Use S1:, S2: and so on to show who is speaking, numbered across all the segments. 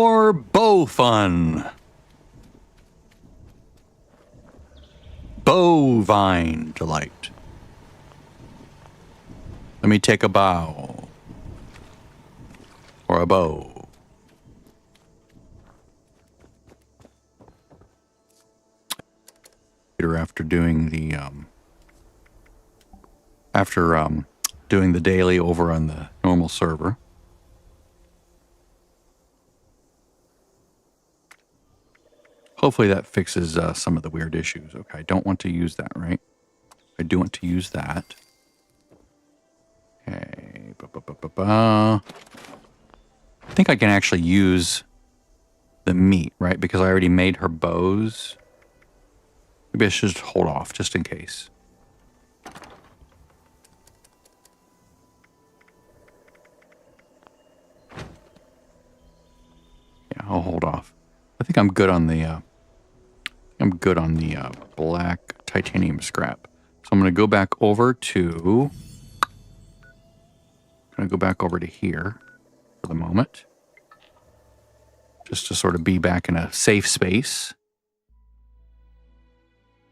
S1: Or bow fun. Bovine delight. Let me take a bow. Or a bow. After doing the doing the daily over on the normal server. Hopefully that fixes some of the weird issues. Okay, I don't want to use that, right? I do want to use that. Okay. I think I can actually use the meat, right? Because I already made her bows. Maybe I should just hold off just in case. Yeah, I'll hold off. I think I'm good on the black titanium scrap. So I'm going to go back over to here for the moment. Just to sort of be back in a safe space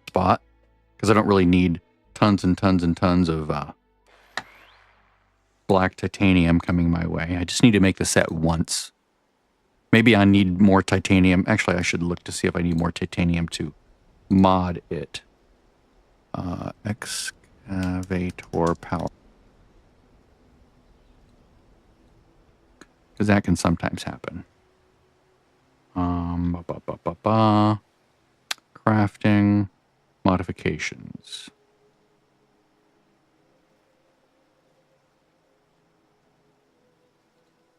S1: spot, because I don't really need tons and tons and tons of black titanium coming my way. I just need to make the set once. Maybe I need more titanium. Actually, I should look to see if I need more titanium to mod it. Excavator power. Because that can sometimes happen. Crafting. Modifications.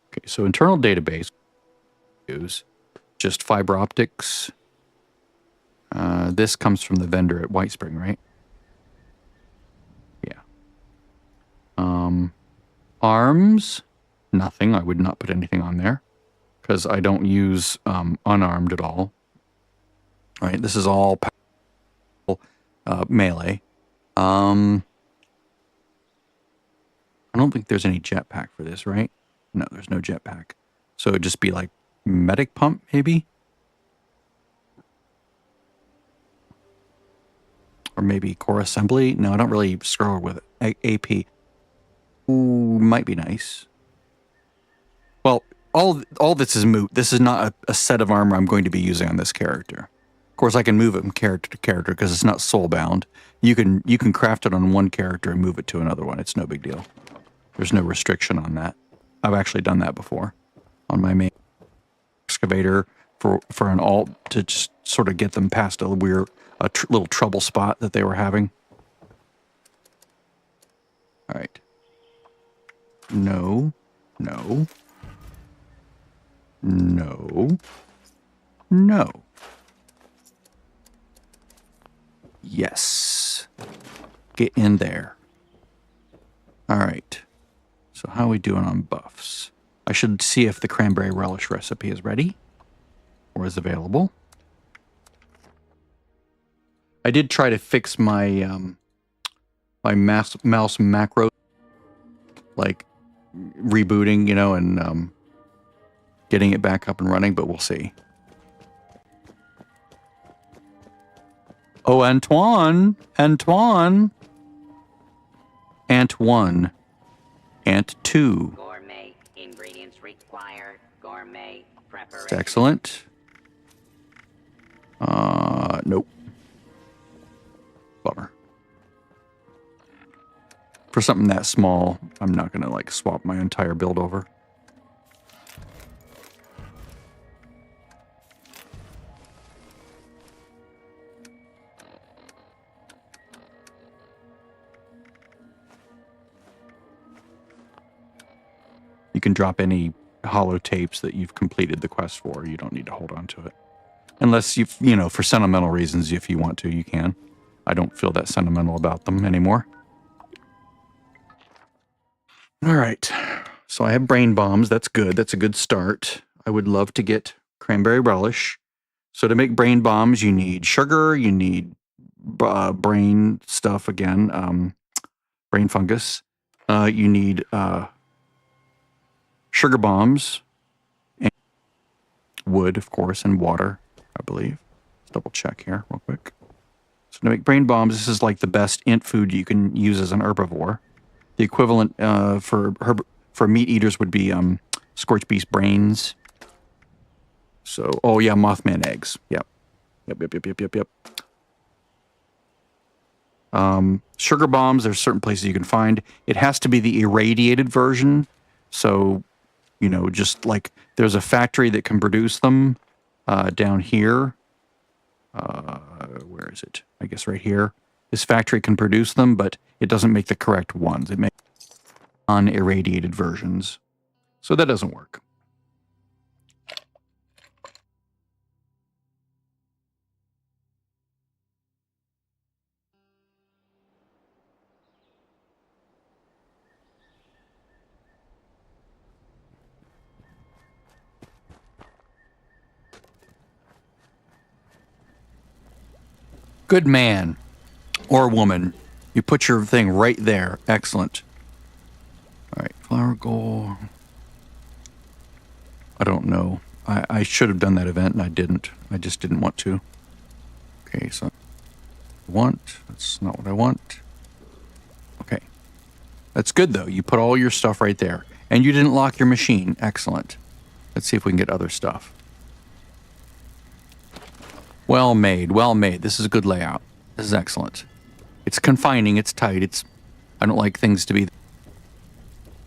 S1: Okay, so internal database. Use just fiber optics. This comes from the vendor at White Spring, right? Yeah. Arms. Nothing. I would not put anything on there because I don't use unarmed at all. All right, this is all melee. I don't think there's any jetpack for this, right? No, there's no jetpack. So it'd just be like medic pump, maybe? Or maybe core assembly? No, I don't really scroll with it. AP. Ooh, might be nice. Well, all this is moot. This is not a set of armor I'm going to be using on this character. Of course, I can move it from character to character because it's not soulbound. You can craft it on one character and move it to another one. It's no big deal. There's no restriction on that. I've actually done that before on my main excavator for an alt to just sort of get them past a little trouble spot that they were having. All right. No. No. No. No. Yes. Get in there. All right. So how are we doing on buffs? I should see if the cranberry relish recipe is ready or is available. I did try to fix my my mouse macro, like rebooting, you know, and getting it back up and running, but we'll see. Oh, Antoine. Ant 2.
S2: Gourmet ingredients required. Gourmet preparation.
S1: That's excellent. Nope. Bummer. For something that small, I'm not gonna like swap my entire build over. You can drop any hollow tapes that you've completed the quest for. You don't need to hold on to it. Unless you know, for sentimental reasons, if you want to, you can. I don't feel that sentimental about them anymore. All right. So I have brain bombs. That's good. That's a good start. I would love to get cranberry relish. So to make brain bombs, you need sugar. You need brain stuff again. Brain fungus. You need sugar bombs. wood, of course, and water, I believe. Let's double check here real quick. So to make brain bombs, this is like the best int food you can use as an herbivore. The equivalent for meat eaters would be scorched beast brains. So, oh yeah, Mothman eggs. Yep. Yep. Sugar bombs, there's certain places you can find. It has to be the irradiated version. So, you know, just like there's a factory that can produce them down here. Where is it? I guess right here. This factory can produce them, but it doesn't make the correct ones. It makes unirradiated versions. So that doesn't work. Good man or woman. You put your thing right there. Excellent. All right, flower gold. I don't know. I should have done that event and I didn't. I just didn't want to. Okay, so that's not what I want. Okay. That's good though. You put all your stuff right there. And you didn't lock your machine. Excellent. Let's see if we can get other stuff. Well made, well made. This is a good layout. This is excellent. It's confining, it's tight, I don't like things to be,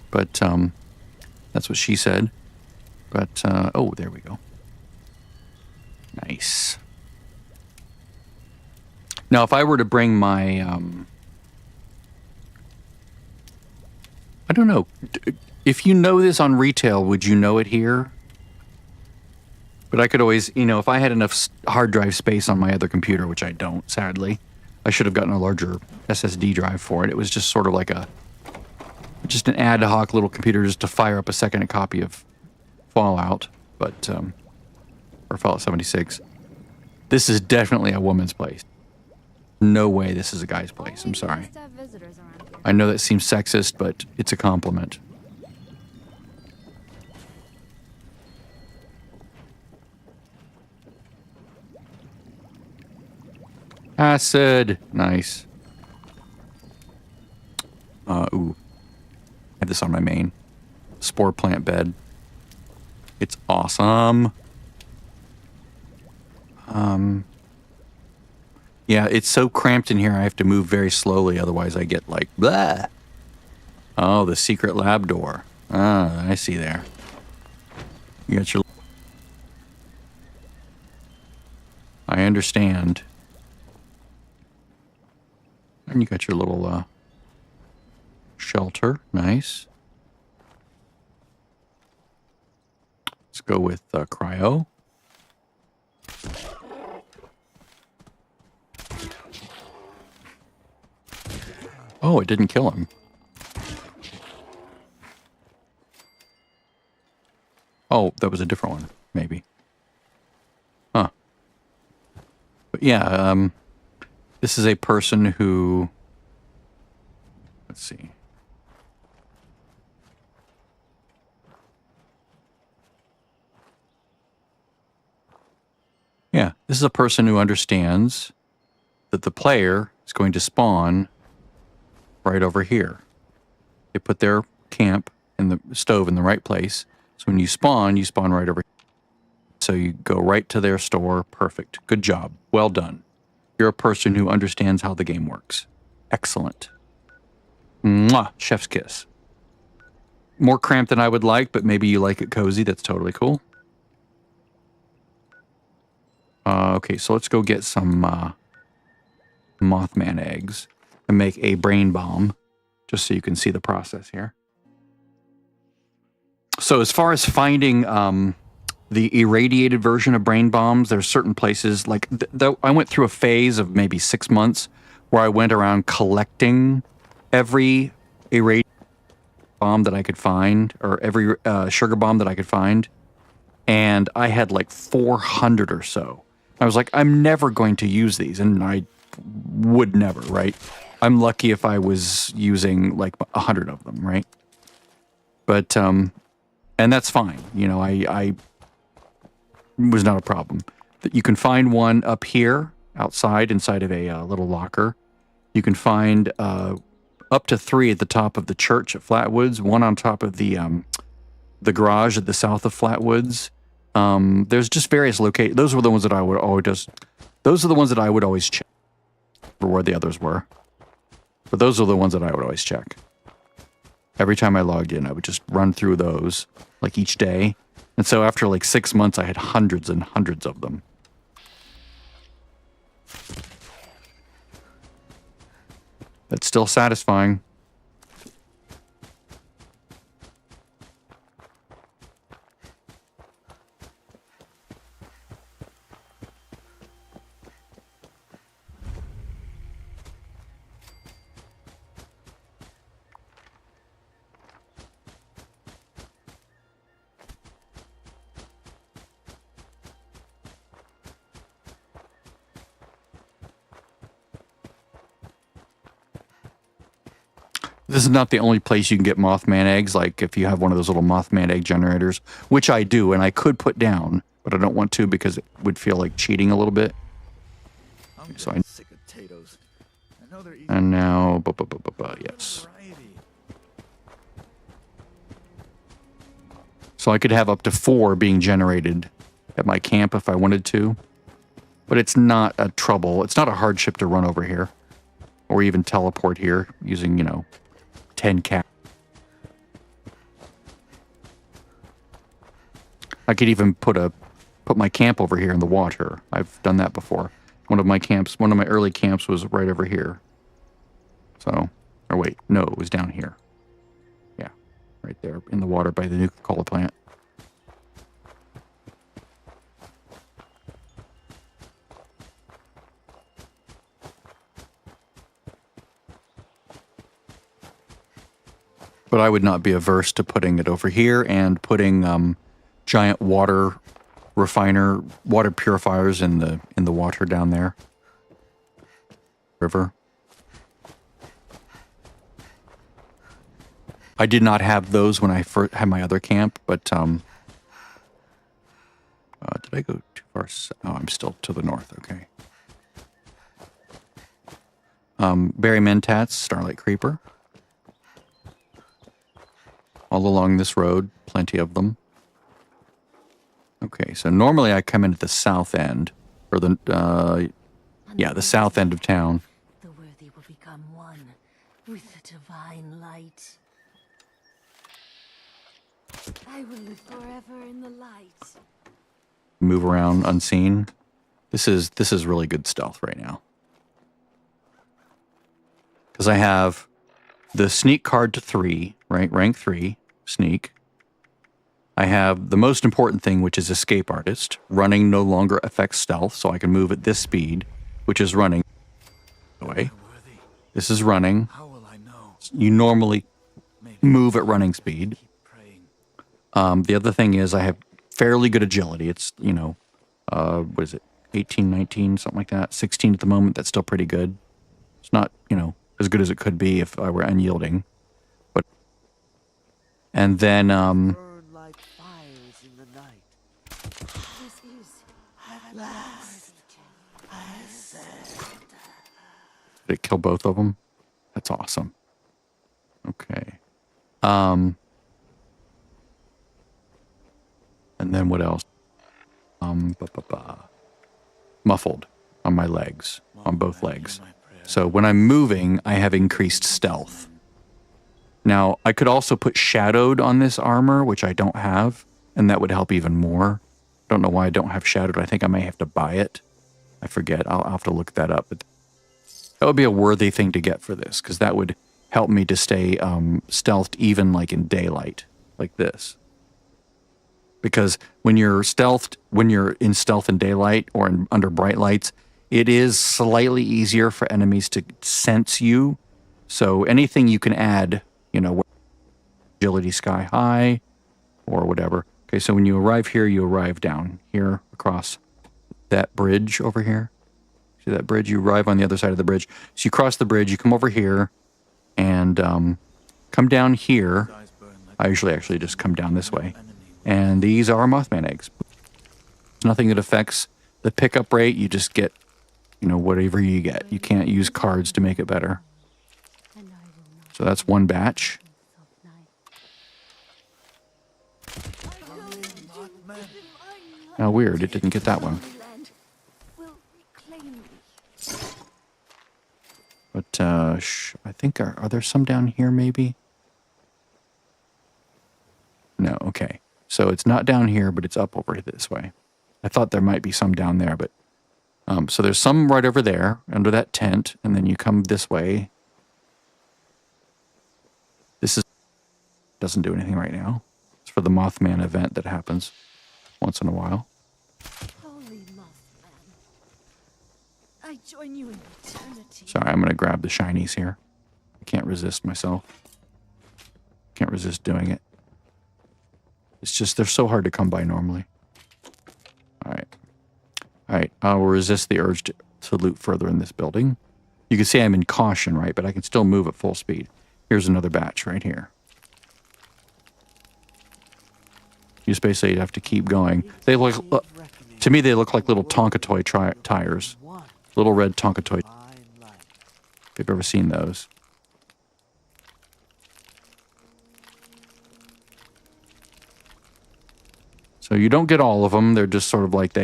S1: but that's what she said. But oh, there we go. Nice. Now, if I were to bring my I don't know, if you know this on retail, would you know it here? But I could always, you know, if I had enough hard drive space on my other computer, which I don't, sadly, I should have gotten a larger SSD drive for it. It was just sort of like just an ad hoc little computer just to fire up a second copy of Fallout, but, or Fallout 76. This is definitely a woman's place. No way this is a guy's place, I'm sorry. I know that seems sexist, but it's a compliment. Acid. Nice. Ooh. I have this on my main. Spore plant bed. It's awesome. Yeah, it's so cramped in here I have to move very slowly, otherwise I get like, blah. Oh, the secret lab door. Ah, I see there. You got your... I understand. And you got your little shelter. Nice. Let's go with cryo. Oh, it didn't kill him. Oh, that was a different one, maybe. Huh. But yeah, this is a person who... Let's see. Yeah, this is a person who understands that the player is going to spawn right over here. They put their camp and the stove in the right place. So when you spawn right over here. So you go right to their store. Perfect. Good job. Well done. You're a person who understands how the game works. Excellent. Mwah! Chef's kiss. More cramped than I would like, but maybe you like it cozy. That's totally cool. Okay, so let's go get some Mothman eggs and make a brain bomb, just so you can see the process here. So as far as finding the irradiated version of brain bombs, there's certain places, like I went through a phase of maybe 6 months where I went around collecting every irradiated bomb that I could find, or every sugar bomb that I could find, and I had like 400 or so. I was like, I'm never going to use these, and I would never, right? I'm lucky if I was using like 100 of them, right? But, and that's fine. You know, was not a problem. You can find one up here outside inside of a little locker. You can find up to 3 at the top of the church at Flatwoods, 1 on top of the garage at the south of Flatwoods. There's just various locations. Those were the ones that I would always those are the ones that I would always check for where the others were. But those are the ones that I would always check. Every time I logged in, I would just run through those like each day. And so after like 6 months, I had hundreds and hundreds of them. That's still satisfying. This is not the only place you can get Mothman eggs. Like if you have one of those little Mothman egg generators, which I do, and I could put down, but I don't want to because it would feel like cheating a little bit. So I sick of potatoes. And now, yes. So I could have up to 4 being generated at my camp if I wanted to, but it's not a trouble. It's not a hardship to run over here, or even teleport here using, 10 cat. I could even put my camp over here in the water. I've done that before. One of my early camps was right over here. So, or wait, no, it was down here. Yeah, right there in the water by the Nuka Cola plant. But I would not be averse to putting it over here and putting giant water purifiers in the water down there. River. I did not have those when I first had my other camp, but did I go too far? Oh, I'm still to the north. Okay. Berry mentats, starlight creeper. All along this road, plenty of them. Okay, so normally I come in at the south end, or the south end of town.
S3: The worthy will become one with the divine light. I will live forever in the light.
S1: Move around unseen. This is really good stealth right now. Because I have the sneak card to 3, right? Rank 3. Sneak. I have the most important thing, which is escape artist. Running no longer affects stealth, so I can move at this speed, which is running. Away. This is running. You normally move at running speed. The other thing is I have fairly good agility. It's, what is it? 18, 19, something like that. 16 at the moment. That's still pretty good. It's not, as good as it could be if I were unyielding. And then,
S4: Burn like fires in the night.
S3: This is at last.
S1: did it kill both of them? That's awesome. Okay. And then what else? Muffled on my legs, on both legs. So when I'm moving, I have increased stealth. Now, I could also put shadowed on this armor, which I don't have, and that would help even more. I don't know why I don't have shadowed. I think I may have to buy it. I forget. I'll have to look that up. But that would be a worthy thing to get for this, because that would help me to stay stealthed even like in daylight, like this. Because when you're stealthed, when you're in stealth in daylight or under bright lights, it is slightly easier for enemies to sense you. So anything you can add, you know, agility sky high or whatever. Okay, so when you arrive here, you arrive down here across that bridge over here. See that bridge? You arrive on the other side of the bridge. So you cross the bridge, you come over here and come down here. I usually actually just come down this way. And these are Mothman eggs. nothing that affects the pickup rate. You just get, you know, whatever you get. You can't use cards to make it better. So that's one batch. How weird, it didn't get that one. But I think, are there some down here maybe? No, okay. So it's not down here, but it's up over this way. I thought there might be some down there, but... so there's some right over there, under that tent, and then you come this way. This doesn't do anything right now. It's for the Mothman event that happens once in a while.
S3: Holy Mothman, I join you in eternity.
S1: Sorry, I'm going to grab the shinies here. I can't resist myself. Can't resist doing it. It's just, they're so hard to come by normally. Alright. Alright, I will resist the urge to loot further in this building. You can see I'm in caution, right? But I can still move at full speed. Here's another batch right here. You just basically have to keep going. They look, to me, they look like little Tonka toy tires. Little red Tonka toy. If you've ever seen those. So you don't get all of them. They're just sort of like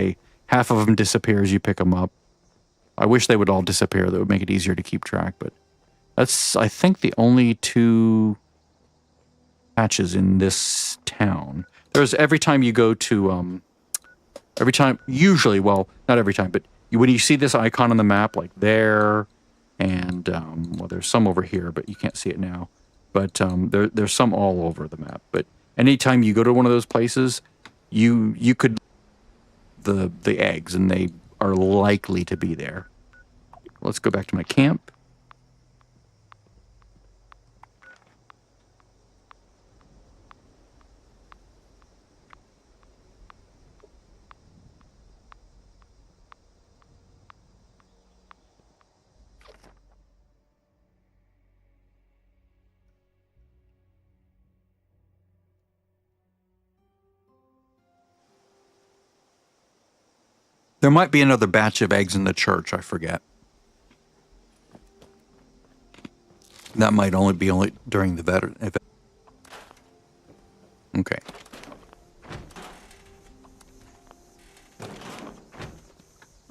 S1: half of them disappear as you pick them up. I wish they would all disappear. That would make it easier to keep track. But that's, I think, the only 2 patches in this town. There's every time you go to, usually, well, not every time, but when you see this icon on the map, like there, and, well, there's some over here, but you can't see it now. But there's some all over the map. But anytime you go to one of those places, you could the eggs, and they are likely to be there. Let's go back to my camp. There might be another batch of eggs in the church, I forget. That might only be during the veteran event. Okay.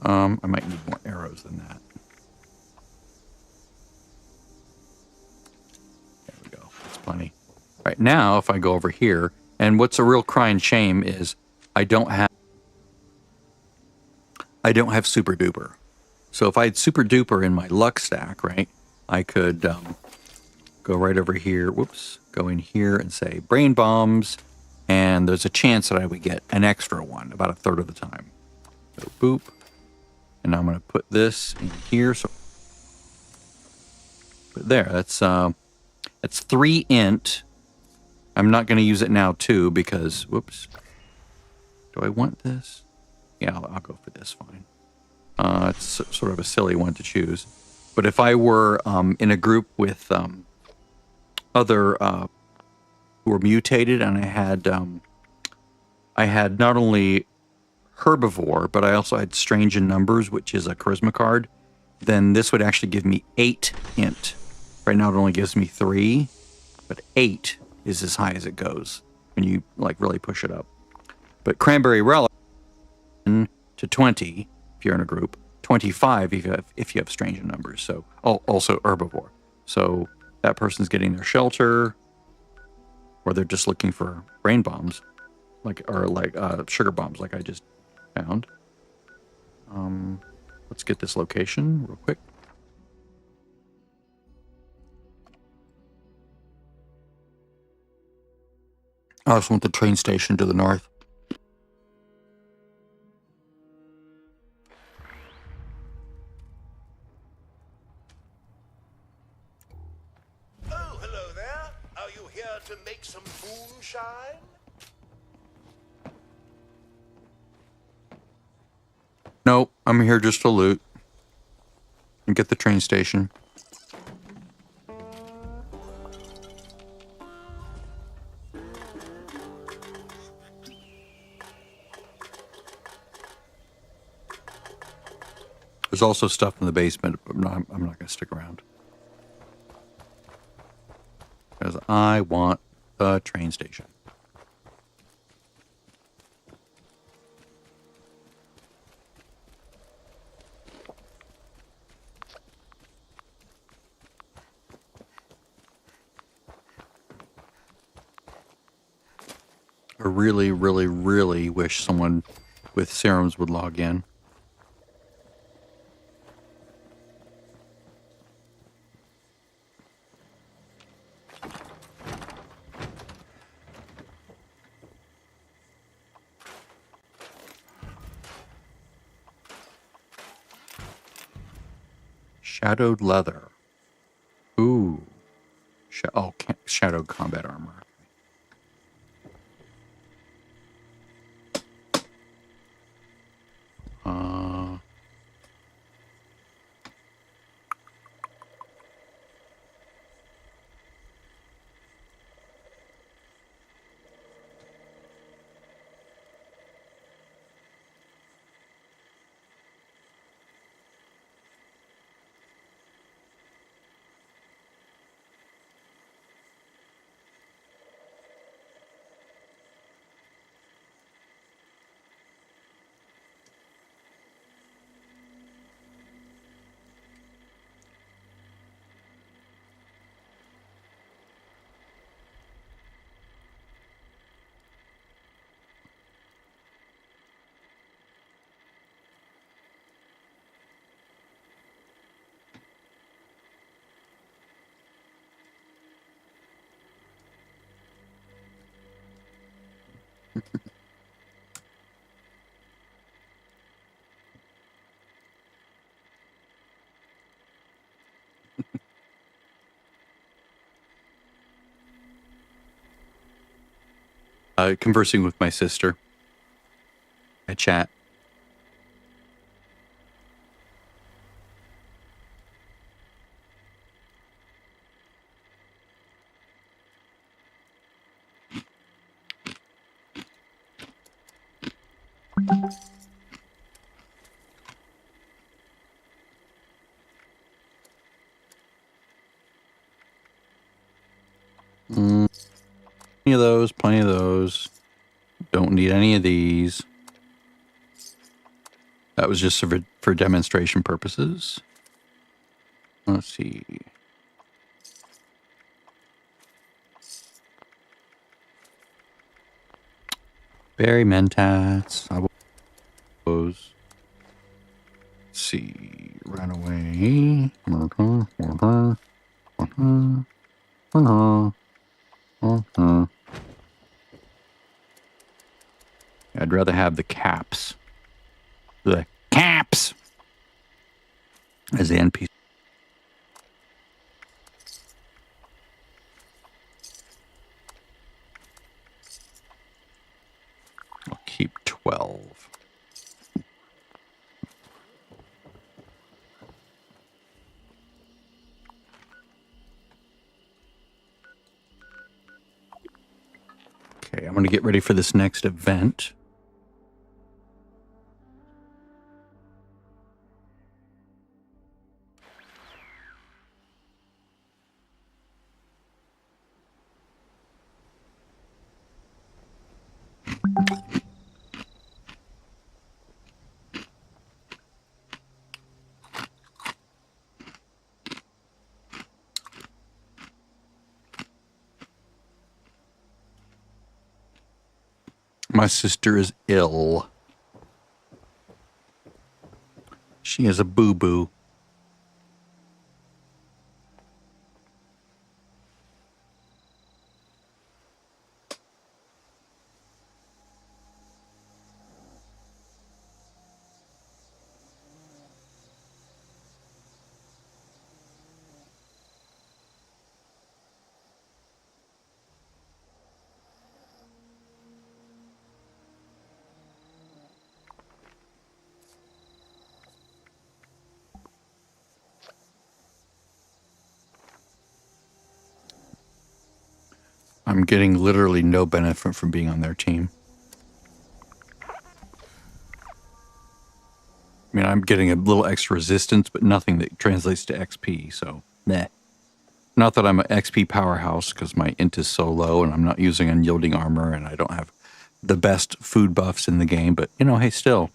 S1: I might need more arrows than that. There we go. That's plenty. All right, now if I go over here, and what's a real crying shame is I don't have super duper. So if I had super duper in my luck stack, right, I could go right over here. Whoops. Go in here and say brain bombs. And there's a chance that I would get an extra one about a third of the time. So boop. And I'm going to put this in here. So but there, that's 3 int. I'm not going to use it now too because, whoops. Do I want this? Yeah, I'll go for this, fine. It's sort of a silly one to choose. But if I were in a group with other who were mutated, and I had not only herbivore, but I also had strange in numbers, which is a charisma card, then this would actually give me 8 int. Right now it only gives me 3, but 8 is as high as it goes when you like really push it up. But cranberry relic to 20 if you're in a group, 25 if you have strange in numbers. So also herbivore. So that person's getting their shelter, or they're just looking for brain bombs, like sugar bombs, like I just found. Let's get this location real quick. I just want the train station to the north.
S5: Oh, hello there. Are you here to make some moonshine?
S1: Nope, I'm here just to loot and get the train station. There's also stuff in the basement, but I'm not going to stick around. Because I want the train station. I really, really, really wish someone with serums would log in. Shadowed leather. Ooh. Shadowed combat armor. Conversing with my sister. I chat. Plenty of those, plenty of those. Don't need any of these. That was just for demonstration purposes. Let's see. Berry mentats. I will those. Let's see. Runaway. I'd rather have the caps. The caps! As the NPC. I'll keep 12. Okay, I'm going to get ready for this next event. My sister is ill. She has a boo-boo. I'm getting literally no benefit from being on their team. I mean, I'm getting a little extra resistance, but nothing that translates to XP, so meh. Not that I'm an XP powerhouse, because my int is so low, and I'm not using unyielding armor, and I don't have the best food buffs in the game, but, you know, hey, still.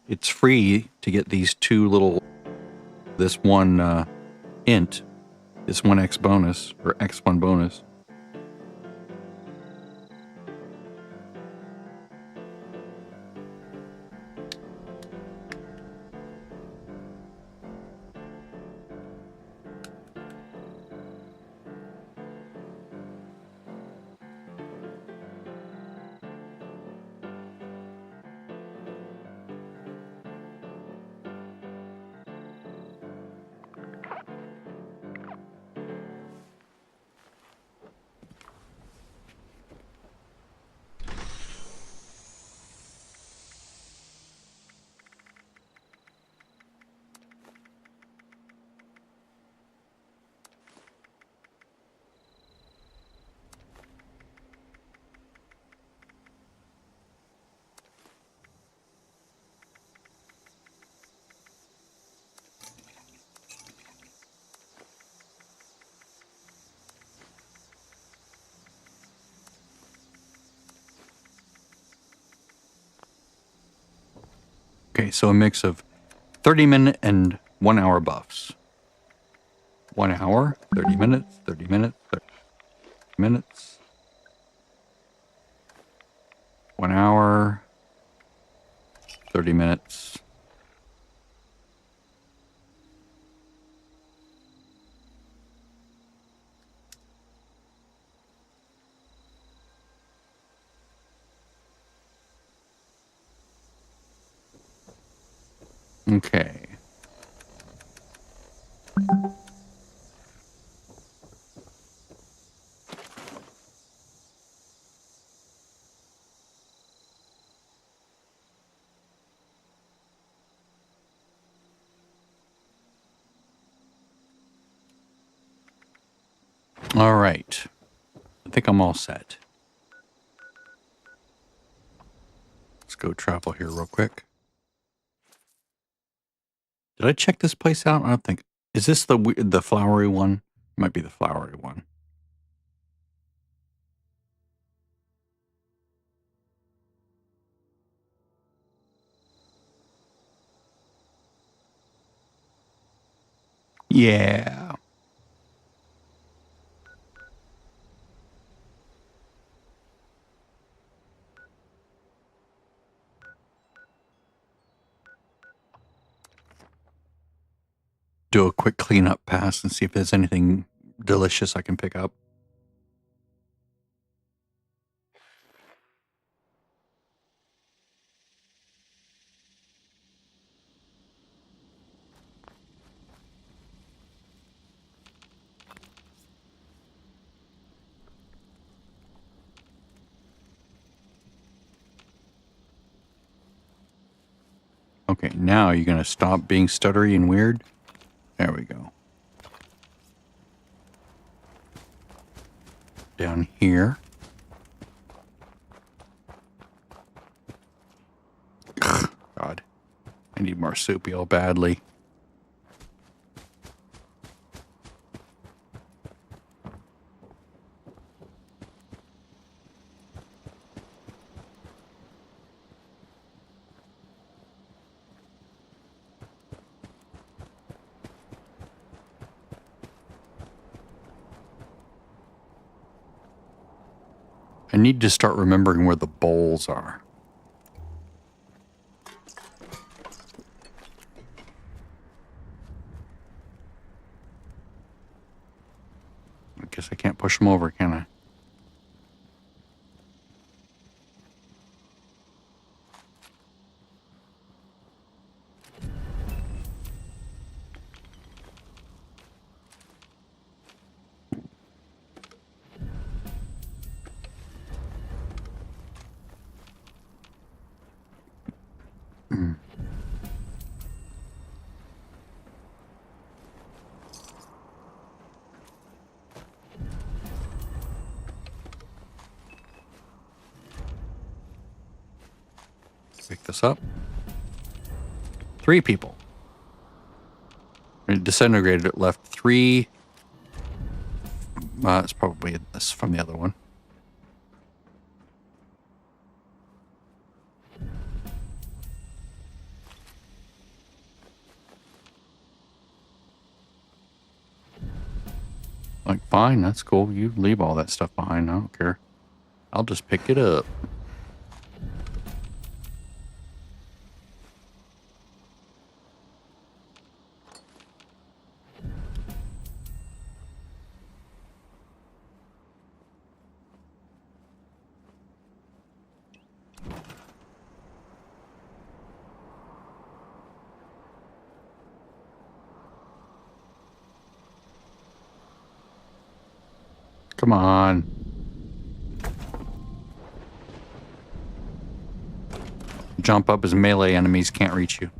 S1: It's free to get these two little, this one int, this 1x bonus, or x1 bonus. Okay, so a mix of 30-minute and 1 hour buffs. 1 hour, 30 minutes, 30 minutes, 30 minutes. 1 hour, 30 minutes. Okay. All right. I think I'm all set. Let's go travel here real quick. Did I check this place out? I don't think. Is this the flowery one? Might be the flowery one. Yeah. Do a quick cleanup pass and see if there's anything delicious I can pick up. Okay, now you're going to stop being stuttery and weird. There we go. Down here. God, I need marsupial badly. I need to start remembering where the bowls are. I guess I can't push them over, can I? Pick this up. 3 people. It disintegrated. It left 3. It's probably this from the other one. Like, fine, that's cool. You leave all that stuff behind. I don't care. I'll just pick it up. Come on. Jump up as melee enemies can't reach you.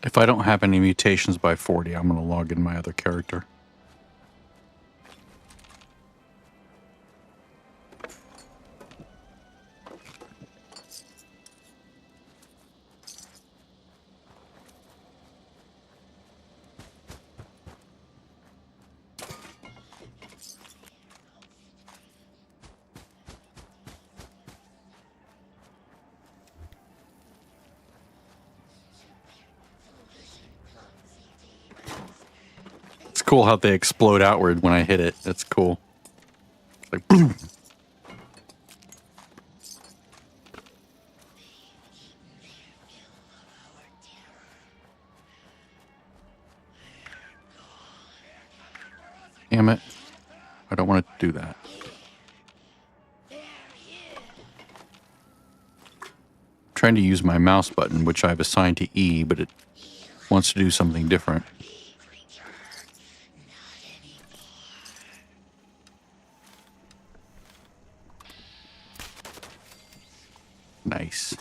S1: If I don't have any mutations by 40, I'm going to log in my other character. Cool how they explode outward when I hit it. That's cool. It's like boom. Damn it. I don't want to do that. I'm trying to use my mouse button, which I've assigned to E, but it wants to do something different. Nice.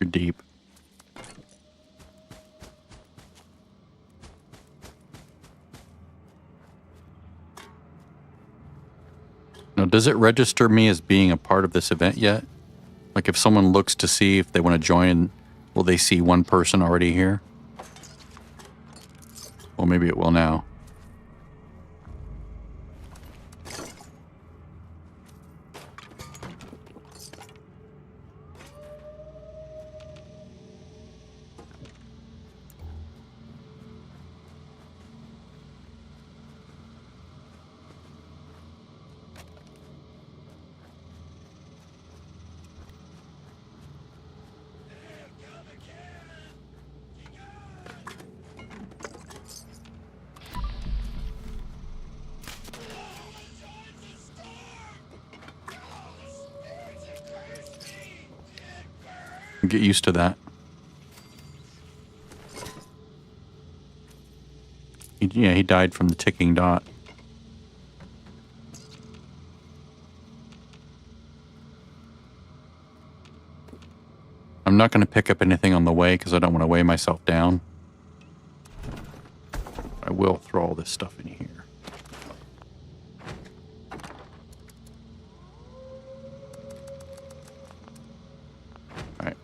S1: You're deep. Now, does it register me as being a part of this event yet? Like if someone looks to see if they want to join, will they see one person already here? Well, maybe it will now. Get used to that. He died from the ticking dot. I'm not going to pick up anything on the way because I don't want to weigh myself down. I will throw all this stuff in here. All right.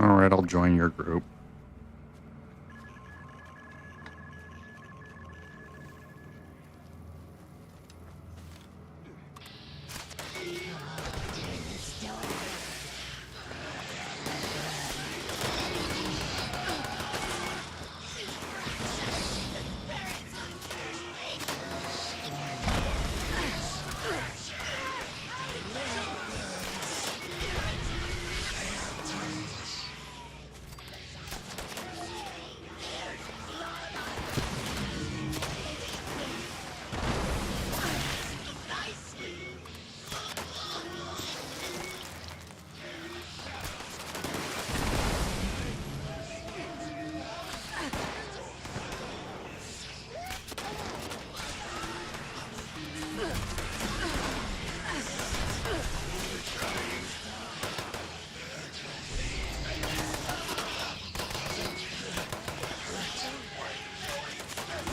S1: All right, I'll join your group.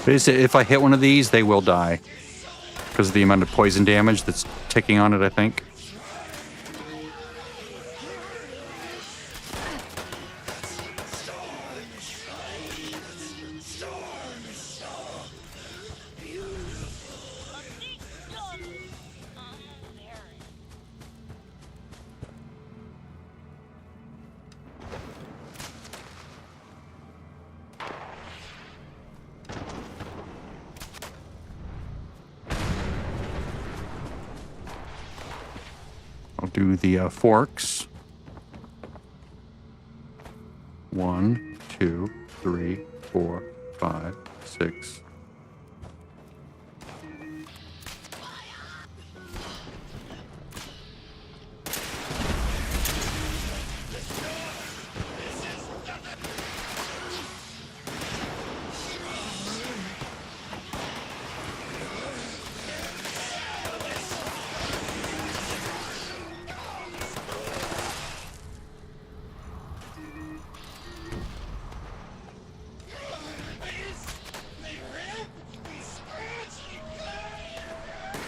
S1: Basically, if I hit one of these, they will die. Because of the amount of poison damage that's ticking on it, I think. I'll do the forks. 1, 2, 3, 4, 5, 6.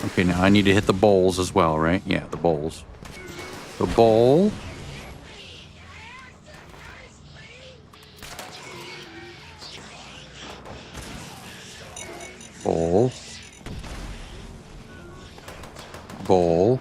S1: Okay, now I need to hit the bowls as well, right? Yeah, the bowls. The bowl. Bowl. Bowl.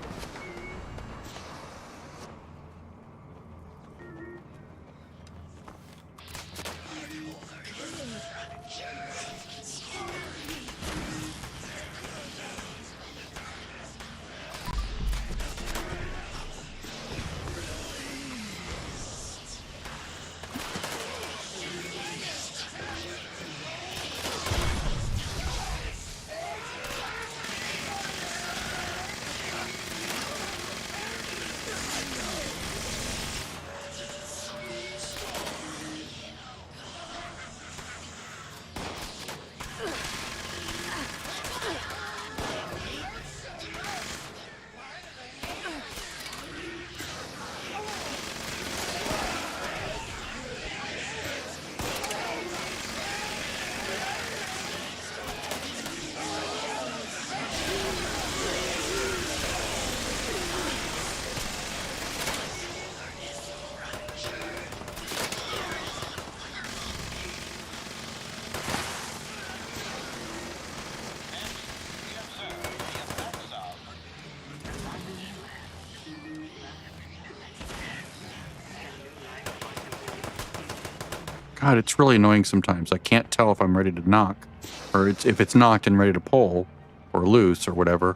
S1: God, it's really annoying sometimes. I can't tell if I'm ready to knock, or if it's knocked and ready to pull, or loose, or whatever.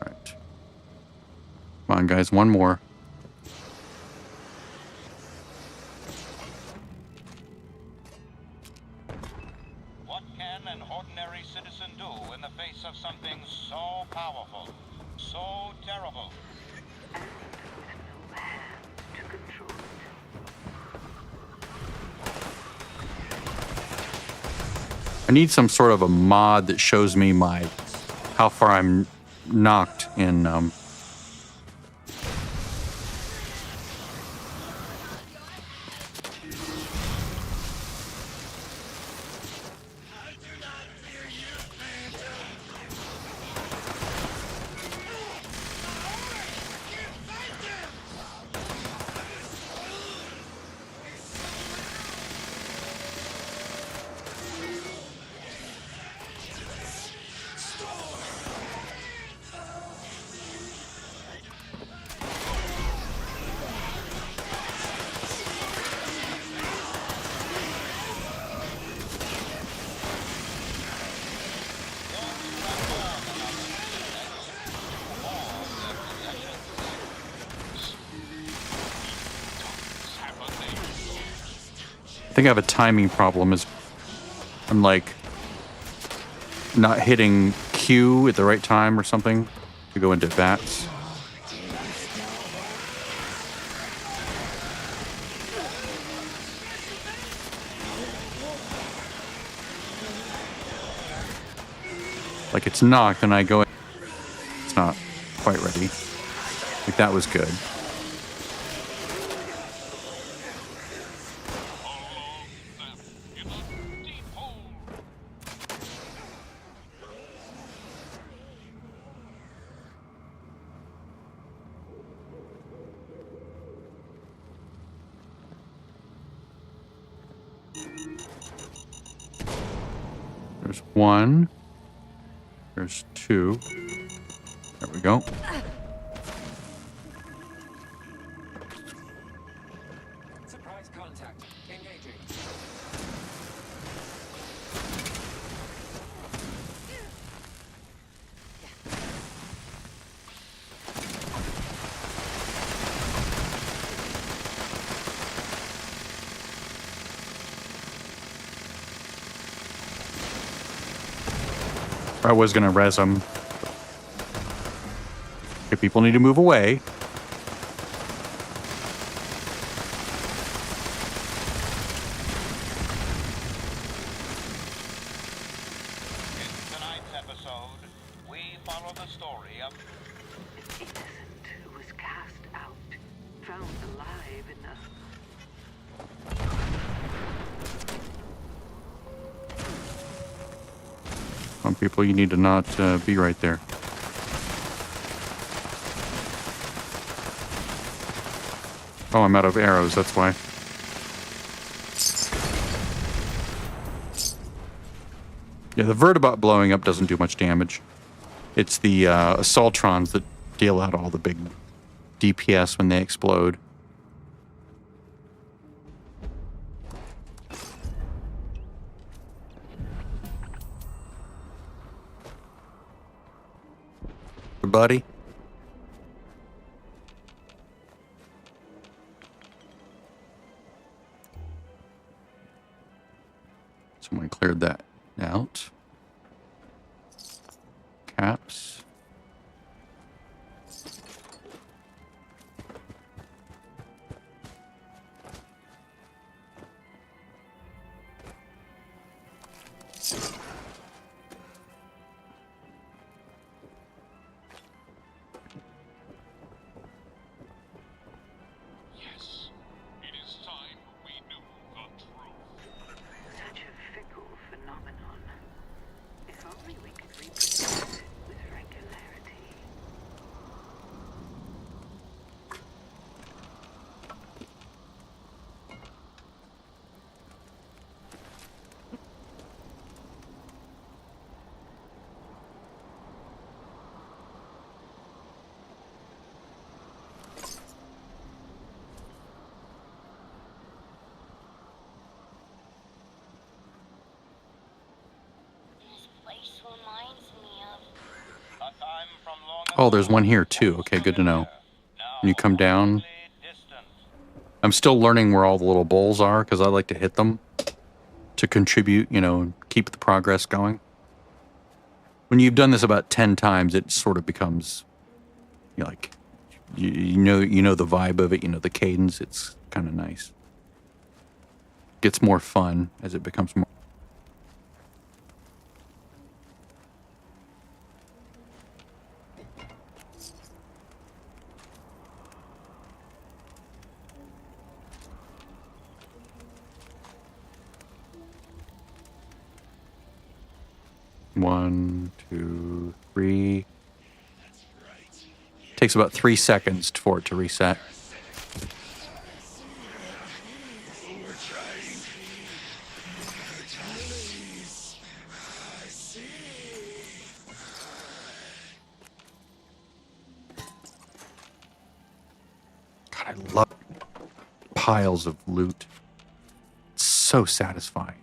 S1: Alright. Come on, guys, one more.
S6: What can an ordinary citizen do in the face of something so powerful, so terrible?
S1: I need some sort of a mod that shows me how far I'm knocked in I think I have a timing problem. I'm like not hitting Q at the right time or something to go into VATS. Like it's knocked and I go in. It's not quite ready. Like that was good. There's one. There's two. There we go.
S7: Surprise contact. Engaging.
S1: I was gonna res them. Okay, people need to move away.
S6: In tonight's episode, we follow the story of
S8: Innocent who was cast out, found alive in the...
S1: Some people, you need to not be right there. Oh, I'm out of arrows, that's why. Yeah, the vertibot blowing up doesn't do much damage. It's the assaultrons that deal out all the big DPS when they explode. Buddy. Someone cleared that out. Caps.
S6: yes, it is time we knew the truth.
S8: Such a fickle phenomenon.
S6: A time from long
S1: Oh, there's
S6: ago,
S1: one here too. Okay, good to know. When you come down, I'm still learning where all the little bowls are because I like to hit them to contribute, you know, and keep the progress going. When you've done this about 10 times, it sort of becomes, you know, like, you know the vibe of it, you know the cadence. It's kind of nice. Gets more fun as it becomes more. One, two, three. Takes about 3 seconds for it to reset. God, I love piles of loot. It's so satisfying.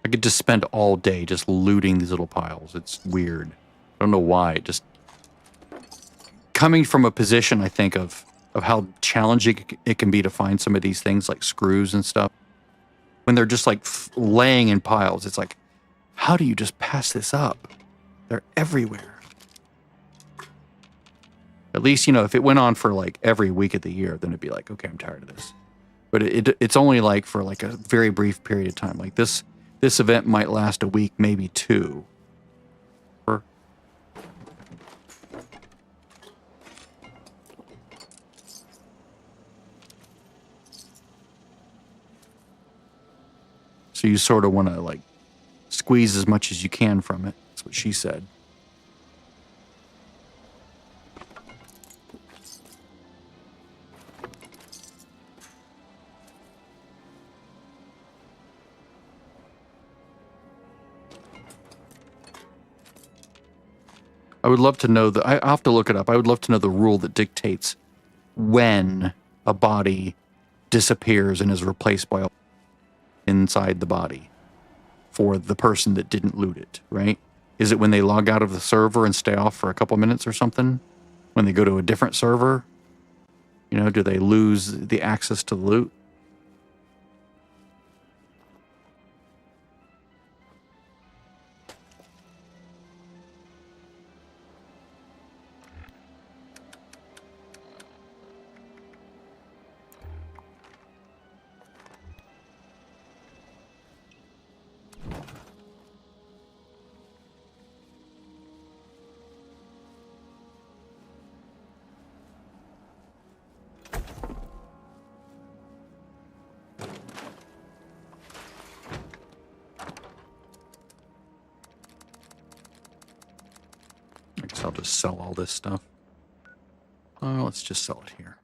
S1: I could just spend all day just looting these little piles. It's weird. I don't know why. Just coming from a position, I think, of how challenging it can be to find some of these things like screws and stuff. When they're just like laying in piles, it's like, how do you just pass this up? They're everywhere. At least, you know, if it went on for like every week of the year, then it'd be like, okay, I'm tired of this. But it's only like for like a very brief period of time. Like this event might last a week, maybe 2. So you sort of want to like squeeze as much as you can from it. That's what she said. I would love to know I have to look it up. I would love to know the rule that dictates when a body disappears and is replaced by inside the body for the person that didn't loot it, right? Is it when they log out of the server and stay off for a couple minutes or something? When they go to a different server? You know, do they lose the access to the loot? I guess I'll just sell all this stuff. Let's just sell it here.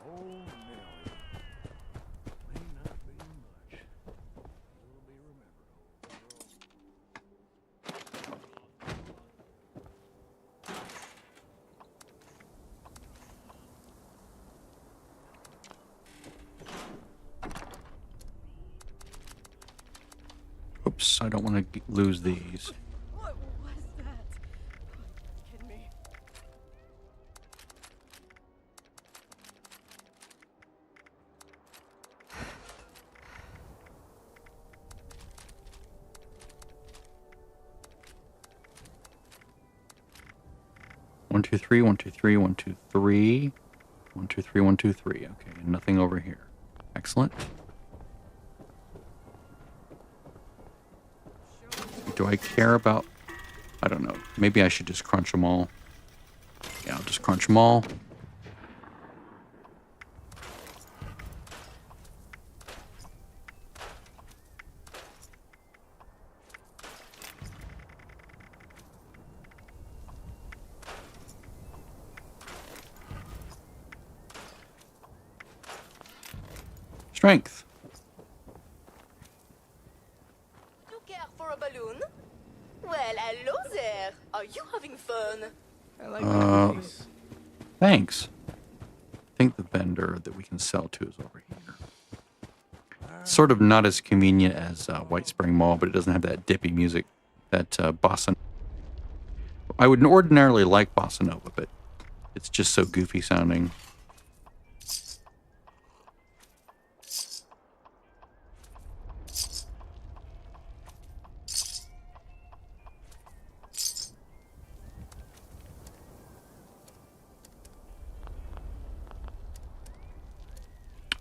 S4: Oh, Nelly. May not be much. You'll be remembered,
S1: Oops, I don't want to lose these.
S9: What was that? Kidding me?
S1: One, two, three, 1, 2, 3, 1, 2, 3. 1, 2, 3, 1, 2, 3. Okay, nothing over here. Excellent. Do I care about... I don't know. Maybe I should just crunch them all. Yeah, I'll just crunch them all. Strength.
S9: You care for a balloon? Well, hello there. Are you having fun?
S4: I like the cookies.
S1: Thanks. I think the vendor that we can sell to is over here. Sort of not as convenient as White Spring Mall, but it doesn't have that dippy music that bossa. I would ordinarily like bossa nova, but it's just so goofy sounding.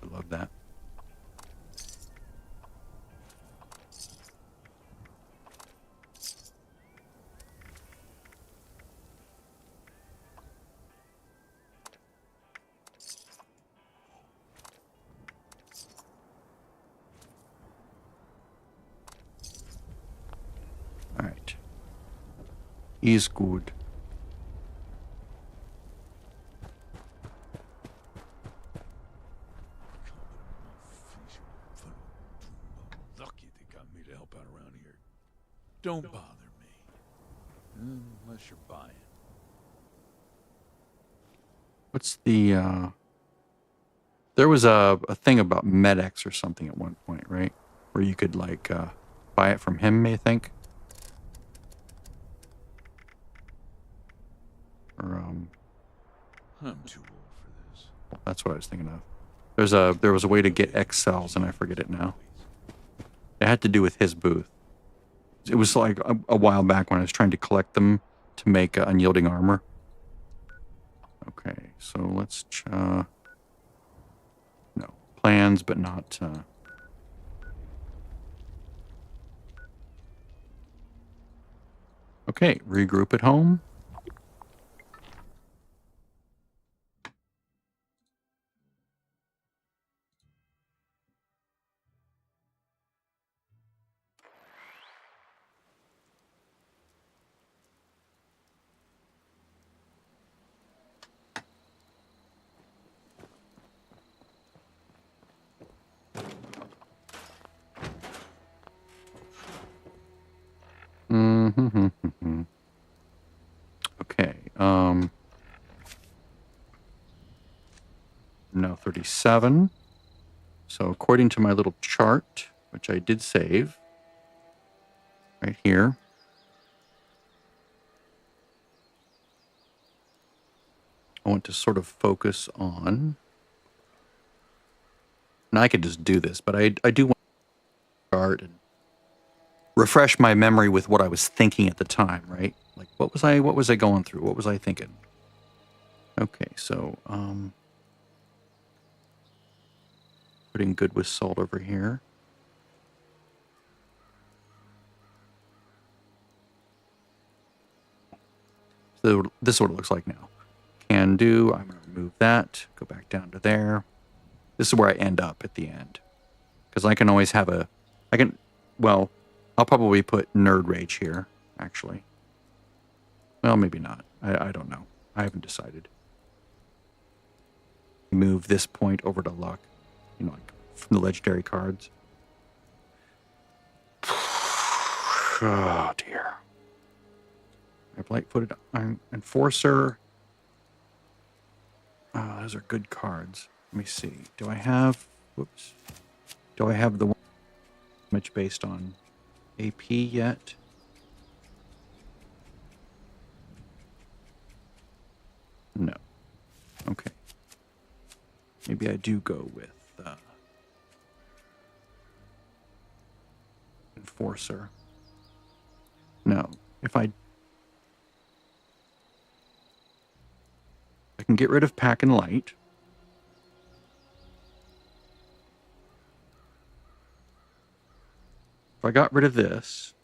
S1: I love that. All right. Is good.
S4: Lucky they got me to help out around here. Don't bother me. Unless you're buying.
S1: What's the, there was a thing about Med-X or something at one point, right? Where you could, like, buy it from him, I think? Or,
S4: I'm too old for this.
S1: that's what I was thinking of. There was a way to get X cells, and I forget it now. It had to do with his booth. It was like a while back when I was trying to collect them to make unyielding armor. Okay, so let's no plans, but not. Okay, regroup at home. Okay, now 37. So according to my little chart, which I did save, right here, I want to sort of focus on, and I could just do this, but I do want to start and refresh my memory with what I was thinking at the time, right? Like, what was I going through? What was I thinking? Okay, so, putting good with salt over here. So this is what it looks like now. Can do, I'm gonna remove that, go back down to there. This is where I end up at the end. Because I can always have well, I'll probably put Nerd Rage here, actually. Well, maybe not. I don't know. I haven't decided. Move this point over to luck. You know, like from the legendary cards. Oh, dear. I have light-footed Enforcer. Oh, those are good cards. Let me see. Do I have... Whoops. Do I have the one damage based on AP yet? No. Okay. Maybe I do go with Enforcer. No. If I can get rid of Pack and Light. If I got rid of this,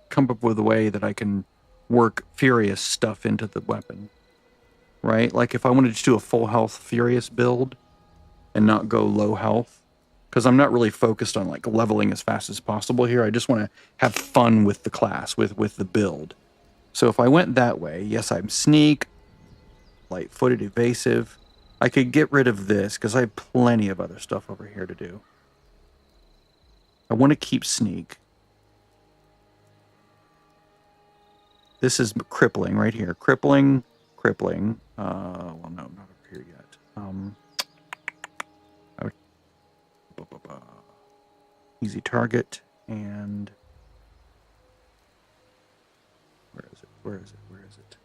S1: come up with a way that I can work Furious stuff into the weapon, right? Like if I wanted to do a full health Furious build and not go low health, because I'm not really focused on like leveling as fast as possible here. I just want to have fun with the class, with the build. So if I went that way, yes, I'm sneak, light-footed, evasive. I could get rid of this because I have plenty of other stuff over here to do. I want to keep sneak. This is crippling right here. Crippling. Well, no, not over here yet. I would, easy target, and where is it?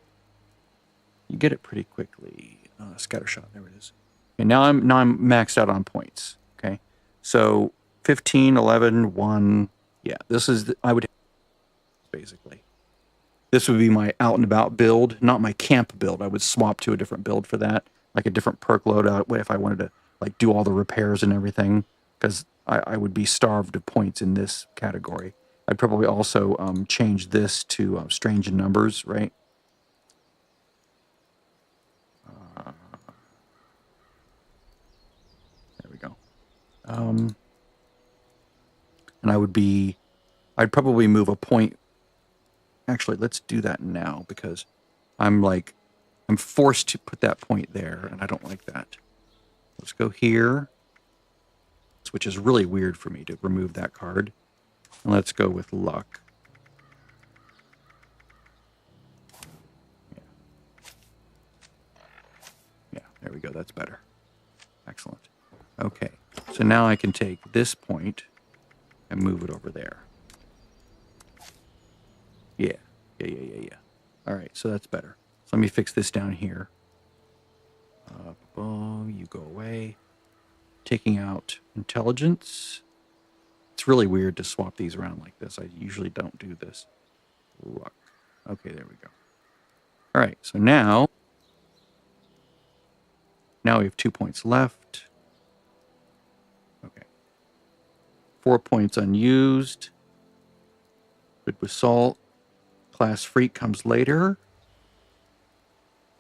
S1: You get it pretty quickly. Scattershot, there it is. And now I'm maxed out on points. Okay, so 15, 11, 1. Yeah, this is I would basically. This would be my out and about build, not my camp build. I would swap to a different build for that, like a different perk loadout if I wanted to like do all the repairs and everything, because I would be starved of points in this category. I'd probably also change this to strange in numbers, right? There we go. And I'd probably move a point. Actually, let's do that now because I'm forced to put that point there, and I don't like that. Let's go here, which is really weird for me to remove that card. And let's go with luck. Yeah, there we go. That's better. Excellent. Okay, so now I can take this point and move it over there. Yeah. All right, so that's better. So let me fix this down here. You go away. Taking out intelligence. It's really weird to swap these around like this. I usually don't do this. Luck. Okay, there we go. All right, so now we have 2 points left. Okay. 4 points unused. Good with salt. Class Freak comes later.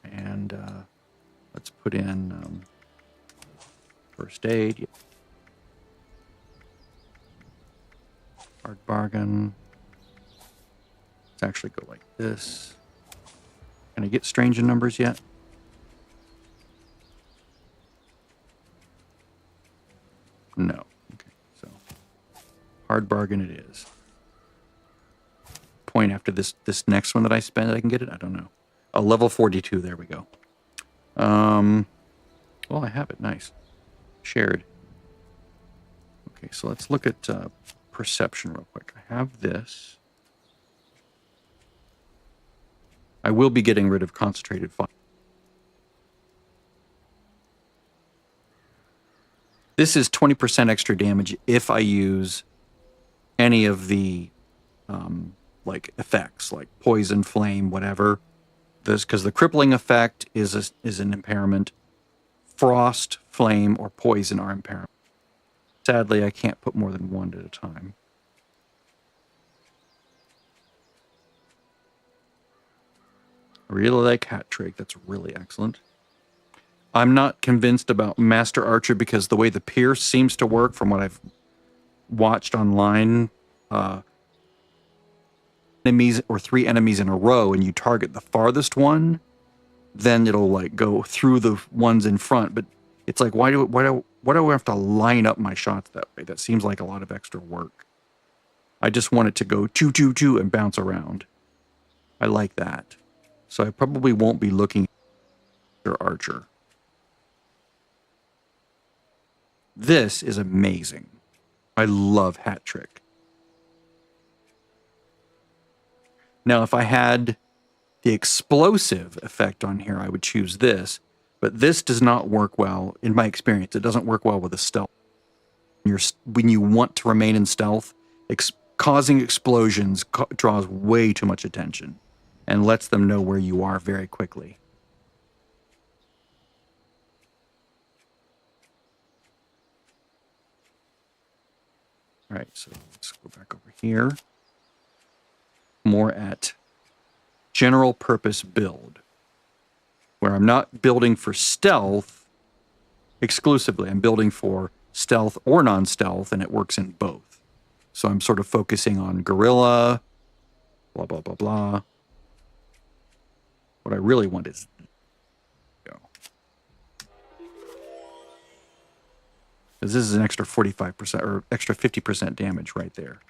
S1: And let's put in First Aid. Hard Bargain. Let's actually go like this. Can I get strange in numbers yet? No. Okay, so Hard Bargain it is. Point after this next one that I spend, I can get it? I don't know. Oh, level 42, there we go. Well, I have it, nice. Shared. Okay, so let's look at perception real quick. I have this. I will be getting rid of concentrated fire. This is 20% extra damage if I use any of the like effects, like poison, flame, whatever. This because the crippling effect is an impairment. Frost, flame, or poison are impairment. Sadly, I can't put more than one at a time. I really like Hat Trick. That's really excellent. I'm not convinced about Master Archer because the way the Pierce seems to work from what I've watched online, enemies or 3 enemies in a row and you target the farthest one, then it'll like go through the ones in front. But it's like, why do I have to line up my shots that way? That seems like a lot of extra work. I just want it to go choo choo choo and bounce around. I like that. So I probably won't be looking at Archer. This is amazing. I love Hat Trick. Now, if I had the explosive effect on here, I would choose this. But this does not work well, in my experience. It doesn't work well with a stealth. When you want to remain in stealth, causing explosions draws way too much attention and lets them know where you are very quickly. All right, so let's go back over here. More at general purpose build, where I'm not building for stealth exclusively. I'm building for stealth or non-stealth, and it works in both. So I'm sort of focusing on guerrilla, blah, blah, blah, blah. What I really want is... Because this is an extra 45% or extra 50% damage right there.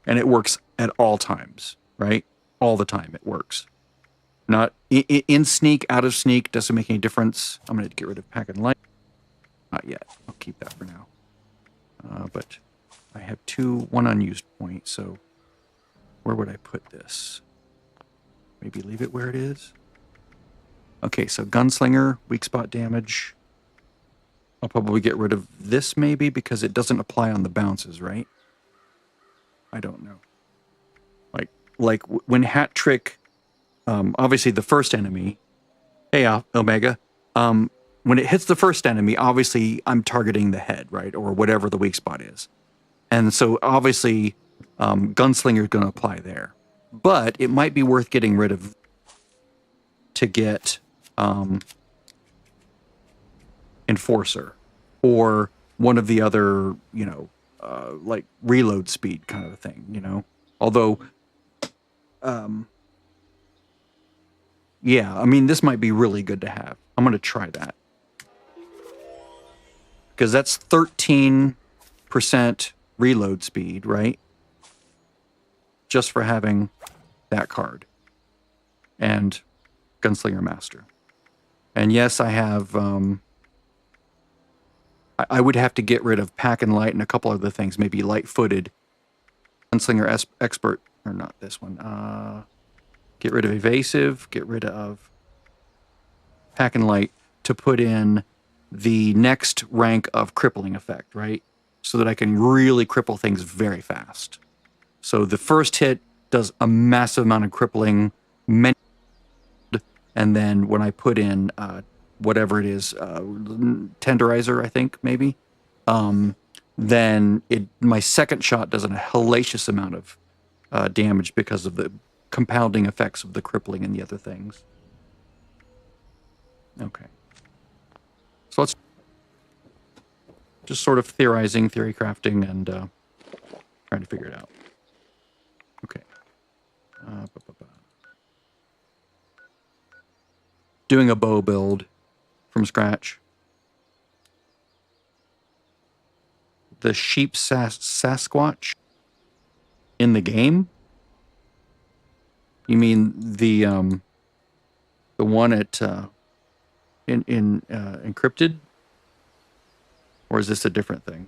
S1: And it works at all times, right? All the time it works. Not in sneak, out of sneak, doesn't make any difference. I'm going to get rid of pack and light. Not yet. I'll keep that for now. But I have one unused point, so where would I put this? Maybe leave it where it is? Okay, so gunslinger, weak spot damage. I'll probably get rid of this maybe because it doesn't apply on the bounces, right? I don't know. Like when hat trick, obviously the first enemy, hey Omega, when it hits the first enemy, obviously I'm targeting the head, right? Or whatever the weak spot is. And so obviously gunslinger is going to apply there. But it might be worth getting rid of to get enforcer or one of the other, you know, like reload speed kind of a thing, you know. Although, yeah, I mean, this might be really good to have. I'm going to try that. Because that's 13% reload speed, right? Just for having that card. And Gunslinger Master. And yes, I have... I would have to get rid of Pack and Light and a couple other things. Maybe Light-Footed. Gunslinger Expert. Or not this one. Get rid of Evasive. Get rid of Pack and Light to put in the next rank of Crippling Effect, right? So that I can really cripple things very fast. So the first hit does a massive amount of crippling. And then when I put in... whatever it is, tenderizer, I think, maybe, then my second shot does a hellacious amount of damage because of the compounding effects of the crippling and the other things. Okay. So let's just sort of theorizing, theory crafting, and trying to figure it out. Okay. Doing a bow build from scratch. The sheep Sasquatch in the game? You mean the one at in encrypted? Or is this a different thing?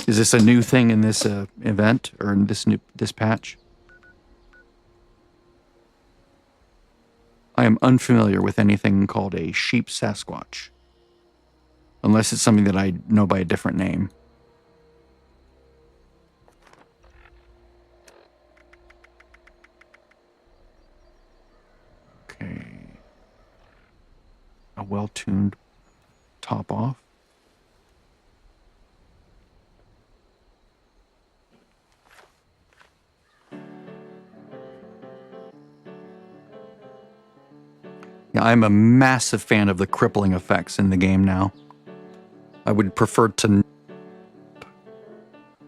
S1: Is this a new thing in this event or in this patch? I am unfamiliar with anything called a sheep Sasquatch. Unless it's something that I know by a different name. Okay. A well-tuned top off. Yeah, I'm a massive fan of the crippling effects in the game now. I would prefer to...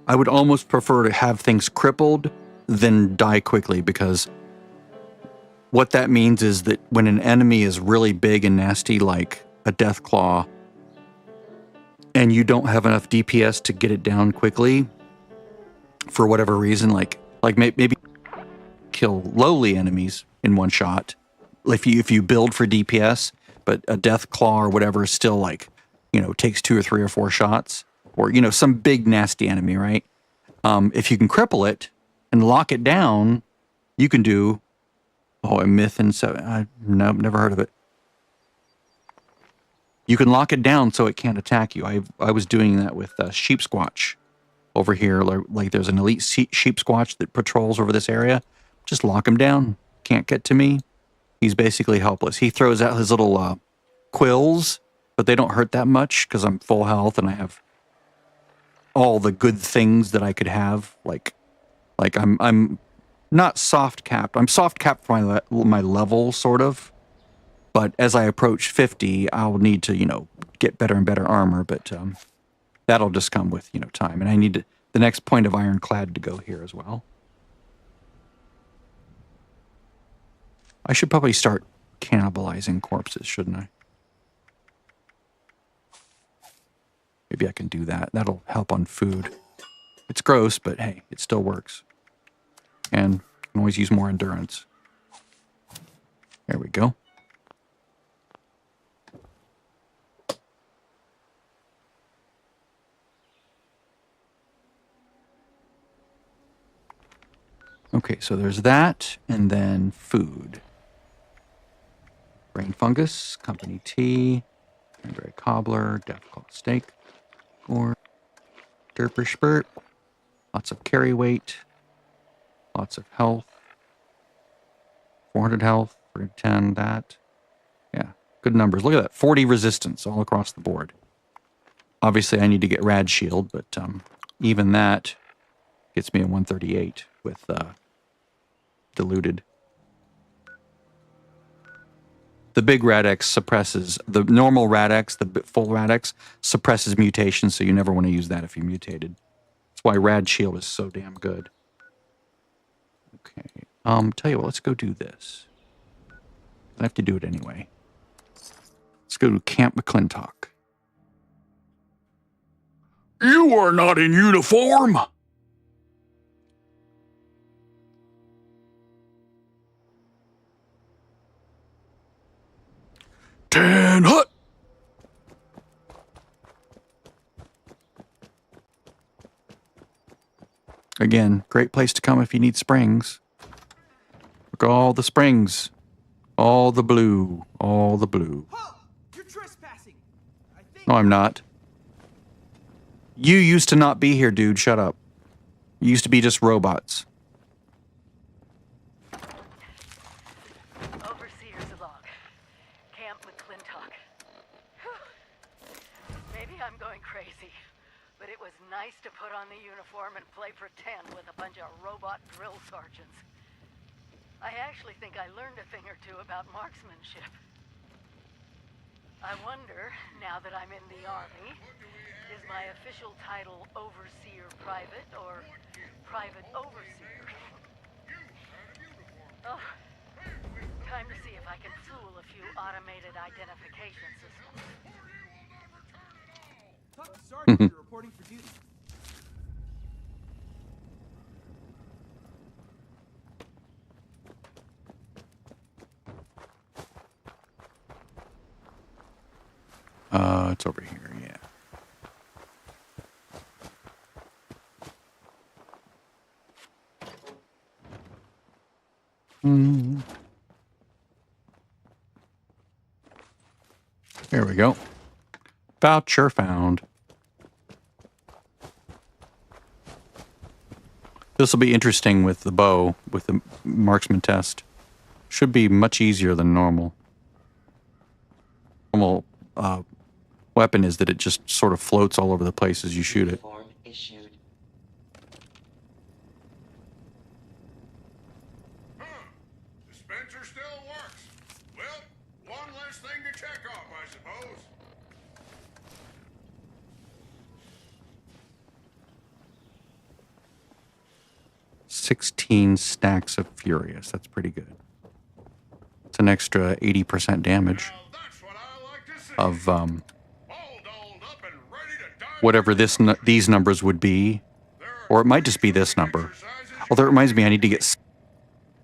S1: I would almost prefer to have things crippled than die quickly, because what that means is that when an enemy is really big and nasty, like a Death Claw, and you don't have enough DPS to get it down quickly, for whatever reason, like maybe kill lowly enemies in one shot, if you build for DPS, but a Death Claw or whatever is still like, you know, takes 2 or 3 or 4 shots, or, you know, some big nasty enemy, right? If you can cripple it and lock it down, you can do, a Myth and 7, nope, never heard of it. You can lock it down so it can't attack you. I was doing that with Sheep Squatch over here. Like there's an elite Sheep Squatch that patrols over this area. Just lock him down. Can't get to me. He's basically helpless. He throws out his little quills, but they don't hurt that much because I'm full health and I have all the good things that I could have. Like I'm not soft capped. I'm soft capped for my level, sort of. But as I approach 50, I'll need to, you know, get better and better armor. But that'll just come with, you know, time. And I need to. the next point of ironclad to go here as well. I should probably start cannibalizing corpses, shouldn't I? Maybe I can do that. That'll help on food. It's gross, but hey, it still works. And I can always use more endurance. There we go. Okay, so there's that, and then food. Brain fungus, company tea, cranberry cobbler, death claw steak, or derper spurt, lots of carry weight, lots of health, 400 health, 310, that. Yeah, good numbers. Look at that, 40 resistance all across the board. Obviously, I need to get rad shield, but even that gets me a 138 with diluted. The big Radex suppresses, the normal Radex, the full Radex, suppresses mutation, so you never want to use that if you're mutated. That's why Rad Shield is so damn good. Okay, tell you what, let's go do this. I have to do it anyway. Let's go to Camp McClintock. You are not in uniform! Tan hut! Again, great place to come if you need springs. Look at all the springs. All the blue. All the blue.
S10: You're trespassing. I think
S1: No, I'm not. You used to not be here, dude. Shut up. You used to be just robots.
S8: Overseers along. Camp McClintock. Maybe I'm going crazy, but it was nice to put on the uniform and play pretend with a bunch of robot drill sergeants. I actually think I learned a thing or two about marksmanship. I wonder, now that I'm in the Army, is my official title Overseer Private or Private Overseer? Oh, time to see if I can fool a few automated identification systems.
S10: talk to Sergeant. You're reporting for duty.
S1: It's over here, yeah. There we go. Voucher found. This will be interesting with the bow, with the marksman test. Should be much easier than normal. Normal weapon is that it just sort of floats all over the place as you shoot it.
S11: Uniform issued.
S5: Dispenser still works. Well, one less thing to check off, I suppose.
S1: "16 stacks of Furious." That's pretty good. It's an extra 80% damage
S5: Now that's what I like to see.
S1: of
S5: All dolled up and ready to dive
S1: whatever
S5: into
S1: these numbers would be,
S5: There are
S1: or it might just be this number.
S5: exercises you
S1: Although it
S5: can
S1: reminds
S5: do
S1: me, I need to get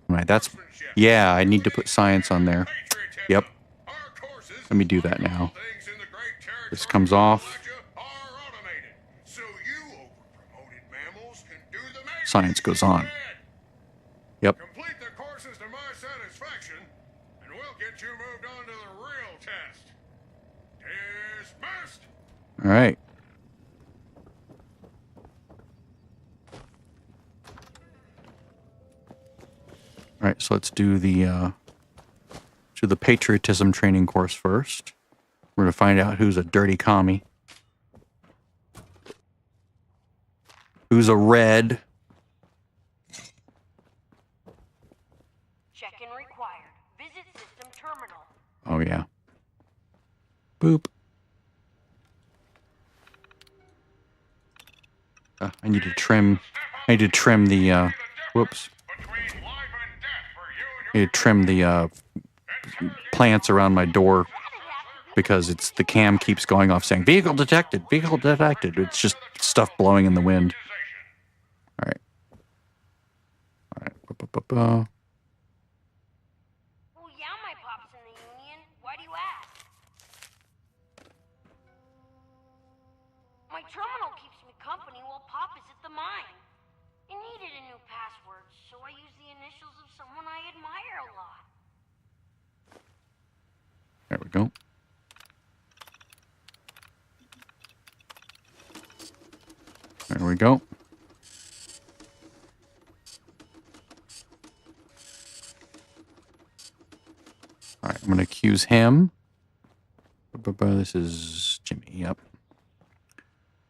S1: right. That's yeah, I need to put science on there.
S5: patriotism.
S1: Yep.
S5: Our courses,
S1: Let me do that
S5: like all
S1: now.
S5: things in the great
S1: This
S5: territory
S1: comes
S5: of
S1: off.
S5: Appalachia, are automated. So you overpromoted mammals can do the magic
S1: Science goes on.
S5: instead.
S1: Yep.
S5: Complete the courses to my satisfaction, and we'll get you moved on to the real test. Dismissed.
S1: All right. All right. So let's do the patriotism training course first. We're gonna find out who's a dirty commie, who's a red.
S8: Check-in required. Visit system terminal.
S1: Oh yeah. Boop. I need to trim. I need to trim the. Whoops.
S5: Between life and death for you and
S1: I need to trim the plants around my door because it's the cam keeps going off saying vehicle detected, vehicle detected. It's just stuff blowing in the wind. All right. All right. Ba-ba-ba-ba.
S11: Well, yeah, my pop's in the Union. Why do you ask? My terminal keeps me company while Pop is at the mine. It needed a new password, so I used the initials of someone I admire a lot.
S1: There we go. There we go. All right, I'm going to accuse him. This is Jimmy, yep.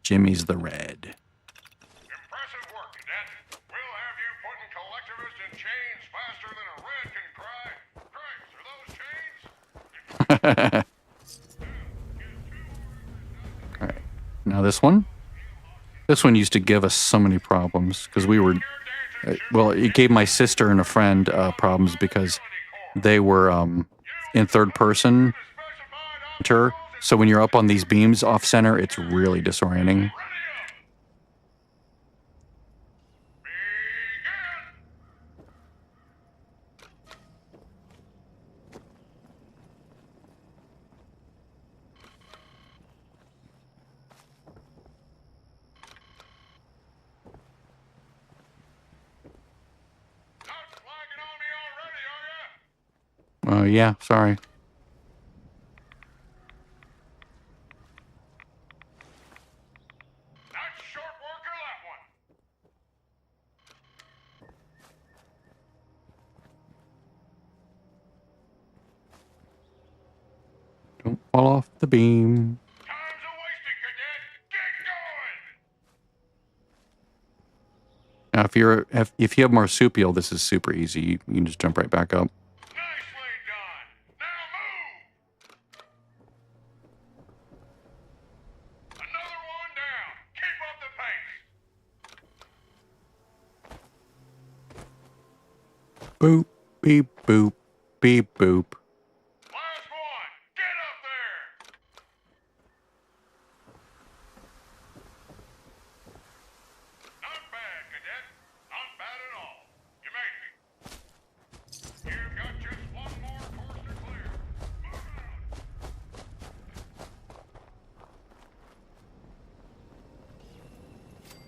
S1: Jimmy's the red.
S5: impressive work, Cadet. We'll have you putting collectivists in chains faster than a red can cry. Christ, are those chains?
S1: All right, now this one. This one used to give us so many problems because we were, well, it gave my sister and a friend problems because they were in third person. So when you're up on these beams off center, it's really disorienting. Yeah, sorry.
S5: That's short work or that one.
S1: Don't fall off the beam.
S5: Time's a-wasting, Cadet. Get going.
S1: Now, if you have marsupial, this is super easy. You can just jump right back up.
S5: Nicely done. Now move. Another one down. Keep up the pace.
S1: Boop, beep, boop, beep, boop.
S5: Last one. Get up there. Not bad, Cadet. Not bad at all. You made it. You've got just one more course to clear. Move out.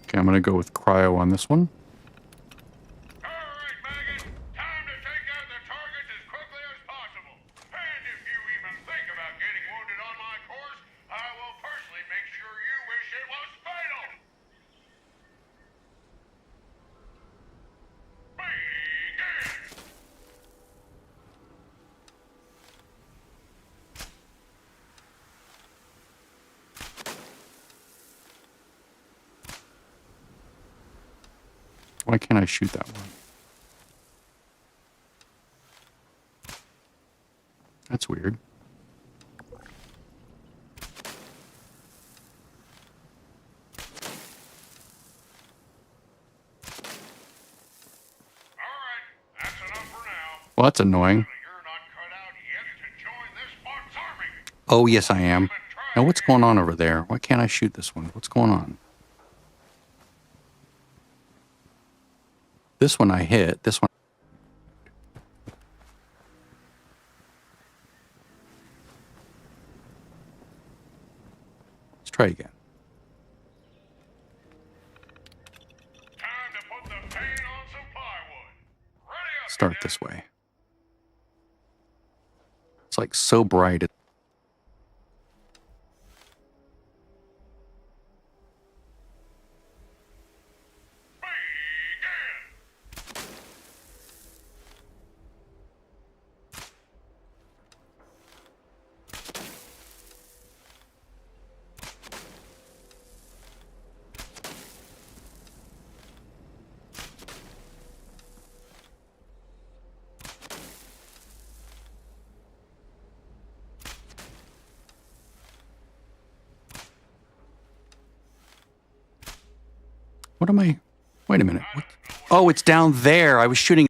S1: Okay, I'm gonna go with cryo on this one.
S5: All right, Megan. Time to take out the targets as quickly as possible. And if you even think about getting wounded on my course, I will personally make sure you wish it was fatal. Begin.
S1: Why can't I shoot that one? That's weird.
S5: All right, that's enough for now.
S1: Well, that's annoying.
S5: You're not cut out yet to join this Fox Army.
S1: Oh, yes, I am. Now, what's going on over there? Why can't I shoot this one? What's going on? This one I hit. This one. Let's try again.
S5: Time to put the paint on some plywood. Ready up.
S1: Start this way. It's like so bright. What am I? Wait a minute. What? Oh, it's down there. I was shooting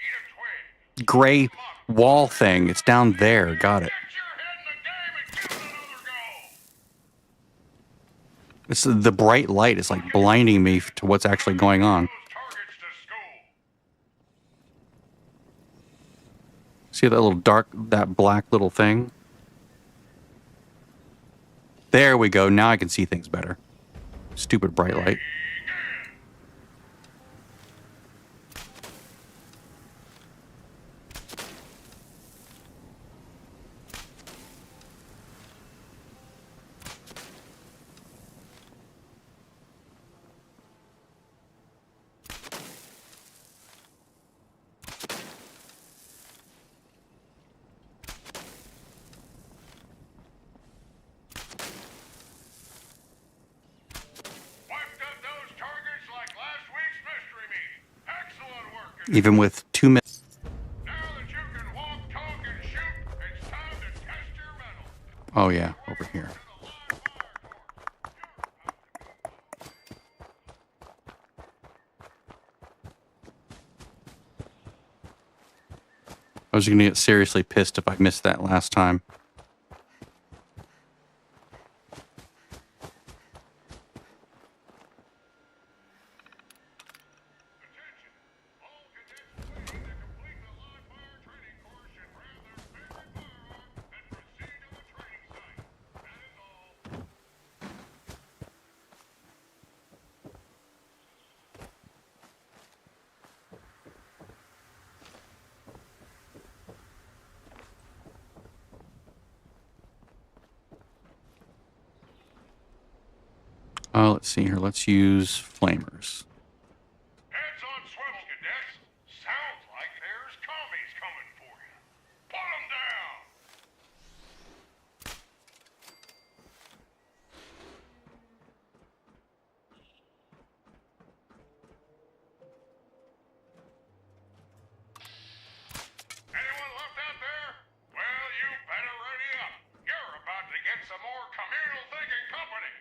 S1: gray wall thing. It's down there. Got it. It's the bright light is like blinding me to what's actually going on. See that little dark, that black little thing? There we go. Now I can see things better. Stupid bright light. Even with 2 minutes. Oh yeah, over here. I was gonna get seriously pissed if I missed that last time. Let's see here. Let's use flamers.
S5: Heads on swivels, cadets. Sounds like there's commies coming for you. Put 'em down! Anyone left out there? Well, you better ready up. You're about to get some more communal thinking company.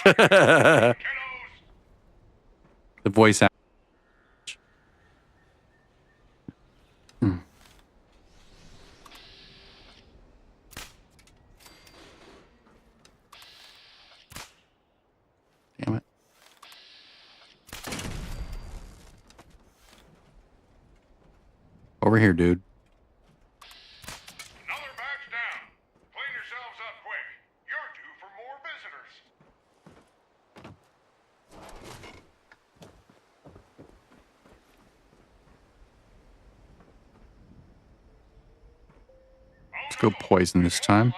S1: The voice act. Damn it. Over here, dude.
S5: Another batch down. Clean yourselves up quick. You're due for more visitors.
S1: Let's go poison this time.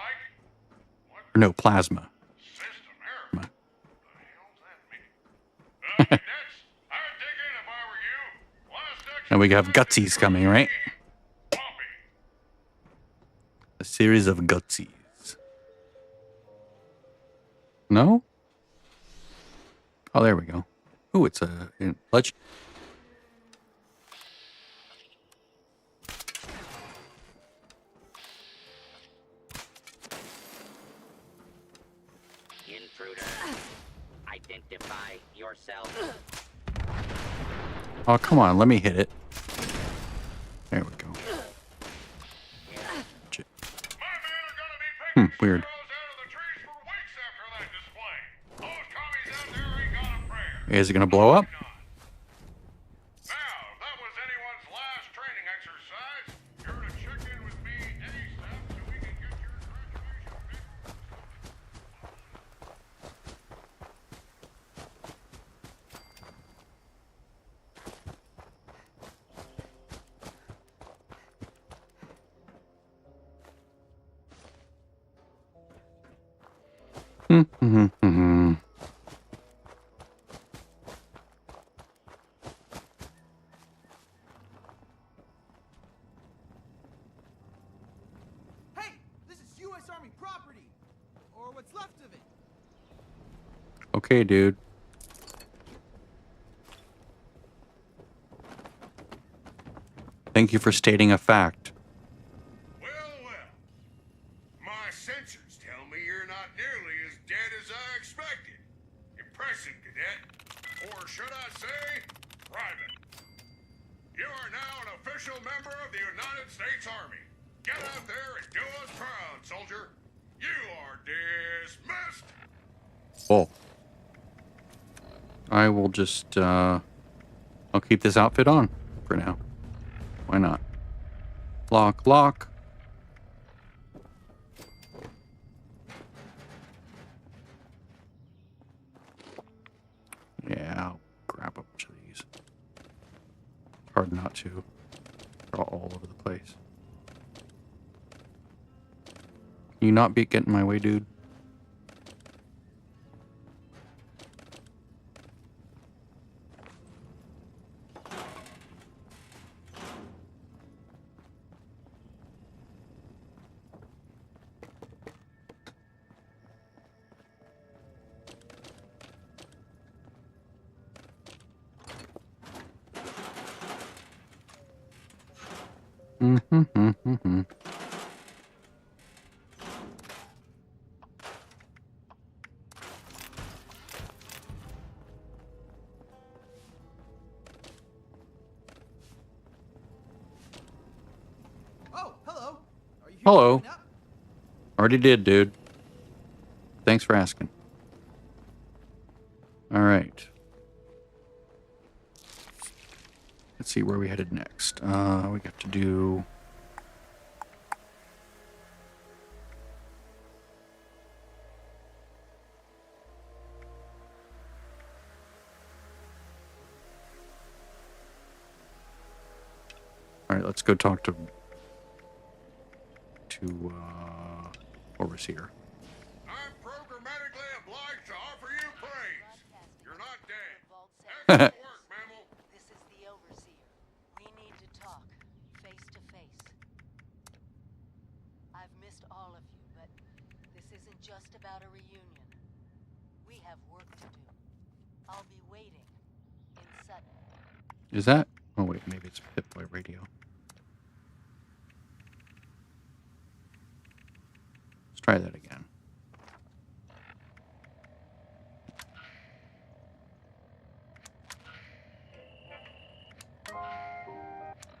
S1: Or no, plasma. And we have gutsies coming, right? A series of gutsies. No? Oh, there we go. Ooh, it's a legend.
S2: Intruder, identify yourself.
S1: Oh, come on. Let me hit it. There we go. Weird. Is it going to blow up?
S10: Hey, this is U.S. Army property, or what's left of it.
S1: Okay, dude. Thank you for stating a fact.
S5: Well, well. My sensors tell me you're not nearly as dead as I expected. Impressive, cadet. Or should I say, private. You are now an official member of the United States Army. Get out there and do us proud, soldier. You are dismissed.
S1: Oh. I will just, I'll keep this outfit on for now. Why not? Lock, lock. Yeah, I'll grab a bunch of these. Hard not to. They're all over the place. Can you not be getting in my way, dude?
S10: Oh, hello. Are you here
S1: Hello.
S10: to clean up?
S1: Already did, dude. Thanks for asking. All right. Let's see where we headed next. We got to do... All right, let's go talk to overseer.
S5: I'm programmatically obliged to offer you praise. You're not dead. Excellent work, mammal.
S8: This is the overseer. We need to talk, face to face. I've missed all of you, but this isn't just about a reunion. We have work to do. I'll be waiting in Sutton.
S1: Is that? Oh wait, maybe it's Pip-Boy radio. Let's try that again.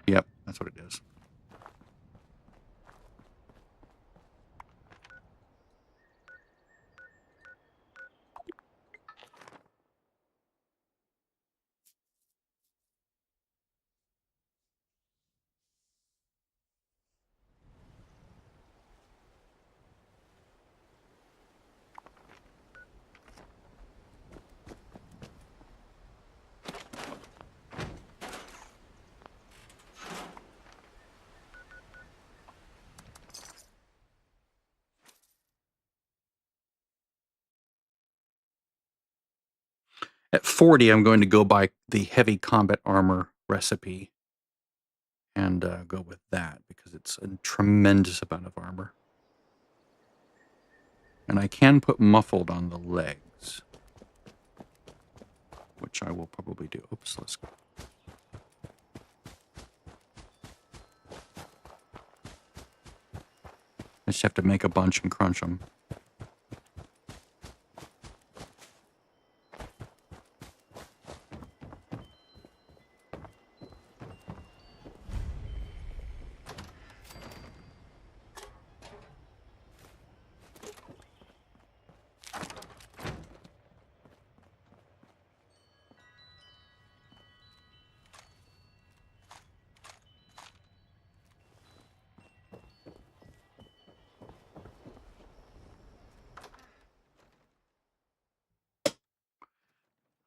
S1: Yep, that's what it is. At 40, I'm going to go by the heavy combat armor recipe and go with that because it's a tremendous amount of armor. And I can put muffled on the legs, which I will probably do. Oops, let's go. I just have to make a bunch and crunch them.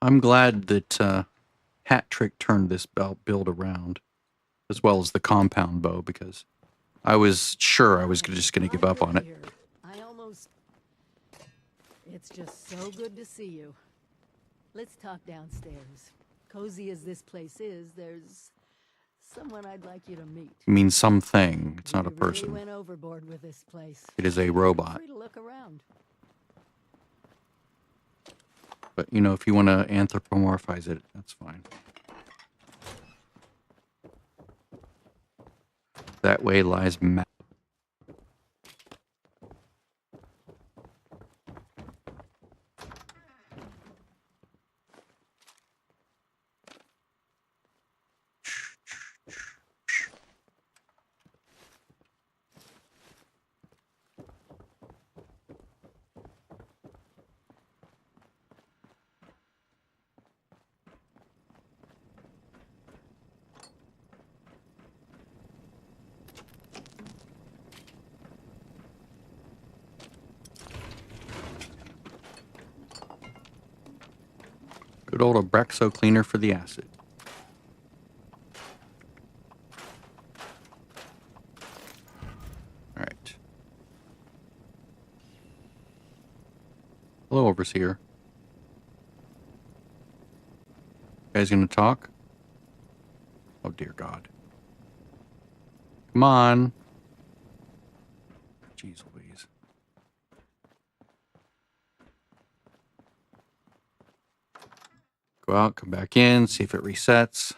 S1: I'm glad that Hat Trick turned this build around, as well as the compound bow, because I was sure I was just going to give up on it.
S8: It's just so good to see you. Let's talk downstairs. Cozy as this place is, there's someone I'd like you to meet.
S1: It means something. It's not a
S8: You
S1: person.
S8: really went overboard with this place.
S1: It is a robot.
S8: Free to look around.
S1: But, you know, if you want to anthropomorphize it, that's fine. That way lies ma- Good old Abrexo cleaner for the acid. All right. Hello, overseer. You guys gonna talk? Oh dear God. Come on. Jeez Louise. Go out, come back in, see if it resets.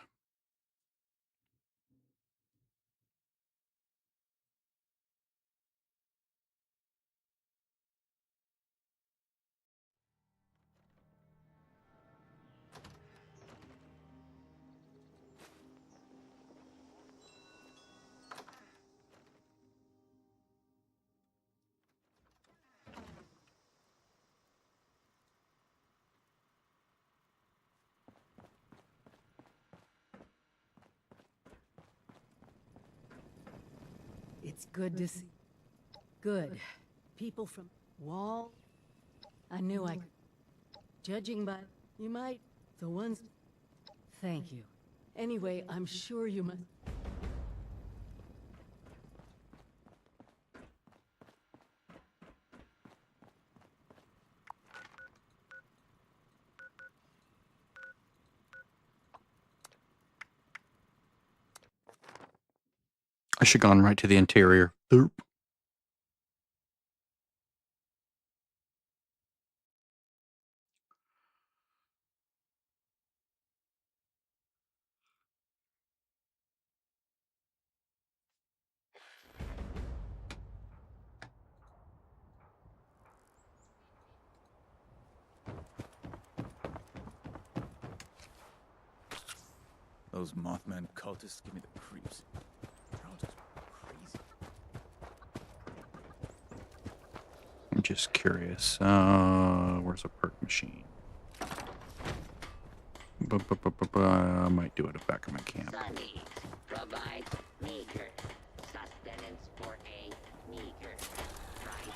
S8: It's good to see. Good. People from Wall. I knew I could. Judging by... You might... The ones... Thank you. Anyway, I'm sure you must...
S1: I should have gone right to the interior. Derp.
S4: Those Mothman cultists give me the creeps. They're all just crazy.
S1: I'm just curious. Where's a perk machine? I might do it at the back of my camp.
S2: Sunny provides meager sustenance for a meager price.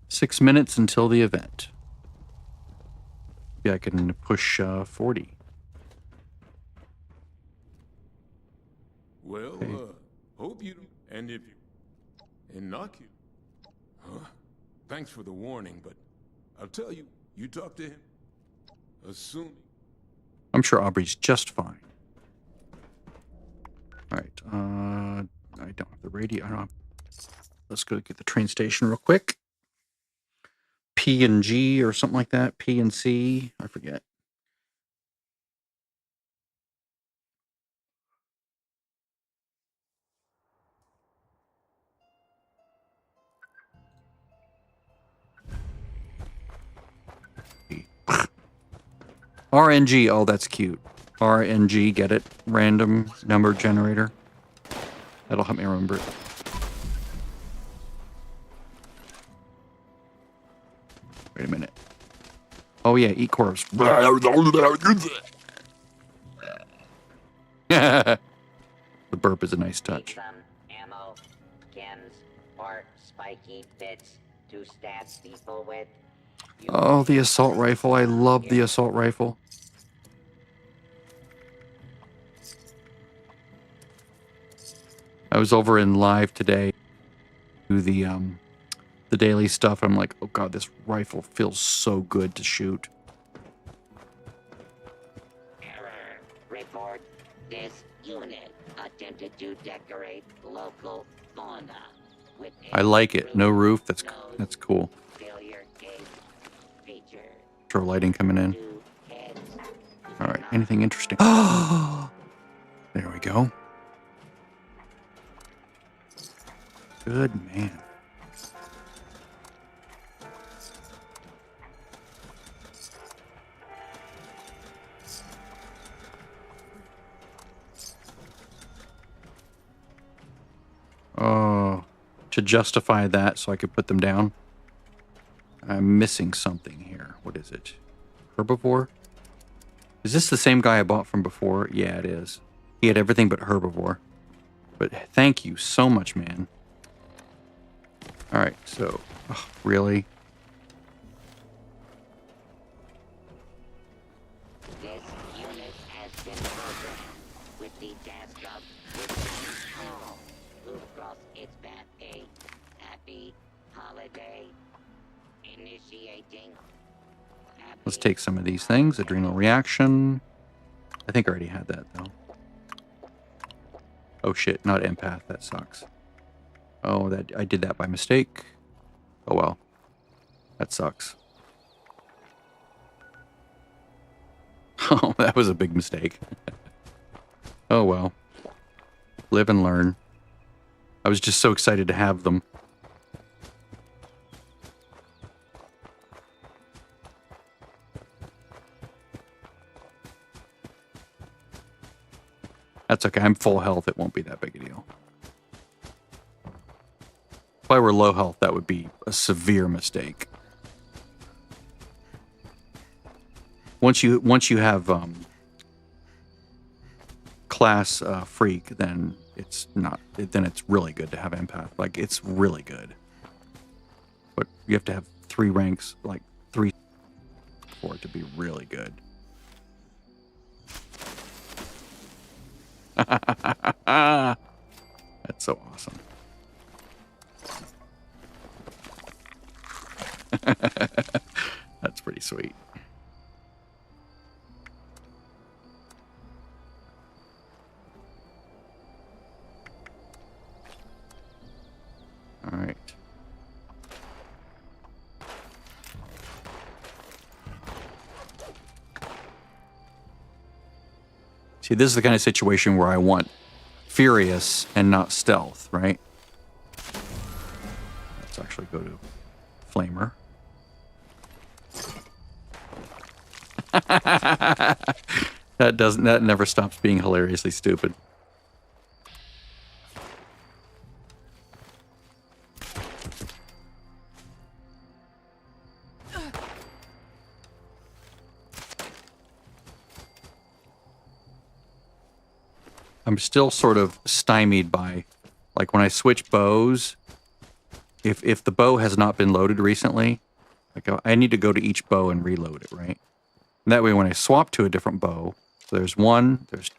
S1: 6 minutes until the event. Yeah, I can push 40.
S4: Well,
S1: Okay.
S4: hope you don't. And if you... And knock you... Huh? Thanks for the warning, but I'll tell you, you talk to him. Assuming...
S1: I'm sure Aubrey's just fine. All right. I don't have the radio. I don't have... Let's go get the train station real quick. P and G or something like that. P and C. I forget. RNG. Oh, that's cute. RNG. Get it? Random number generator. That'll help me remember it. Wait a minute. Oh yeah, eat corpse. The burp is a nice touch.
S2: Some ammo, chems, or spiky bits to stab people with.
S1: Oh, the assault rifle. I love the assault rifle. I was over in live today do the daily stuff. I'm like, oh god, this rifle feels so good to shoot.
S2: Error. Report. This unit attempted to decorate local fauna with
S1: I like it. No roof. That's cool.
S2: failure
S1: outdoor lighting coming in. All right, anything interesting? Oh, there we go. Good man. Oh, to justify that so I could put them down. I'm missing something here. What is it? Herbivore? Is this the same guy I bought from before? Yeah, it is. He had everything but herbivore. But thank you so much, man. Alright, so... Oh, really?
S2: This unit has been programmed with the task of visiting all who cross its path a happy holiday. Initiating.
S1: Let's take some of these things. Adrenal reaction. I think I already had that, though. Oh shit, not empath. That sucks. Oh, that I did that by mistake. Oh well. That sucks. Oh, that was a big mistake. Oh well. Live and learn. I was just so excited to have them. That's okay. I'm full health. It won't be that big a deal. If I were low health, that would be a severe mistake. Once you have class freak, then it's not. Then it's really good to have empath. Like it's really good. But you have to have 3 ranks, like 3, for it to be really good. That's so awesome. That's pretty sweet. All right. See, this is the kind of situation where I want furious and not stealth, right? Let's actually go to flamer. That never stops being hilariously stupid. I'm still sort of stymied by, like, when I switch bows, if the bow has not been loaded recently, like, I need to go to each bow and reload it, right? And that way, when I swap to a different bow, so there's 1, there's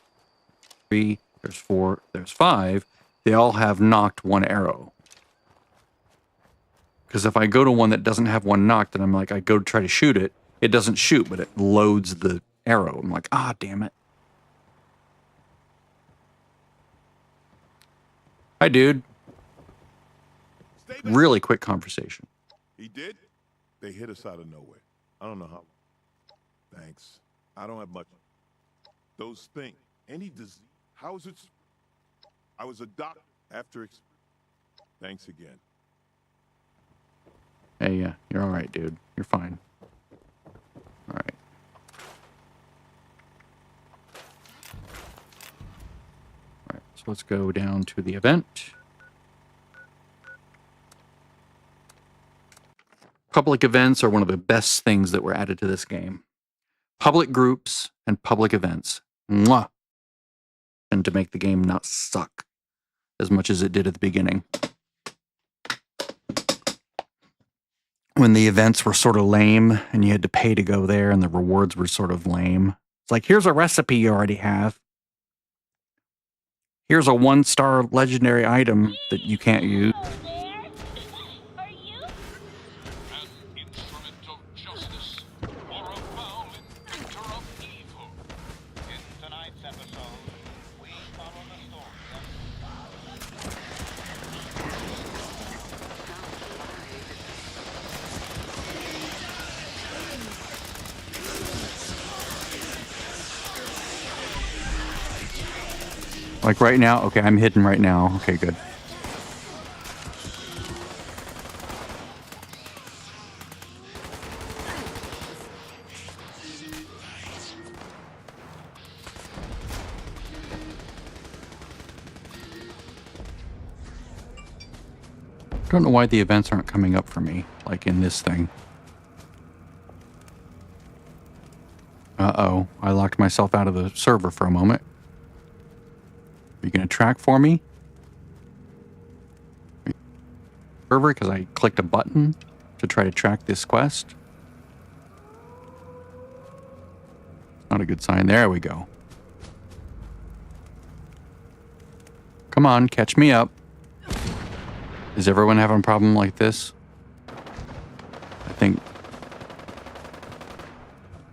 S1: 3, there's 4, there's 5, they all have knocked 1 arrow. Because if I go to one that doesn't have 1 knocked, and I'm like, I go to try to shoot it, it doesn't shoot, but it loads the arrow. I'm like, ah, damn it. Hi, dude. Really quick conversation.
S4: He did? They hit us out of nowhere. I don't know how. Thanks. I don't have much. Those things. Any disease. How is it? I was a doctor after. Thanks again.
S1: Hey, yeah, you're all right, dude. You're fine. All right. All right, so let's go down to the event. Public events are one of the best things that were added to this game. Public groups and public events. Mwah! And to make the game not suck as much as it did at the beginning. When the events were sort of lame and you had to pay to go there and the rewards were sort of lame. It's like, here's a recipe you already have. Here's a 1-star legendary item that you can't use. Like right now? Okay, I'm hidden right now. Okay, good. I don't know why the events aren't coming up for me, like in this thing. Uh-oh, I locked myself out of the server for a moment. Are you going to track for me? Server, because I clicked a button to try to track this quest. Not a good sign. There we go. Come on, catch me up. Is everyone having a problem like this? I think...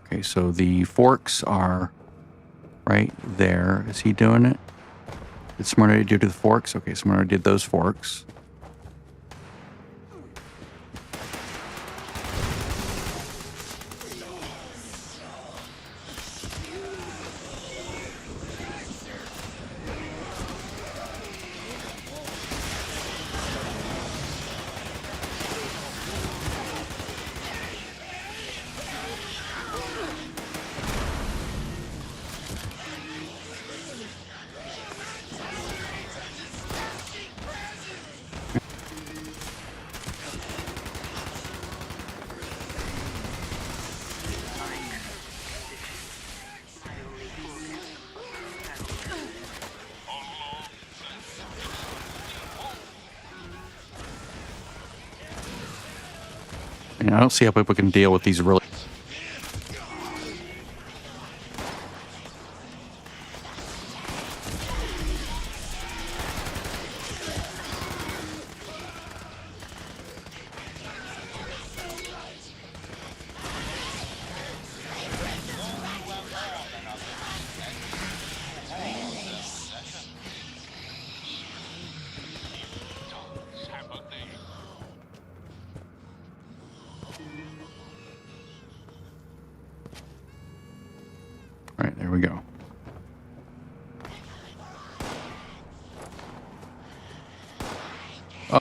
S1: Okay, so the forks are right there. Is he doing it? Did someone already do the forks? Okay, someone already did those forks. I don't see how people can deal with these really... All right, there we go. Oh.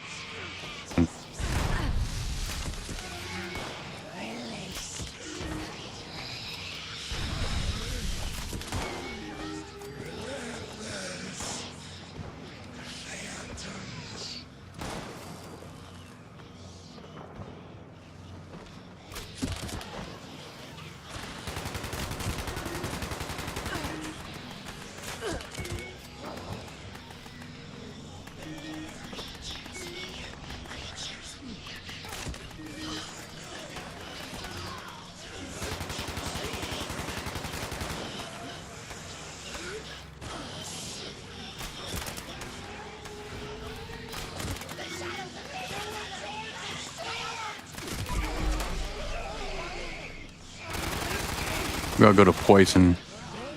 S1: I'll go to poison.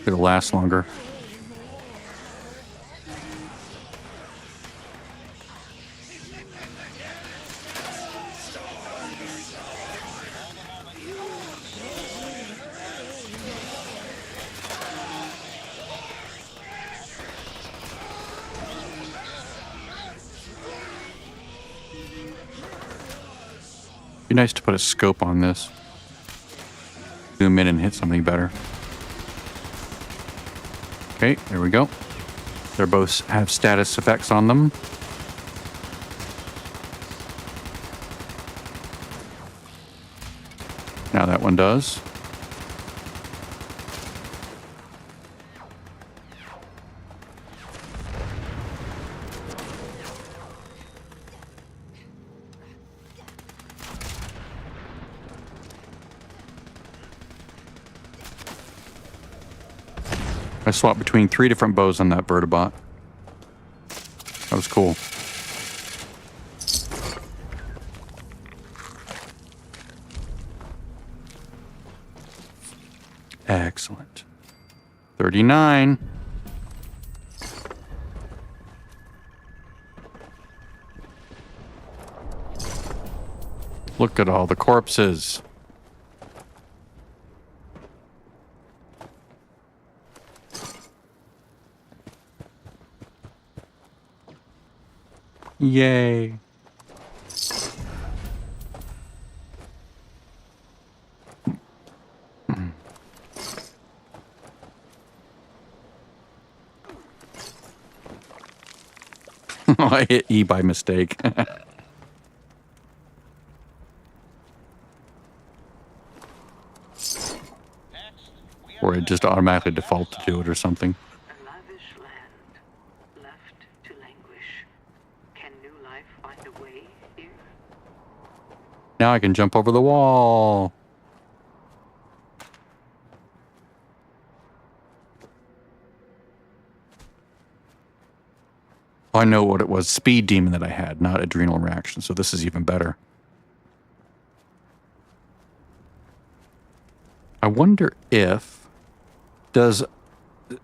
S1: It'll last longer. Be nice to put a scope on this. Zoom in and hit something better. Okay, there we go. They both have status effects on them. Now that one does. I swapped between 3 different bows on that vertibot. That was cool. Excellent. 39. Look at all the corpses. Yay. I hit E by mistake. Or it just automatically default to do it or something.
S12: A lavish land left to languish. Can new life find a way here?
S1: Now I can jump over the wall. I know what it was. Speed demon that I had, not adrenal reaction. So this is even better. I wonder if does a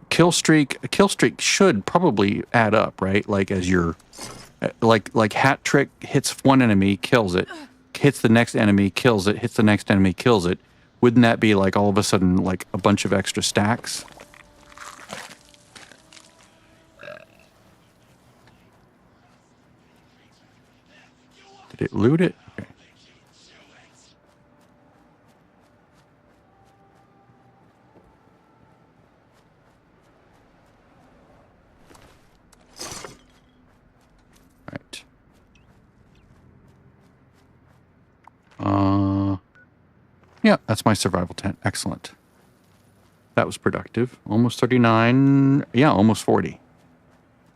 S1: kill streak should probably add up, right? Like as your like hat trick hits one enemy, kills it, hits the next enemy, kills it, hits the next enemy, kills it. Wouldn't that be like all of a sudden like a bunch of extra stacks? Did it loot it? Okay. Right. Yeah, that's my survival tent. Excellent. That was productive. Almost 39. Yeah, almost 40.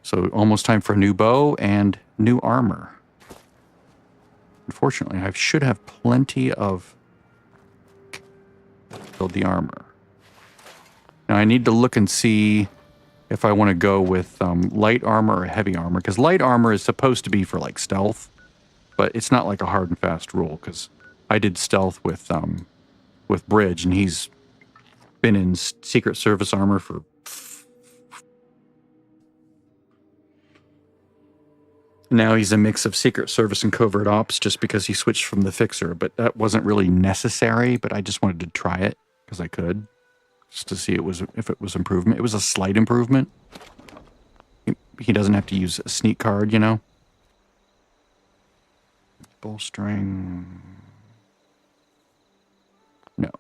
S1: So almost time for a new bow and new armor. Unfortunately, I should have plenty of build the armor. Now I need to look and see if I want to go with light armor or heavy armor, because light armor is supposed to be for like stealth, but it's not like a hard and fast rule. Because I did stealth with Bridge, and he's been in Secret Service armor for. Now he's a mix of Secret Service and covert ops just because he switched from the Fixer, but that wasn't really necessary, but I just wanted to try it because I could, just to see if it was improvement. It was a slight improvement. He doesn't have to use a sneak card, you know? Bolstering. No.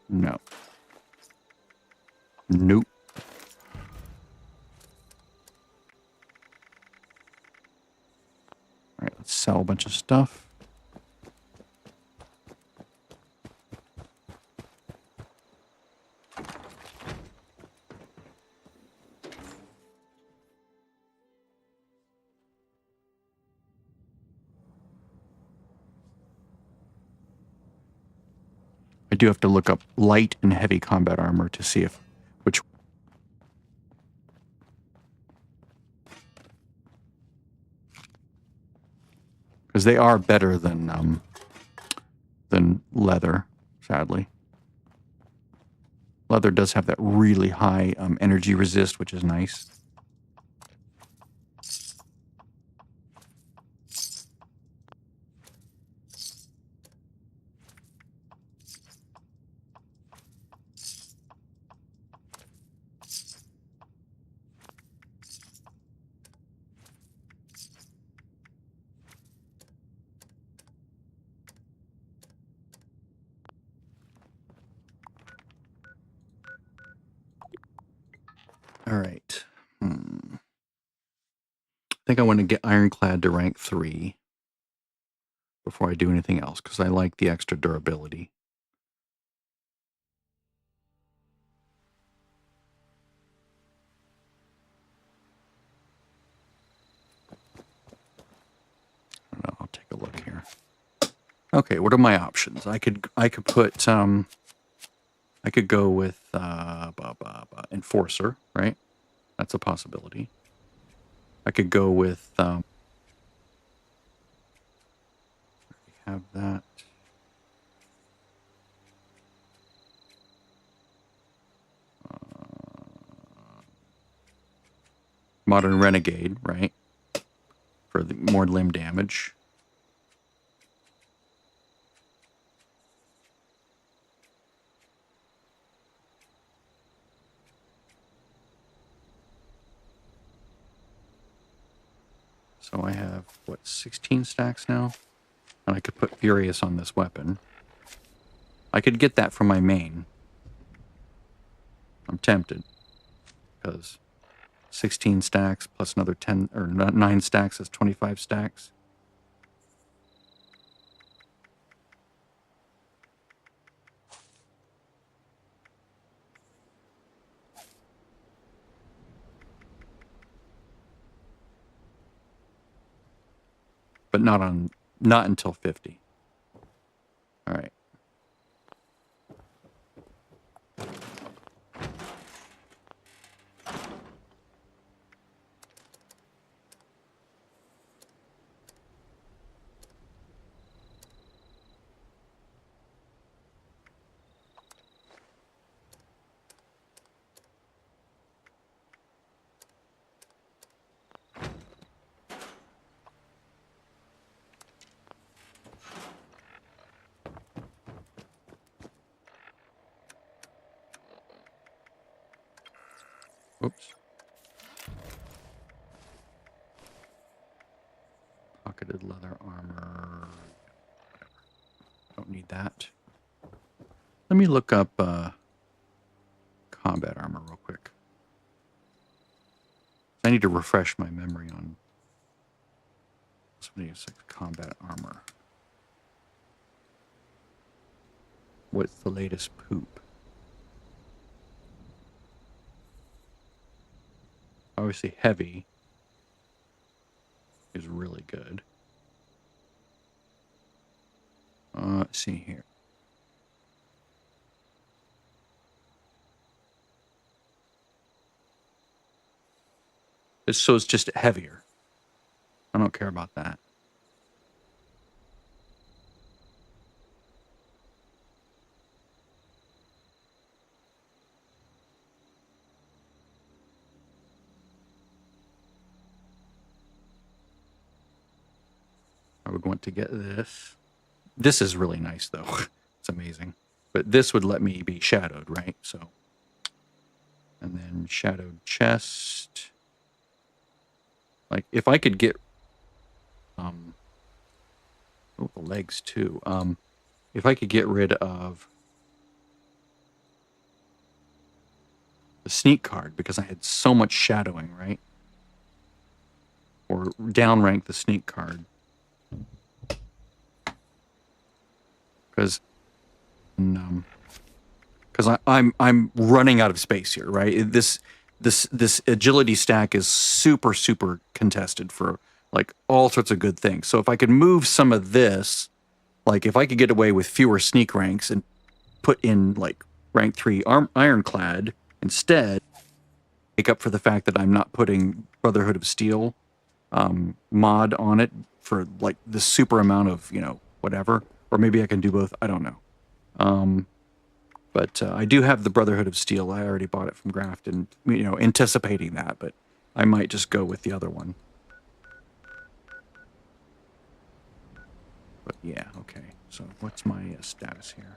S1: No. Nope. All right, let's sell a bunch of stuff. I do have to look up light and heavy combat armor to see which. Because they are better than leather, sadly. Leather does have that really high energy resist, which is nice. All right. I think I want to get Ironclad to rank 3 before I do anything else, because I like the extra durability. I don't know, I'll take a look here. Okay, what are my options? I could put I could go with Enforcer, right? That's a possibility. I could go with have that. Modern Renegade, right? For the more limb damage. So I have, what, 16 stacks now? And I could put Furious on this weapon. I could get that from my main. I'm tempted. Because 16 stacks plus another 10, or 9 stacks is 25 stacks. But not until 50. All right. Oops. Pocketed leather armor. Don't need that. Let me look up combat armor real quick. I need to refresh my memory on 76 combat armor. What's the latest poop? Obviously heavy is really good. Let's see here. So it's just heavier. I don't care about that. I would want to get this. This is really nice, though. It's amazing. But this would let me be shadowed, right? So, and then shadowed chest. Like, if I could get, oh, the legs too. If I could get rid of the sneak card, because I had so much shadowing, right? Or downrank the sneak card. Because I'm running out of space here, right? This agility stack is super contested for like all sorts of good things. So if I could move some of this, like if I could get away with fewer sneak ranks and put in like rank 3 ironclad instead, make up for the fact that I'm not putting Brotherhood of Steel mod on it for like the super amount of, you know, whatever. Or maybe I can do both. I don't know. But I do have the Brotherhood of Steel. I already bought it from Graft and, you know, anticipating that. But I might just go with the other one. But yeah, okay. So what's my status here?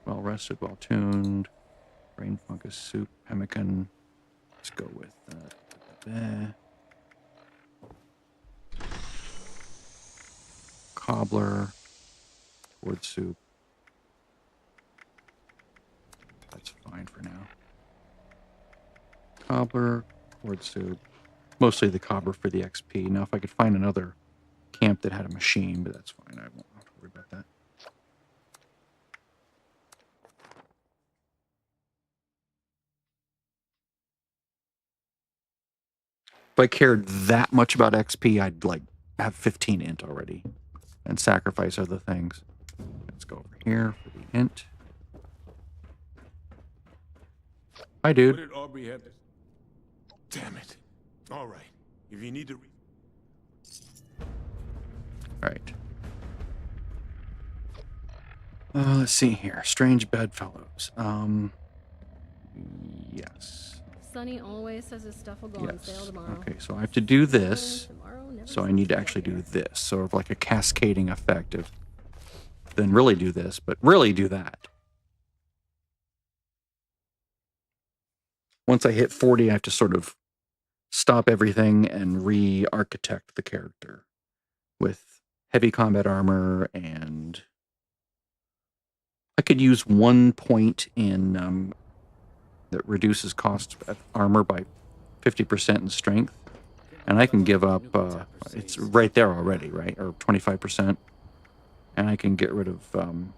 S1: Well rested, well tuned. Brain fungus soup, pemmican. Let's go with cobbler, wood soup. That's fine for now. Cobbler, wood soup. Mostly the cobbler for the XP. Now, if I could find another camp that had a machine, but that's fine. I won't have to worry about that. If I cared that much about XP, I'd like have 15 int already and sacrifice other things. Let's go over here for the int. Hi, dude.
S4: What did Aubrey have to... Damn it. All right. If you need to...
S1: Right. Let's see here. Strange bedfellows. Yes.
S13: Sonny always says his stuff will go on sale tomorrow.
S1: Okay, so I have to do this. So I need to actually do this. Sort of like a cascading effect of then really do this, but really do that. Once I hit 40, I have to sort of stop everything and re-architect the character with heavy combat armor, and I could use 1 point in that reduces cost of armor by 50% in strength, and I can give up, it's right there already, right? Or 25%. And I can get rid of, well,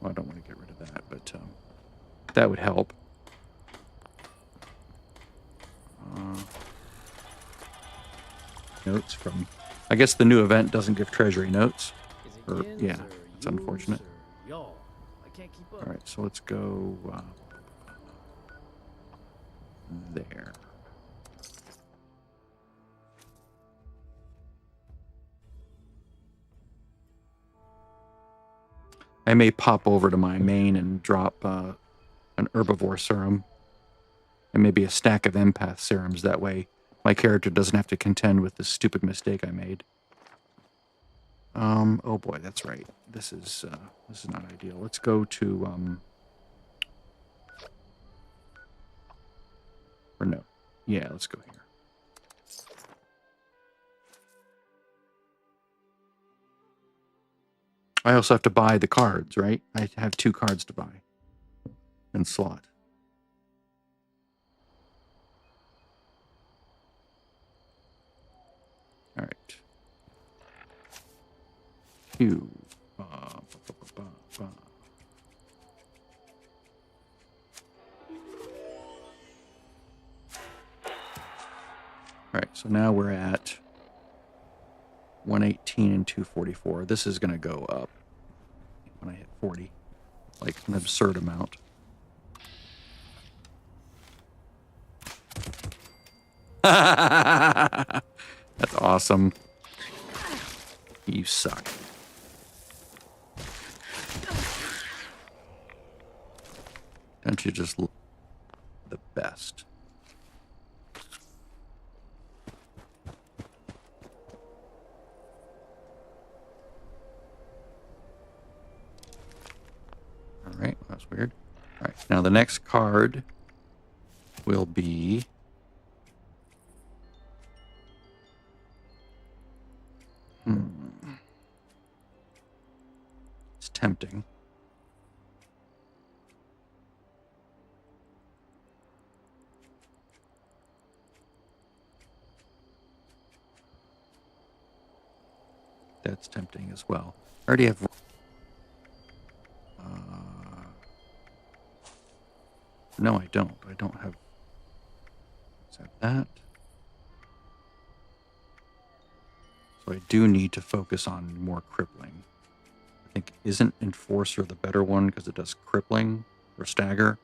S1: I don't want to get rid of that, but that would help. Notes from, I guess the new event doesn't give treasury notes. Or, yeah, it's unfortunate. All right, so let's go there. I may pop over to my main and drop an herbivore serum and maybe a stack of empath serums. That way my character doesn't have to contend with this stupid mistake I made. Oh boy, that's right. This is not ideal. Let's go to or no. Yeah, let's go here. I also have to buy the cards, right? I have 2 cards to buy and slot. All right. Q. All right, so now we're at 118 and 244. This is going to go up when I hit 40, like an absurd amount. That's awesome. You suck. Don't you just look the best? All right, well, that's weird. All right, now the next card will be it's tempting. That's tempting as well. I already have. No, I don't. I don't have. Is that that? So I do need to focus on more crippling. I think, isn't Enforcer the better one because it does crippling or stagger?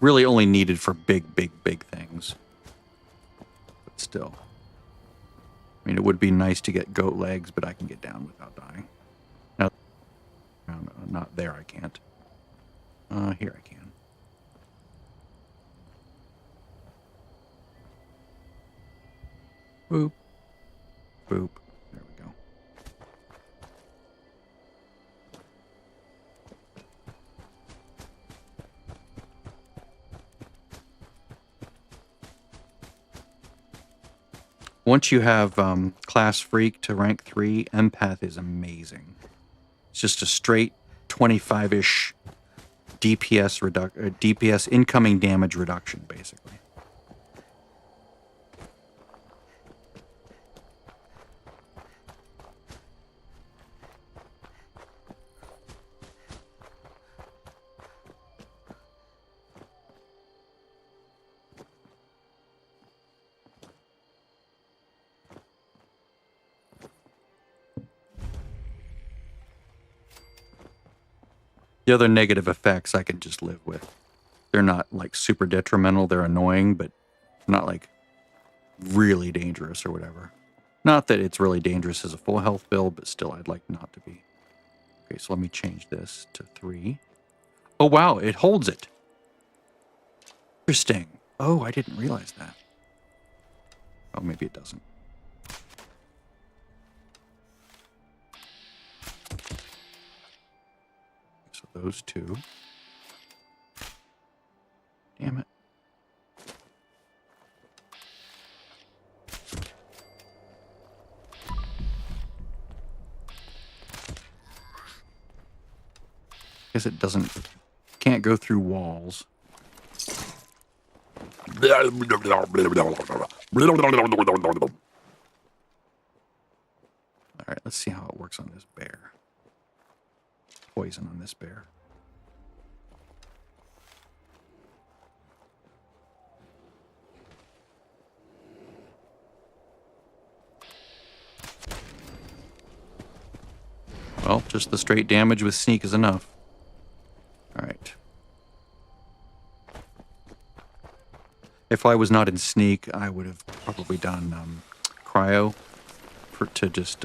S1: Really only needed for big things. But still. I mean, it would be nice to get goat legs, but I can get down without dying. No, not there, I can't. Here I can. Boop. Boop. There we go. Once you have Class Freak to rank 3, Empath is amazing. It's just a straight 25-ish DPS incoming damage reduction, basically. The other negative effects I can just live with. They're not like super detrimental. They're annoying, but not like really dangerous or whatever. Not that it's really dangerous as a full health build, but still I'd like not to be. Okay, so let me change this to 3. Oh, wow, it holds it. Interesting. Oh, I didn't realize that. Oh, maybe it doesn't. So those two. Damn it. Guess it doesn't, can't go through walls. All right, let's see how it works on this bear. Poison on this bear. Well, just the straight damage with sneak is enough. All right. If I was not in sneak, I would have probably done cryo to just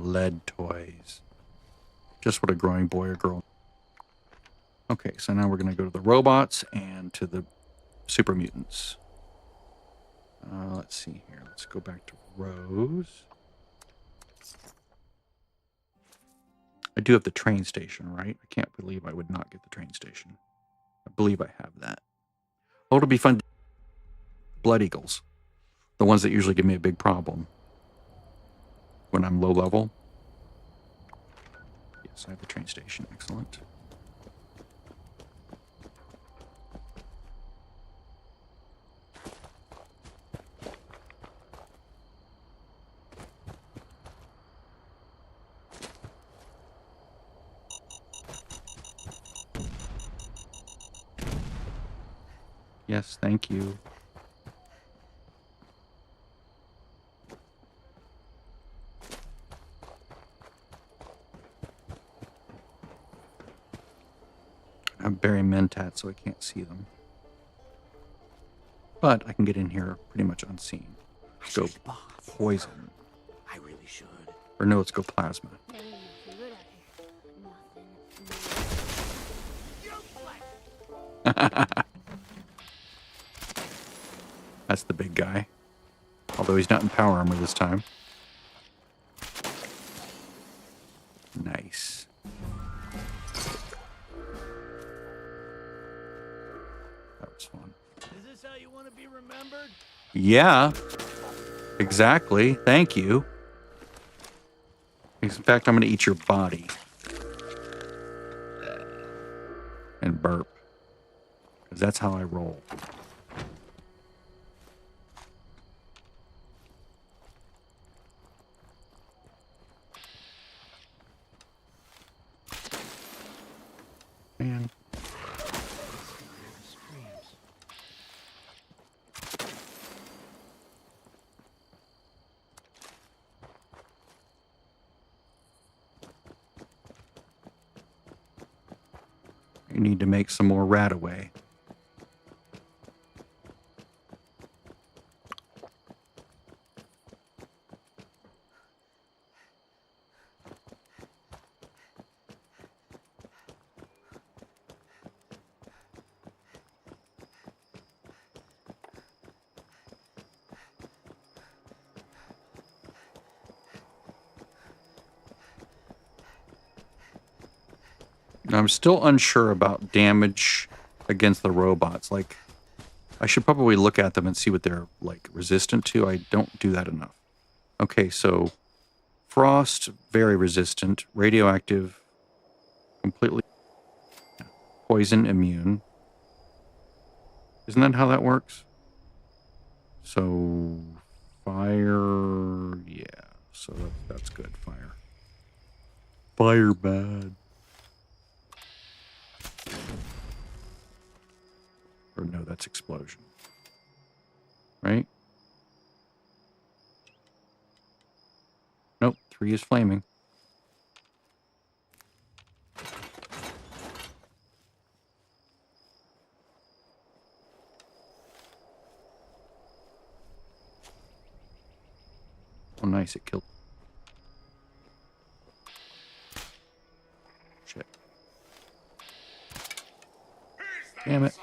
S1: lead toys. Just what a growing boy or girl. Okay, so now we're going to go to the robots and to the super mutants. Let's see here. Let's go back to Rose. I do have the train station, right? I can't believe I would not get the train station. I believe I have that. Oh, it'll be fun. Blood eagles. The ones that usually give me a big problem when I'm low level. Yes, I have the train station. Excellent. Yes, thank you. I'm burying mentats, so I can't see them. But I can get in here pretty much unseen. Let's go poison.
S10: I really should.
S1: Or no, let's go plasma. That's the big guy. Although he's not in power armor this time. Nice. That was fun.
S10: Is this how you want to be remembered?
S1: Yeah. Exactly. Thank you. In fact, I'm going to eat your body. And burp. Because that's how I roll. Man. You need to make some more rat away. I'm still unsure about damage against the robots. Like, I should probably look at them and see what they're, like, resistant to. I don't do that enough. Okay, so frost, very resistant. Radioactive, completely. Poison, immune. Isn't that how that works? So, fire, yeah. So that's good, fire. Fire bad. Or no, that's explosion. Right? Nope, 3 is flaming. Oh, nice, it killed. Shit. Damn it.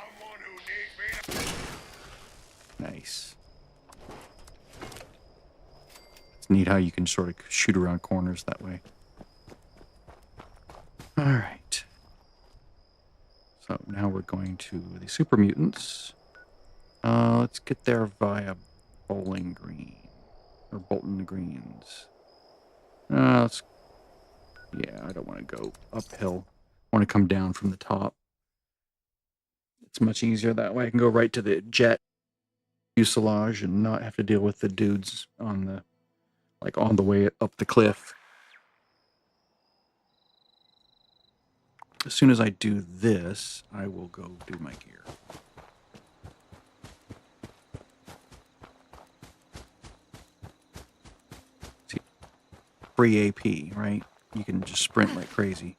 S1: Nice. It's neat how you can sort of shoot around corners that way. All right. So now we're going to the super mutants. Let's get there via Bowling Green or Bolton Greens. Yeah, I don't want to go uphill. I want to come down from the top. It's much easier that way. I can go right to the jet fuselage and not have to deal with the dudes on the way up the cliff. As soon as I do this, I will go do my gear. See, free AP, right? You can just sprint like crazy.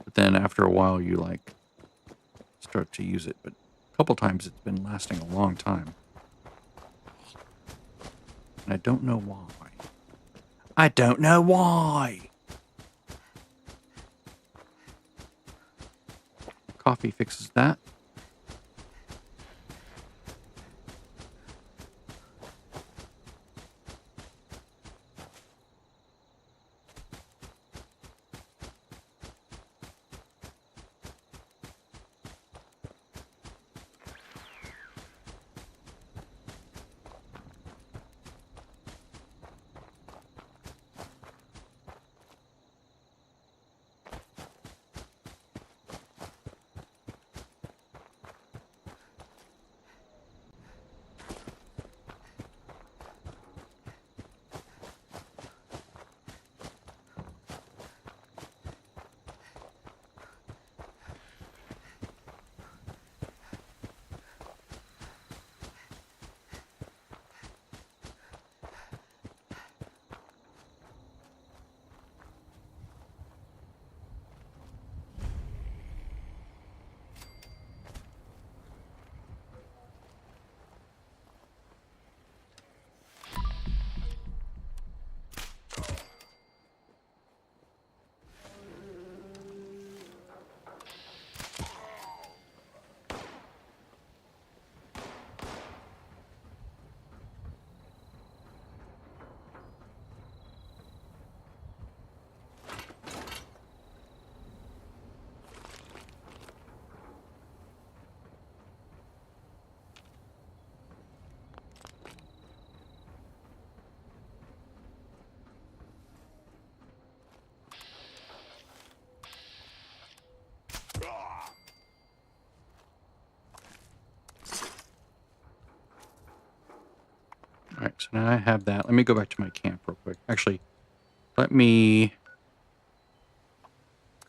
S1: But then after a while, you start to use it. But a couple times it's been lasting a long time. And I don't know why. I don't know why! Coffee fixes that. All right, so now I have that. Let me go back to my camp real quick. Actually, let me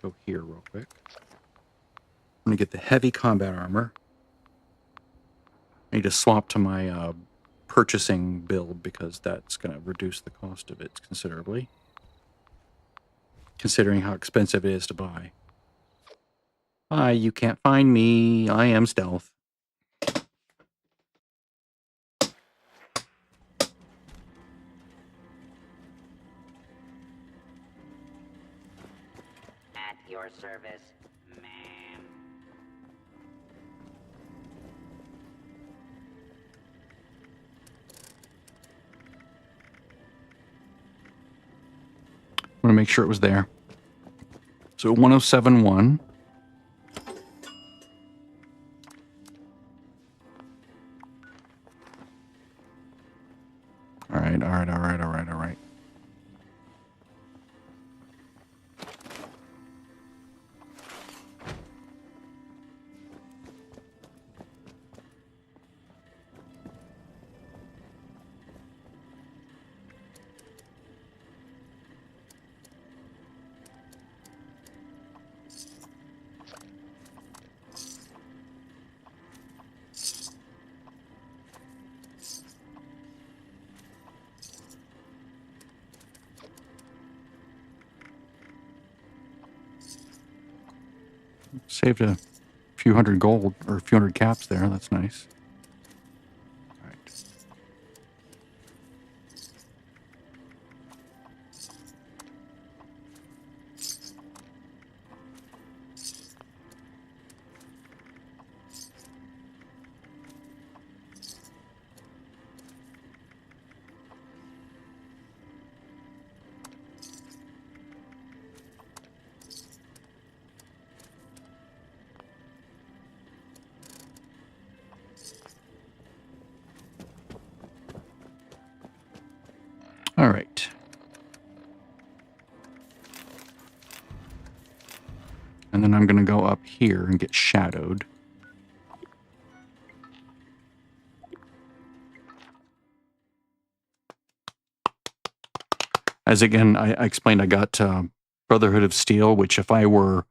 S1: go here real quick. I'm going to get the heavy combat armor. I need to swap to my purchasing build because that's going to reduce the cost of it considerably, considering how expensive it is to buy. Hi, you can't find me. I am stealth.
S2: At your service, ma'am.
S1: I want to make sure it was there. So 1071. All right, all right, all right, all right, all right. Saved a few hundred gold or a few hundred caps there. That's nice. All right. All right. And then I'm going to go up here and get shadowed. As again, I explained, I got Brotherhood of Steel, which if I were,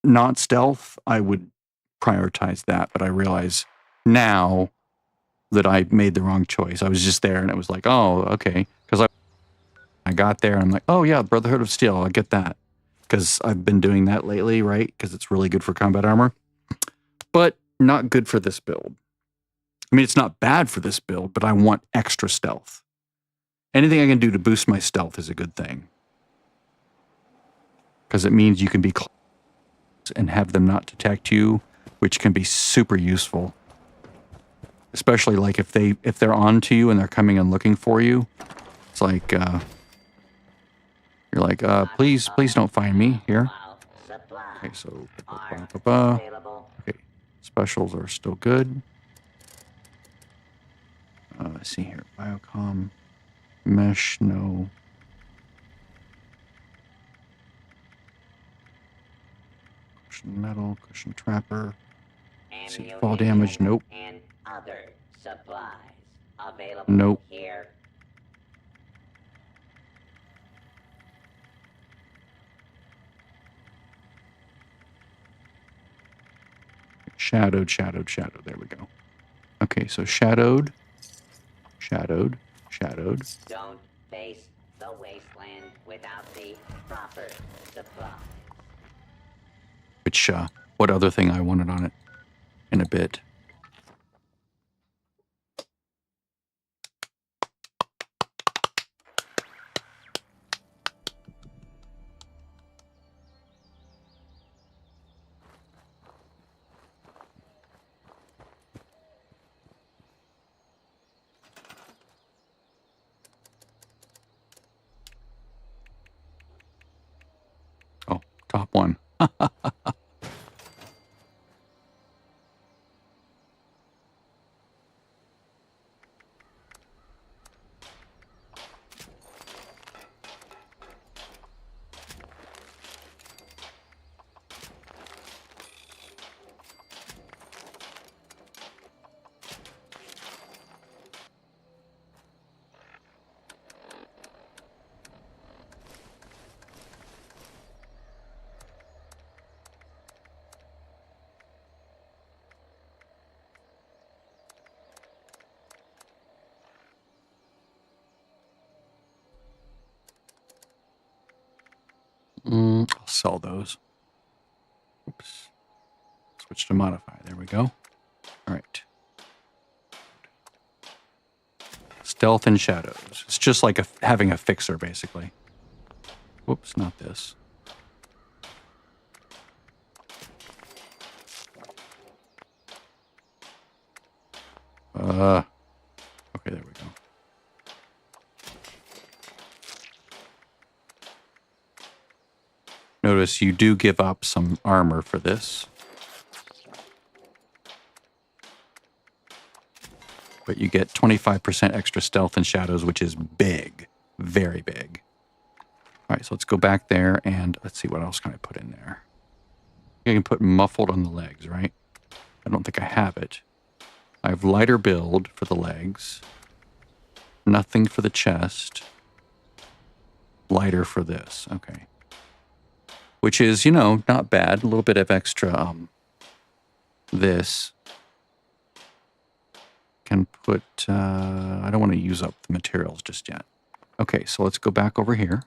S1: not stealth, I would prioritize that. But I realize now that I made the wrong choice. I was just there and it was like, oh, okay. Because I got there and I'm like, oh yeah, Brotherhood of Steel, I'll get that. Because I've been doing that lately, right? Because it's really good for combat armor. But not good for this build. I mean, it's not bad for this build, but I want extra stealth. Anything I can do to boost my stealth is a good thing. Because it means you can be close and have them not detect you, which can be super useful. Especially like if they're on to you and they're coming and looking for you. It's like you're like, please don't find me here. Okay, so okay. Specials are still good. Let's see here. Biocom. Mesh, no. Cushion metal, cushion trapper. See, fall damage, nope.
S2: And other supplies available
S1: nope.
S2: here.
S1: Shadowed. There we go. Okay, so shadowed.
S2: Don't face the wasteland without the proper supply.
S1: Which, what other thing I wanted on it in a bit. Oh, top one. I'll sell those. Oops. Switch to modify. There we go. All right. Stealth and shadows. It's just like having a fixer, basically. Whoops, not this. Okay, there we go. Notice you do give up some armor for this. But you get 25% extra stealth and shadows, which is big. Very big. All right, so let's go back there and let's see what else can I put in there. I can put muffled on the legs, right? I don't think I have it. I have lighter build for the legs. Nothing for the chest. Lighter for this. Okay. Which is, not bad. A little bit of extra, this. Can put, I don't want to use up the materials just yet. Okay, so let's go back over here.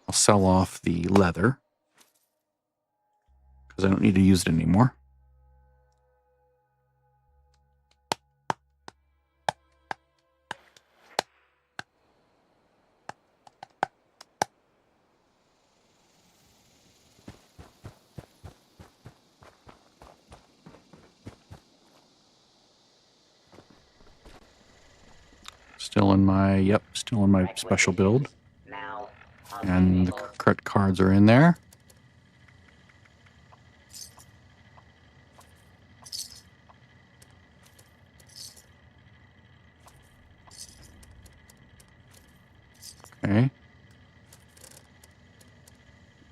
S1: I'll sell off the leather. Because I don't need to use it anymore. Still in my special build. And the correct cards are in there. Okay.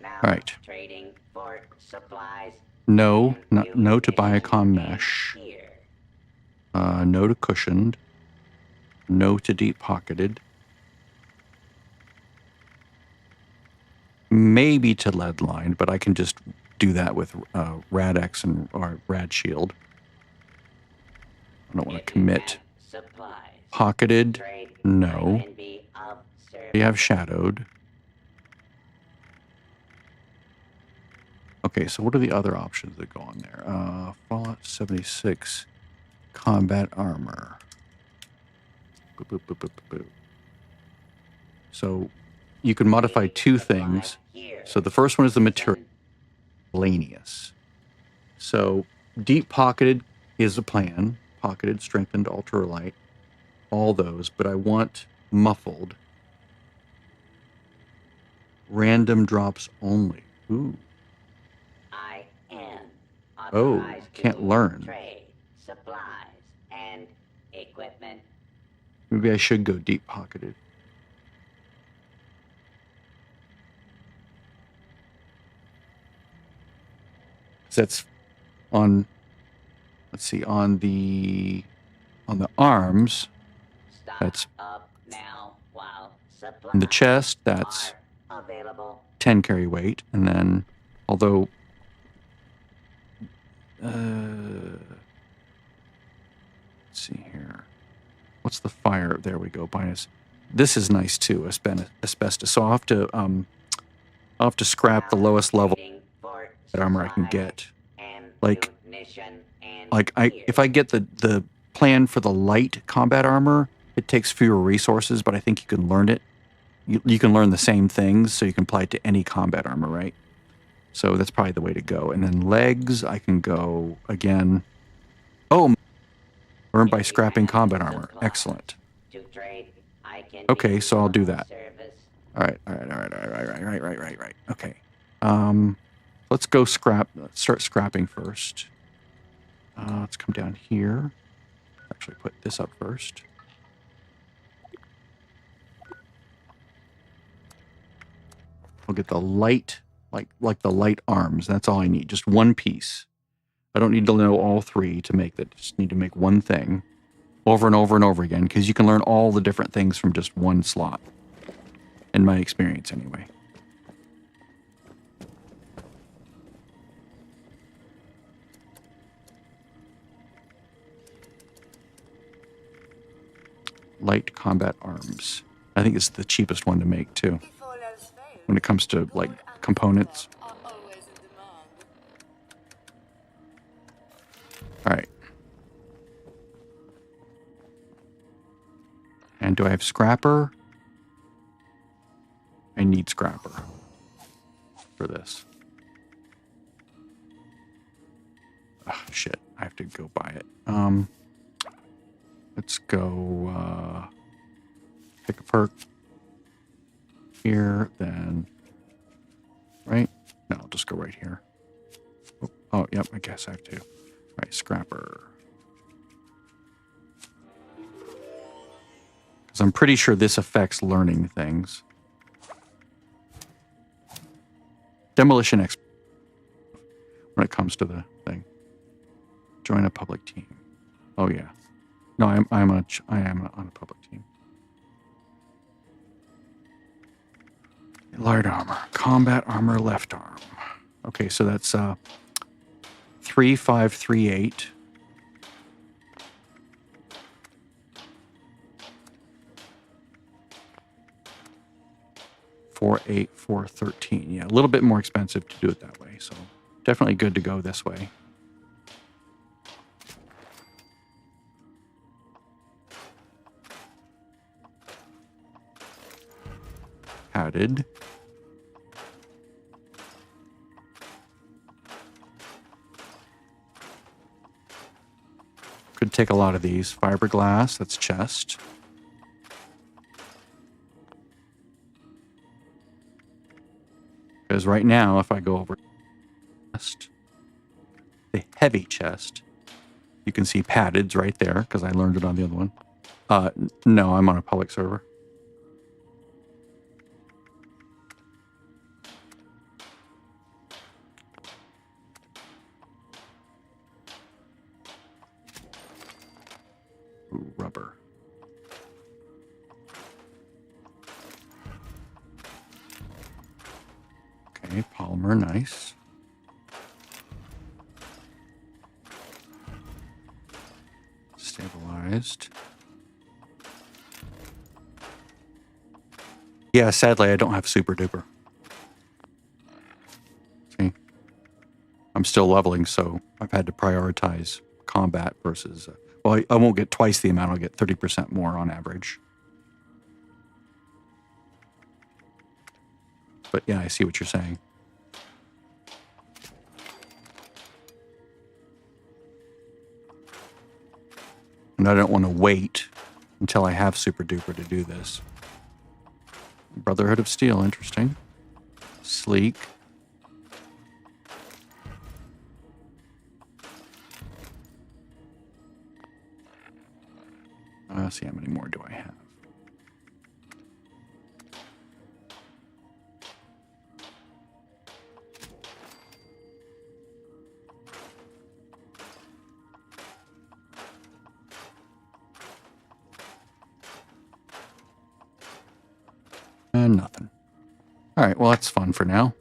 S2: Now
S1: All right.
S2: trading for supplies.
S1: No, no to biocom mesh.
S2: Here.
S1: No to cushioned. No to deep pocketed. Maybe to lead lined, but I can just do that with Rad-X and or Rad Shield. I don't want to commit. Pocketed. No. We have shadowed. Okay, so what are the other options that go on there? Fallout 76 combat armor. Boop, boop, boop, boop, boop. So you can modify two things. So the first one is the material, miscellaneous. So deep pocketed is a plan. Pocketed, strengthened, ultralight, all those. But I want muffled. Random drops only. Ooh. Oh, can't learn.
S2: Trade, supplies, and equipment.
S1: Maybe I should go deep pocketed. So that's on, let's see, on the arms, that's in the chest, that's 10 carry weight. And then, although, let's see here. What's the fire? There we go. Bias. This is nice too. Asbestos. So I'll have to scrap the lowest level armor I can get. Like if I get the plan for the light combat armor, it takes fewer resources, but I think you can learn it. You can learn the same things, so you can apply it to any combat armor, right? So that's probably the way to go. And then legs, I can go again. Oh, learn by scrapping combat armor. Excellent. Okay, so I'll do that. All right. Okay. Let's go scrap. Let's start scrapping first. Let's come down here. Actually, put this up first. I'll get the light, like the light arms. That's all I need. Just one piece. I don't need to know all three to make that. Just need to make one thing over and over and over again, because you can learn all the different things from just one slot. In my experience, anyway. Light combat arms. I think it's the cheapest one to make, too. When it comes to, like, components. Alright. And do I have scrapper? I need scrapper for this. Oh, shit. I have to go buy it. Let's go, pick a perk here, then, right? No, I'll just go right here. Oh, yep, I guess I have to. All right, scrapper. Because I'm pretty sure this affects learning things. Demolition expert. When it comes to the thing. Join a public team. Oh, yeah. No, I am on a public team. Light armor, combat armor, left arm. Okay, so that's 3538. $48413. Yeah, a little bit more expensive to do it that way, so definitely good to go this way. Padded. Could take a lot of these. Fiberglass, that's chest. Because right now, if I go over chest, the heavy chest, you can see padded's right there, because I learned it on the other one. No, I'm on a public server. Ooh, rubber. Okay, polymer, nice. Stabilized. Yeah, sadly, I don't have super duper. See? I'm still leveling, so I've had to prioritize combat versus... well, I won't get twice the amount. I'll get 30% more on average. But yeah, I see what you're saying. And I don't want to wait until I have super duper to do this. Brotherhood of Steel, interesting. Sleek. Let's see, how many more do I have? And nothing. All right, well, that's fun for now.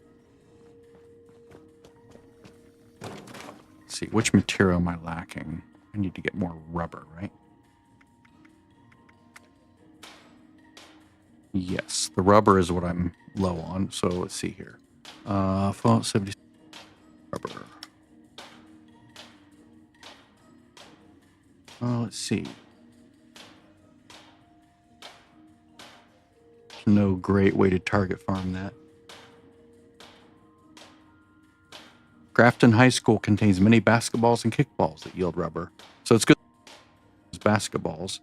S1: Let's see, which material am I lacking? I need to get more rubber, right? Yes, the rubber is what I'm low on. So let's see here. Font 70 rubber. Let's see. No great way to target farm that. Grafton High School contains many basketballs and kickballs that yield rubber. So it's good. Basketballs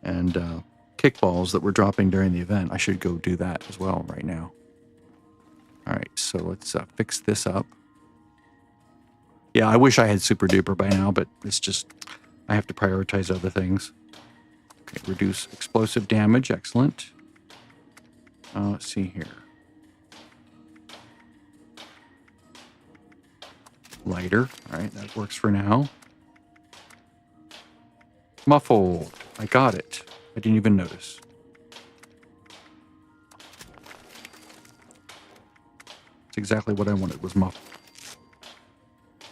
S1: and kickballs that we're dropping during the event. I should go do that as well right now. All right, so let's fix this up. Yeah, I wish I had super duper by now, but it's just, I have to prioritize other things. Okay, reduce explosive damage. Excellent. Let's see here. Lighter. All right, that works for now. Muffled. I got it. I didn't even notice. It's exactly what I wanted, was muffled.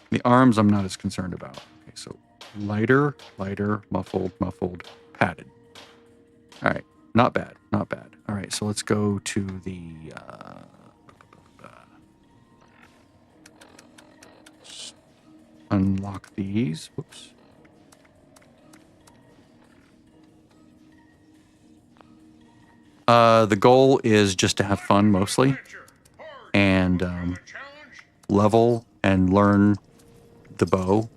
S1: The arms I'm not as concerned about. Okay, so lighter, lighter, muffled, muffled, padded. All right, not bad, not bad. All right, so let's go to the... unlock these. Whoops. The goal is just to have fun mostly, and level and learn the bow,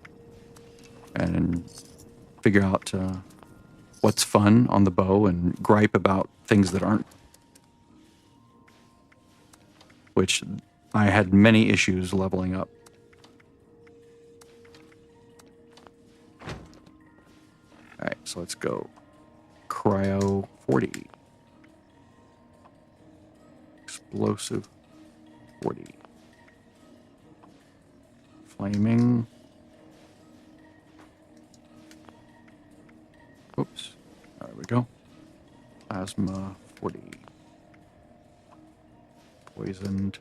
S1: and figure out what's fun on the bow, and gripe about things that aren't. Which I had many issues leveling up. All right, so let's go. Cryo 40. Explosive 40. Flaming. Oops. There we go. Plasma 40. Poisoned.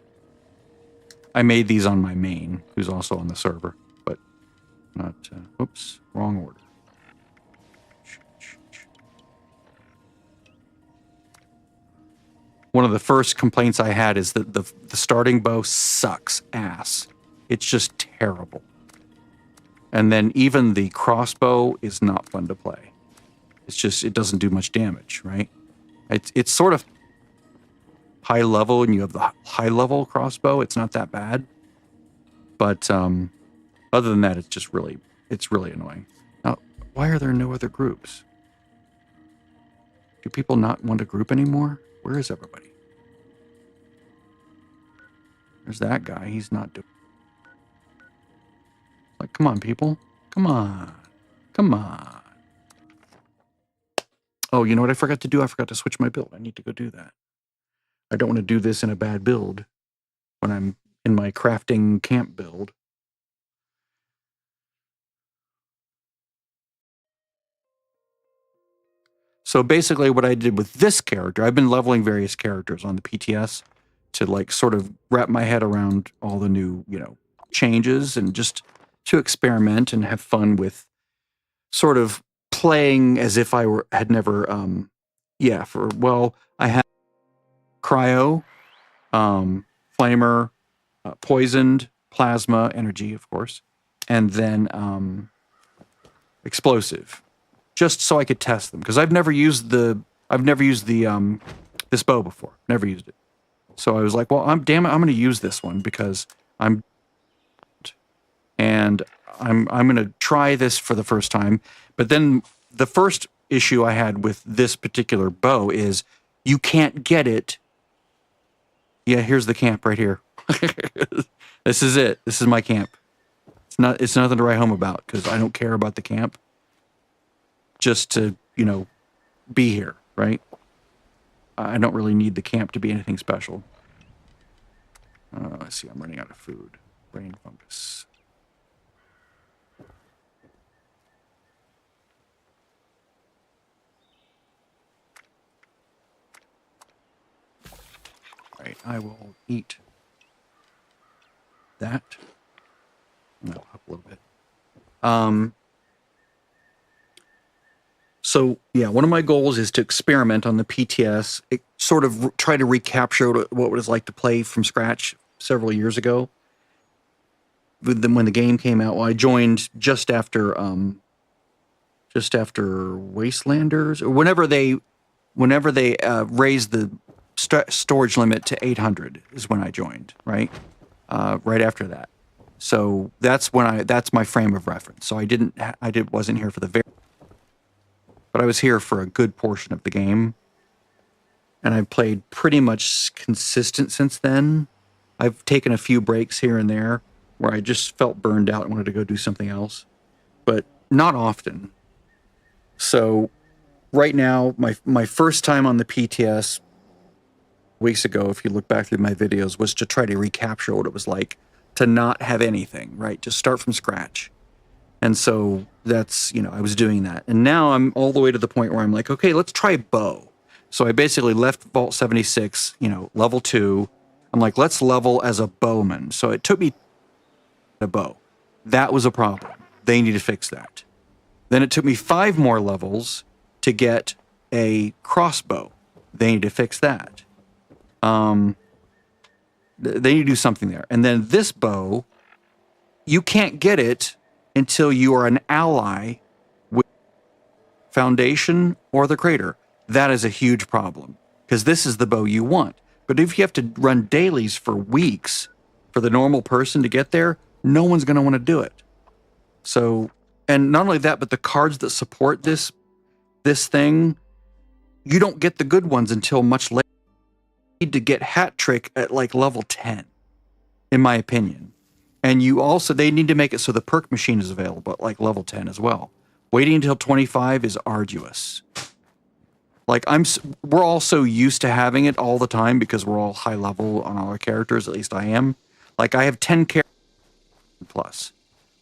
S1: I made these on my main, who's also on the server, but not... oops, wrong order. One of the first complaints I had is that the starting bow sucks ass. It's just terrible. And then even the crossbow is not fun to play. It's just, it doesn't do much damage, right? It's sort of high level, and you have the high level crossbow. It's not that bad. But other than that, it's really annoying. Now, why are there no other groups? Do people not want a group anymore? Where is everybody? There's that guy. He's not doing... Like, come on, people. Come on. Come on. Oh, you know what I forgot to do? I forgot to switch my build. I need to go do that. I don't want to do this in a bad build when I'm in my crafting camp build. So basically what I did with this character, I've been leveling various characters on the PTS to like sort of wrap my head around all the new, changes and just to experiment and have fun with sort of playing as if I had never, I had cryo, flamer, poisoned, plasma, energy, of course, and then explosive, just so I could test them because I've never used the this bow before, never used it. So I was like, well, I'm going to use this one because I'm going to try this for the first time. But then the first issue I had with this particular bow is you can't get it. Yeah, here's the camp right here. This is it. This is my camp. It's nothing to write home about because I don't care about the camp. Just to, be here, right? I don't really need the camp to be anything special. Let's see, I'm running out of food. Brain fungus. Right, I will eat that. No, up a little bit. So yeah, one of my goals is to experiment on the PTS, sort of try to recapture what it was like to play from scratch several years ago. When the game came out, well, I joined just after Wastelanders, or whenever they raised the storage limit to 800 is when I joined, right? Right after that. So that's my frame of reference. So I wasn't here for the very, but I was here for a good portion of the game. And I've played pretty much consistent since then. I've taken a few breaks here and there where I just felt burned out and wanted to go do something else, but not often. So right now, my first time on the PTS weeks ago, if you look back through my videos, was to try to recapture what it was like to not have anything, right? Just start from scratch. And so that's, I was doing that. And now I'm all the way to the point where I'm like, okay, let's try bow. So I basically left Vault 76, level 2. I'm like, let's level as a bowman. So it took me a bow. That was a problem. They need to fix that. Then it took me 5 more levels to get a crossbow. They need to fix that. They need to do something there. And then this bow, you can't get it until you are an ally with Foundation or the Crater. That is a huge problem because this is the bow you want. But if you have to run dailies for weeks for the normal person to get there, no one's going to want to do it. So, and not only that, but the cards that support this thing, you don't get the good ones until much later. You need to get Hat Trick at like level 10, in my opinion. And they need to make it so the perk machine is available at like level 10 as well. Waiting until 25 is arduous. Like we're all so used to having it all the time because we're all high level on all our characters, at least I am. Like I have 10 characters plus.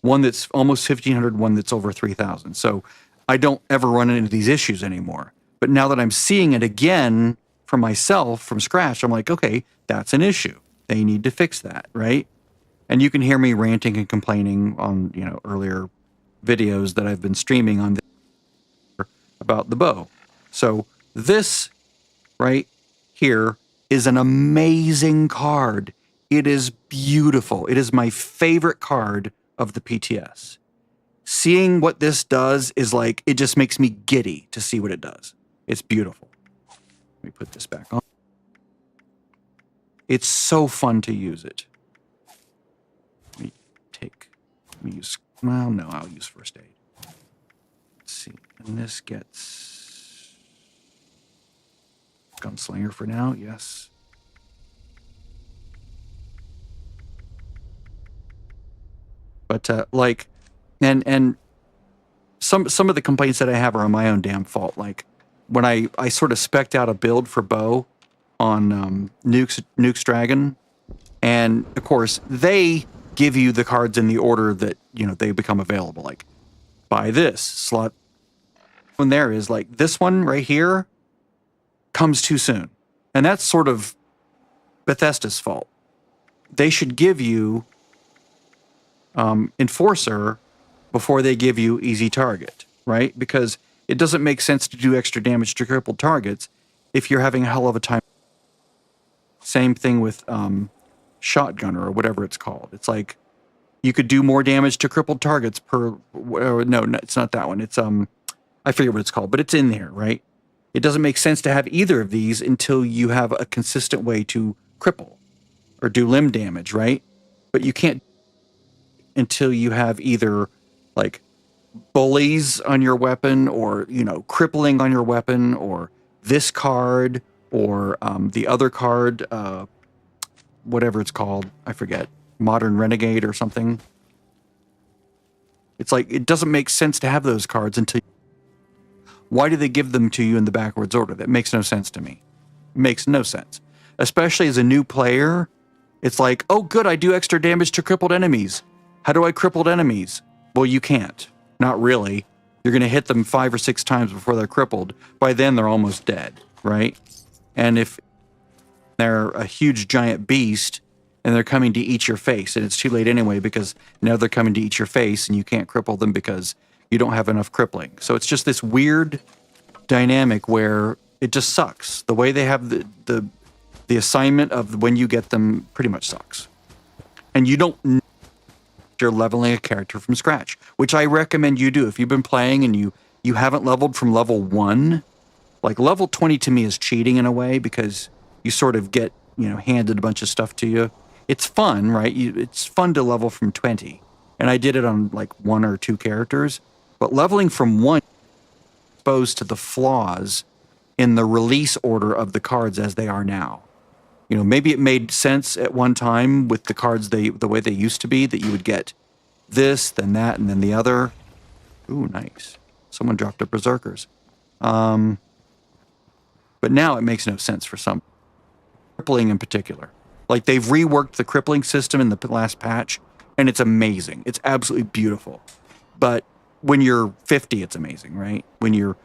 S1: One that's almost 1,500, one that's over 3,000. So I don't ever run into these issues anymore. But now that I'm seeing it again for myself from scratch, I'm like, okay, that's an issue. They need to fix that, right? And you can hear me ranting and complaining on, earlier videos that I've been streaming on about the bow. So this right here is an amazing card. It is beautiful. It is my favorite card of the PTS. Seeing what this does is like, it just makes me giddy to see what it does. It's beautiful. Let me put this back on. It's so fun to use it. I'll use First Aid. Let's see. And this gets Gunslinger for now, yes. But and some of the complaints that I have are on my own damn fault. Like when I sort of spec'd out a build for bow on Nuke's Dragon, and of course they give you the cards in the order that they become available. Like buy this slot one there is like this one right here comes too soon. And that's sort of Bethesda's fault. They should give you Enforcer before they give you Easy Target, right? Because it doesn't make sense to do extra damage to crippled targets if you're having a hell of a time. Same thing with Shotgunner or whatever it's called. It's like you could do more damage to crippled targets per... No, it's not that one. It's... I forget what it's called, but it's in there, right? It doesn't make sense to have either of these until you have a consistent way to cripple or do limb damage, right? But you can't until you have either like bullies on your weapon or, you know, crippling on your weapon or this card or the other card, whatever it's called. I forget. Modern Renegade or something. It's like, it doesn't make sense to have those cards until... Why do they give them to you in the backwards order? That makes no sense to me. Makes no sense. Especially as a new player, it's like, oh good, I do extra damage to crippled enemies. How do I crippled enemies? Well, you can't. Not really. You're going to hit them 5 or 6 times before they're crippled. By then, they're almost dead, right? And if they're a huge giant beast and they're coming to eat your face, and it's too late anyway because now they're coming to eat your face and you can't cripple them because you don't have enough crippling. So it's just this weird dynamic where it just sucks. The way they have the assignment of when you get them pretty much sucks. And you don't know you're leveling a character from scratch, which I recommend you do. If you've been playing and you haven't leveled from level 1, like level 20 to me is cheating in a way because you sort of get, you know, handed a bunch of stuff to you. It's fun, right? It's fun to level from 20. And I did it on like 1 or 2 characters. But leveling from 1 exposed to the flaws in the release order of the cards as they are now. You know, maybe it made sense at one time with the cards the way they used to be, that you would get this, then that, and then the other. Ooh, nice. Someone dropped a Berserkers. But now it makes no sense for some. Crippling in particular. Like, they've reworked the crippling system in the last patch, and it's amazing. It's absolutely beautiful. But when you're 50, it's amazing, right? When you're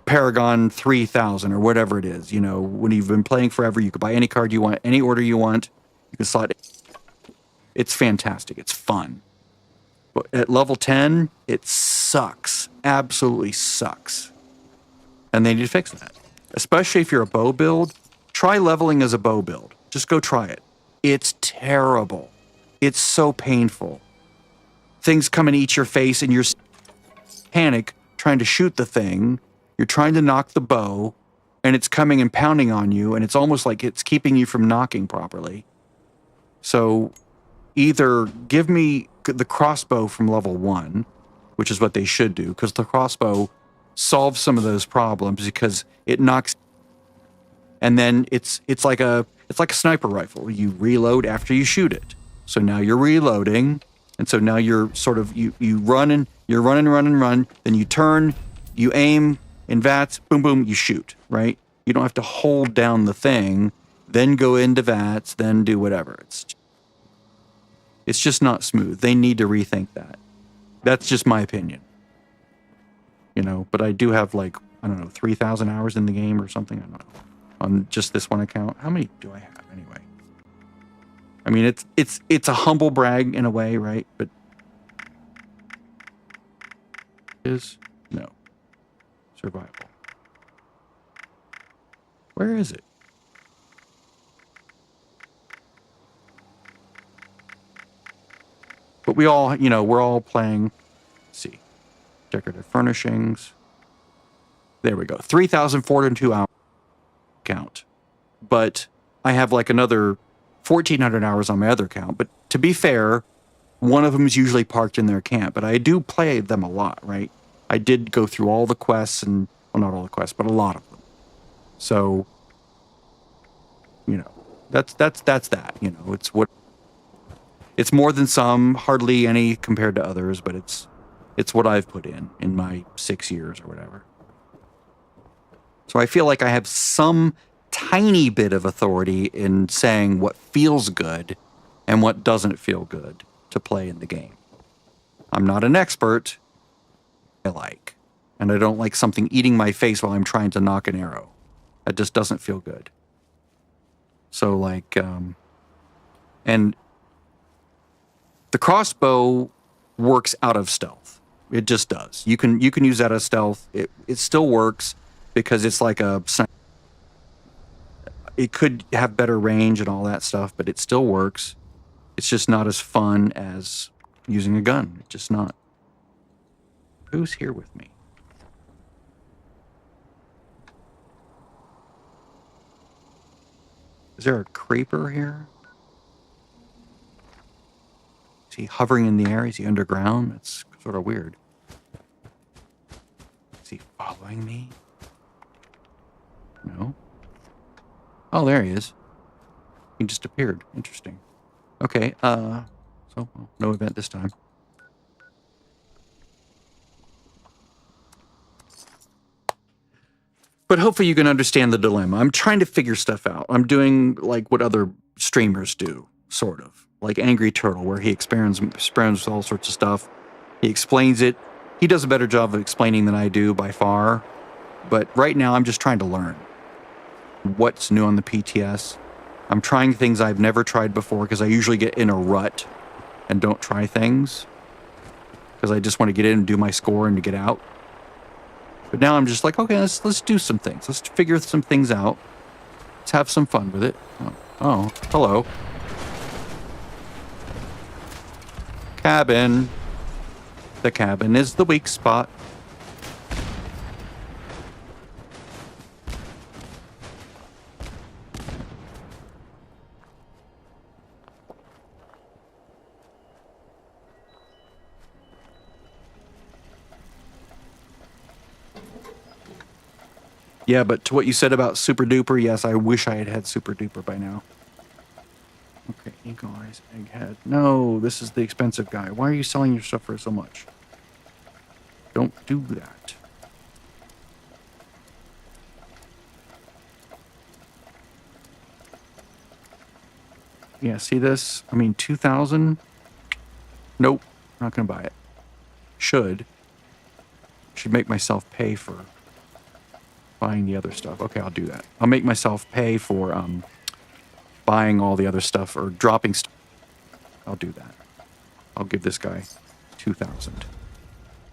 S1: Paragon 3000 or whatever it is, you know, when you've been playing forever, you can buy any card you want, any order you want. You can slot it. It's fantastic. It's fun. But at level 10, it sucks. Absolutely sucks. And they need to fix that. Especially if you're a bow build, try leveling as a bow build. Just go try it. It's terrible. It's so painful. Things come and eat your face and you're panic trying to shoot the thing. You're trying to knock the bow and it's coming and pounding on you and it's almost like it's keeping you from knocking properly. So either give me the crossbow from level 1, which is what they should do, because the crossbow solves some of those problems because it knocks, and then it's like a sniper rifle. You reload after you shoot it. So now you're reloading, and so now you're sort of you run, then you turn, you aim in VATS, boom boom, you shoot, right? You don't have to hold down the thing, then go into VATS, then do whatever. It's just not smooth. They need to rethink that. That's just my opinion. You know, but I do have like, I don't know, 3,000 hours in the game or something. I don't know. On just this one account. How many do I have anyway? I mean, it's a humble brag in a way, right? But no. Survival. Where is it? But we all, you know, we're all playing, let's see, decorative furnishings. There we go. 3,402 hours count. But I have like another 1,400 hours on my other account. But to be fair, one of them is usually parked in their camp. But I do play them a lot, right? I did go through all the quests and, well, not all the quests, but a lot of them. So, you know, that's that. You know, it's more than some, hardly any compared to others, but it's what I've put in my 6 years or whatever. So I feel like I have some tiny bit of authority in saying what feels good and what doesn't feel good to play in the game. I'm not an expert, I like. And I don't like something eating my face while I'm trying to knock an arrow. That just doesn't feel good. So like, and the crossbow works out of stealth. It just does. You can use that as stealth. It still works because it's like it could have better range and all that stuff, but it still works. It's just not as fun as using a gun. It's just not. Who's here with me? Is there a creeper here? Is he hovering in the air? Is he underground? That's sort of weird. Is he following me? No. Oh, there he is. He just appeared. Interesting. Okay, so well, no event this time. But hopefully you can understand the dilemma. I'm trying to figure stuff out. I'm doing like what other streamers do, sort of. Like Angry Turtle, where he experiments with all sorts of stuff. He explains it. He does a better job of explaining than I do by far. But right now I'm just trying to learn what's new on the PTS. I'm trying things I've never tried before because I usually get in a rut and don't try things. Because I just want to get in and do my score and to get out. But now I'm just like, okay, let's do some things. Let's figure some things out. Let's have some fun with it. Oh, hello. Cabin. The cabin is the weak spot. Yeah, but to what you said about Super Duper, yes, I wish I had had Super Duper by now. Okay, Eagle Eyes, Egghead. No, this is the expensive guy. Why are you selling your stuff for so much? Don't do that. Yeah, see this? I mean, 2,000? Nope, not gonna buy it. Should make myself pay for buying the other stuff. Okay, I'll do that. I'll make myself pay for buying all the other stuff or dropping stuff. I'll do that. I'll give this guy 2,000.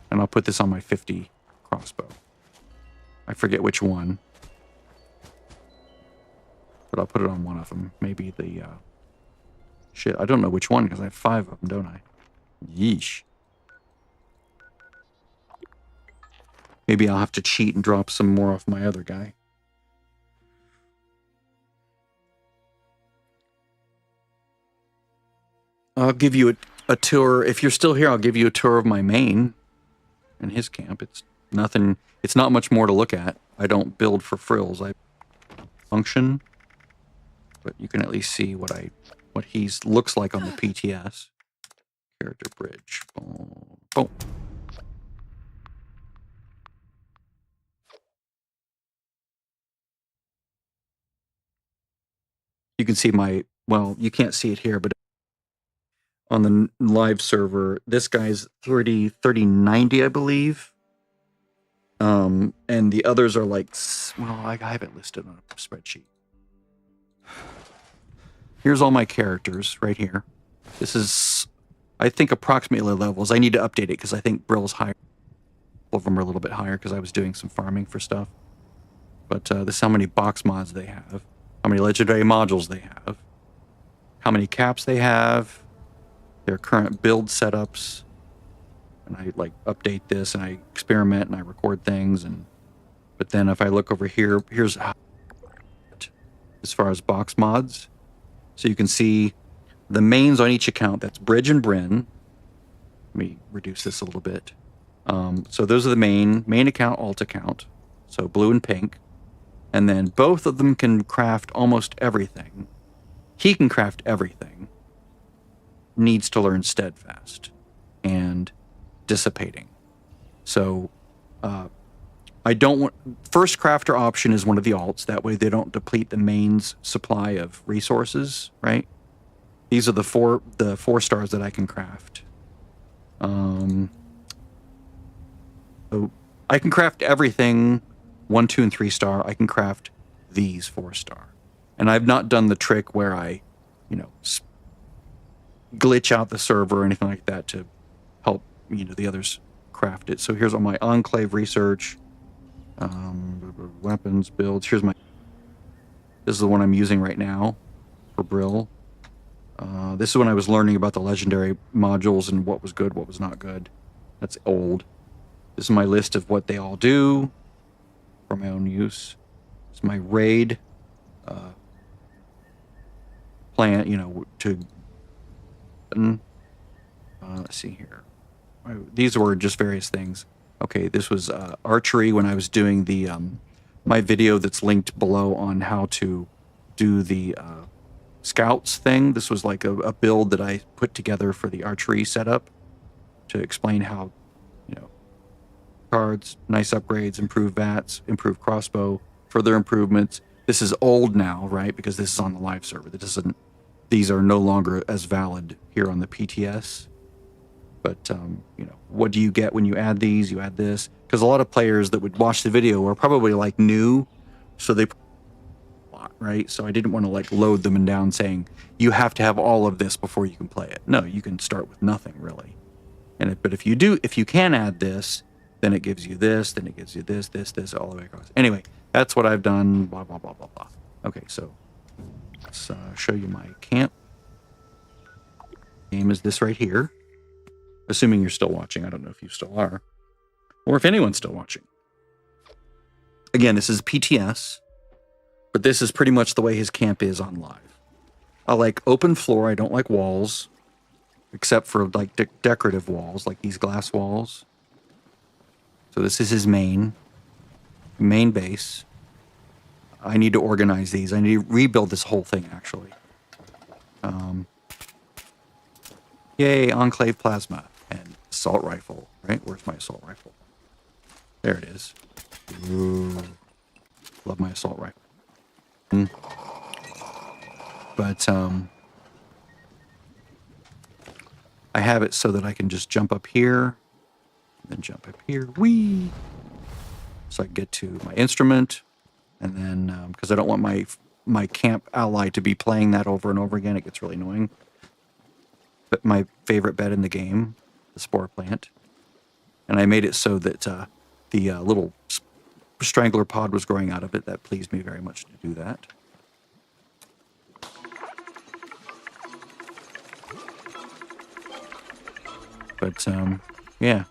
S1: And I'll put this on my 50 crossbow. I forget which one. But I'll put it on one of them. Maybe the... shit, I don't know which one because I have 5 of them, don't I? Yeesh. Maybe I'll have to cheat and drop some more off my other guy. I'll give you a tour. If you're still here, I'll give you a tour of my main and his camp. It's nothing. It's not much more to look at. I don't build for frills. I function, but you can at least see what he looks like on the PTS. Character bridge. Boom. Boom. You can see well, you can't see it here, but on the live server, this guy's 3090, I believe. And the others are like, well, I have it listed on a spreadsheet. Here's all my characters right here. This is, I think, approximately levels. I need to update it because I think Brill's higher. All of them are a little bit higher because I was doing some farming for stuff. But this is how many box mods they have. How many legendary modules they have, how many caps they have, their current build setups, and I like update this and I experiment and I record things. But then if I look over here, here's how, as far as box mods, so you can see the mains on each account. That's Bridge and Bryn. Let me reduce this a little bit. So those are the main account, alt account. So blue and pink. And then both of them can craft almost everything. He can craft everything. Needs to learn Steadfast and Dissipating. So I don't want... First crafter option is one of the alts. That way they don't deplete the main's supply of resources, right? These are the four stars that I can craft. So I can craft everything 1, 2, and 3 star. I can craft these 4 star. And I've not done the trick where I, you know, glitch out the server or anything like that to help, you know, the others craft it. So here's all my Enclave research, weapons, builds. Here's my, this is the one I'm using right now for Brill. This is when I was learning about the legendary modules and what was good, what was not good. That's old. This is my list of what they all do for my own use. It's my raid plan, you know, to let's see here. These were just various things. Okay, this was archery when I was doing the my video that's linked below on how to do the scouts thing. This was like a build that I put together for the archery setup to explain how, you know, cards, nice upgrades, improved VATs, improved crossbow, further improvements. This is old now, right? Because this is on the live server. That doesn't, these are no longer as valid here on the PTS. But, you know, what do you get when you add these? You add this. Because a lot of players that would watch the video are probably like new, so they right? So I didn't want to like load them and down saying you have to have all of this before you can play it. No, you can start with nothing really. But if you do, if you can add this, then it gives you this, then it gives you this, this, all the way across. Anyway, that's what I've done, blah, blah, blah, blah, blah. Okay, so let's show you my camp. Game is this right here. Assuming you're still watching. I don't know if you still are. Or if anyone's still watching. Again, this is PTS. But this is pretty much the way his camp is on live. I like open floor. I don't like walls. Except for like decorative walls, like these glass walls. So this is his main base. I need to organize these. I need to rebuild this whole thing, actually. Yay, Enclave Plasma and assault rifle, right? Where's my assault rifle? There it is. Ooh. Love my assault rifle. But I have it so that I can just jump up here, then jump up here, whee! So I get to my instrument, and then because I don't want my camp ally to be playing that over and over again, it gets really annoying. But my favorite bed in the game, the spore plant, and I made it so that the little strangler pod was growing out of it. That pleased me very much to do that. But yeah.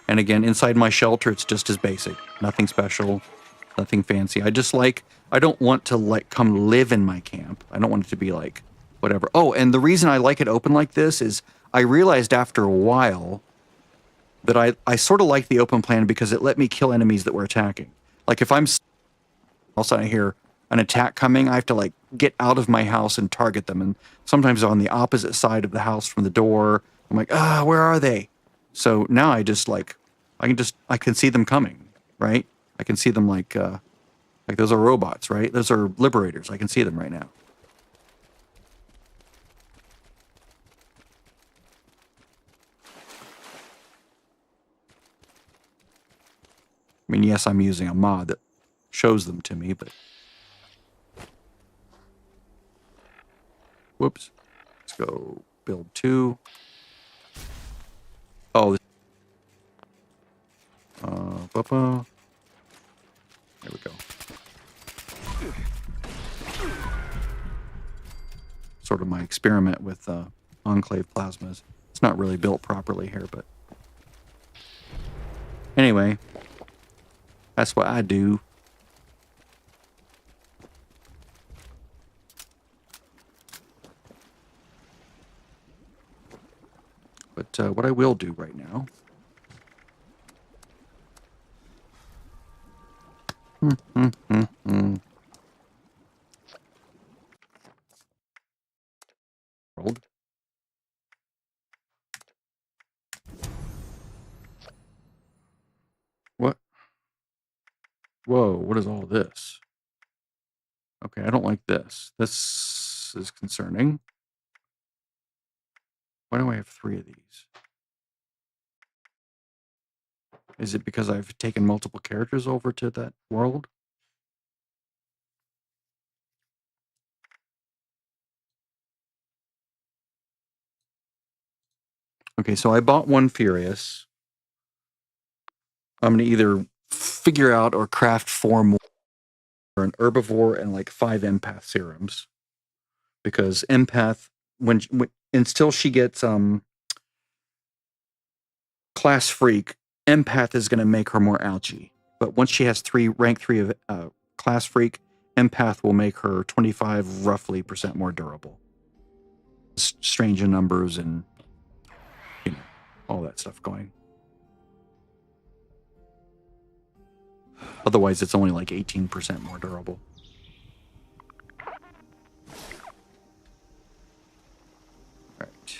S1: And again, inside my shelter, it's just as basic. Nothing special, nothing fancy. I don't want to like come live in my camp. I don't want it to be like whatever. Oh, and the reason I like it open like this is I realized after a while that I sort of like the open plan because it let me kill enemies that were attacking. Like if I'm all of a sudden I hear an attack coming, I have to like get out of my house and target them. And sometimes on the opposite side of the house from the door, I'm like, where are they? So now I just like, I can see them coming, right? I can see them like those are robots, right? Those are liberators. I can see them right now. I mean, yes, I'm using a mod that shows them to me, but whoops. Let's go build 2. Oh, there we go. Sort of my experiment with Enclave plasmas. It's not really built properly here, but anyway, that's what I do. But what I will do right now. World. What? Whoa, what is all this? Okay, I don't like this. This is concerning. Why do I have 3 of these? Is it because I've taken multiple characters over to that world? Okay, so I bought one Furious. I'm going to either figure out or craft 4 more, or an herbivore and like 5 empath serums. Because empath, when until she gets class freak, empath is going to make her more algae. But once she has rank 3 of class freak, empath will make her 25 roughly % more durable. Strange in numbers and all that stuff going. Otherwise, it's only like 18% more durable. Right.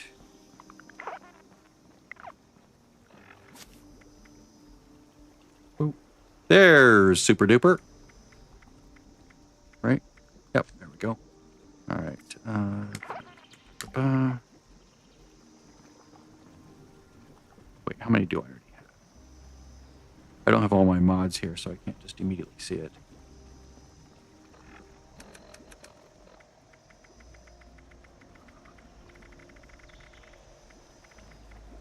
S1: Ooh. There's Super Duper. Right? Yep, there we go. All right. Wait, how many do I already have? I don't have all my mods here, so I can't just immediately see it.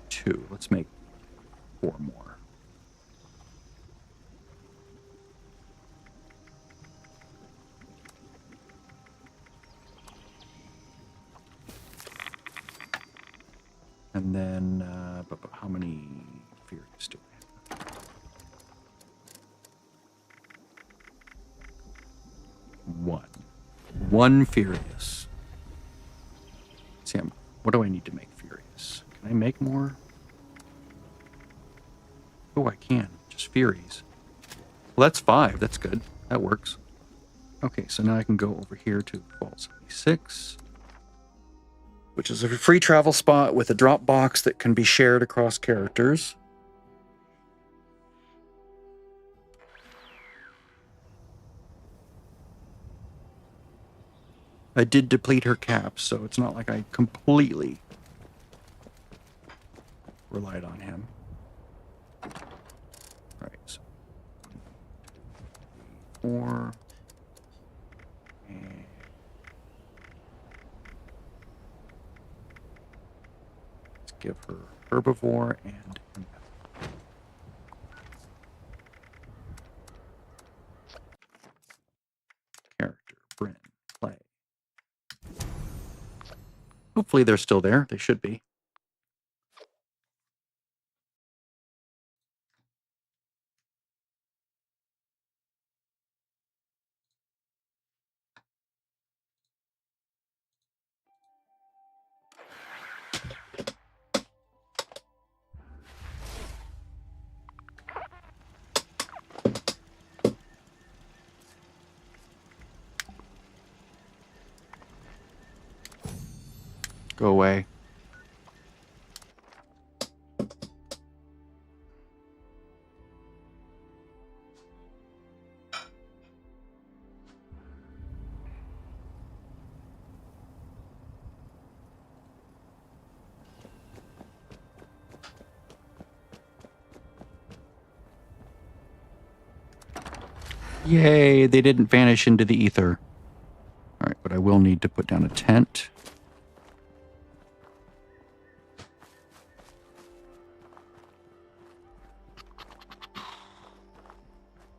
S1: Two. Let's make 4 more. And then, but how many Furious do I have? 1. 1 Furious. Sam, what do I need to make Furious? Can I make more? Oh, I can. Just Furies. Well, that's 5. That's good. That works. Okay, so now I can go over here to Vault 76, which is a free travel spot with a drop box that can be shared across characters. I did deplete her cap, so it's not like I completely relied on him. Right. So 4. And let's give her herbivore and character, Bryn, play. Hopefully they're still there. They should be. Go away. Yay, they didn't vanish into the ether. All right, but I will need to put down a tent.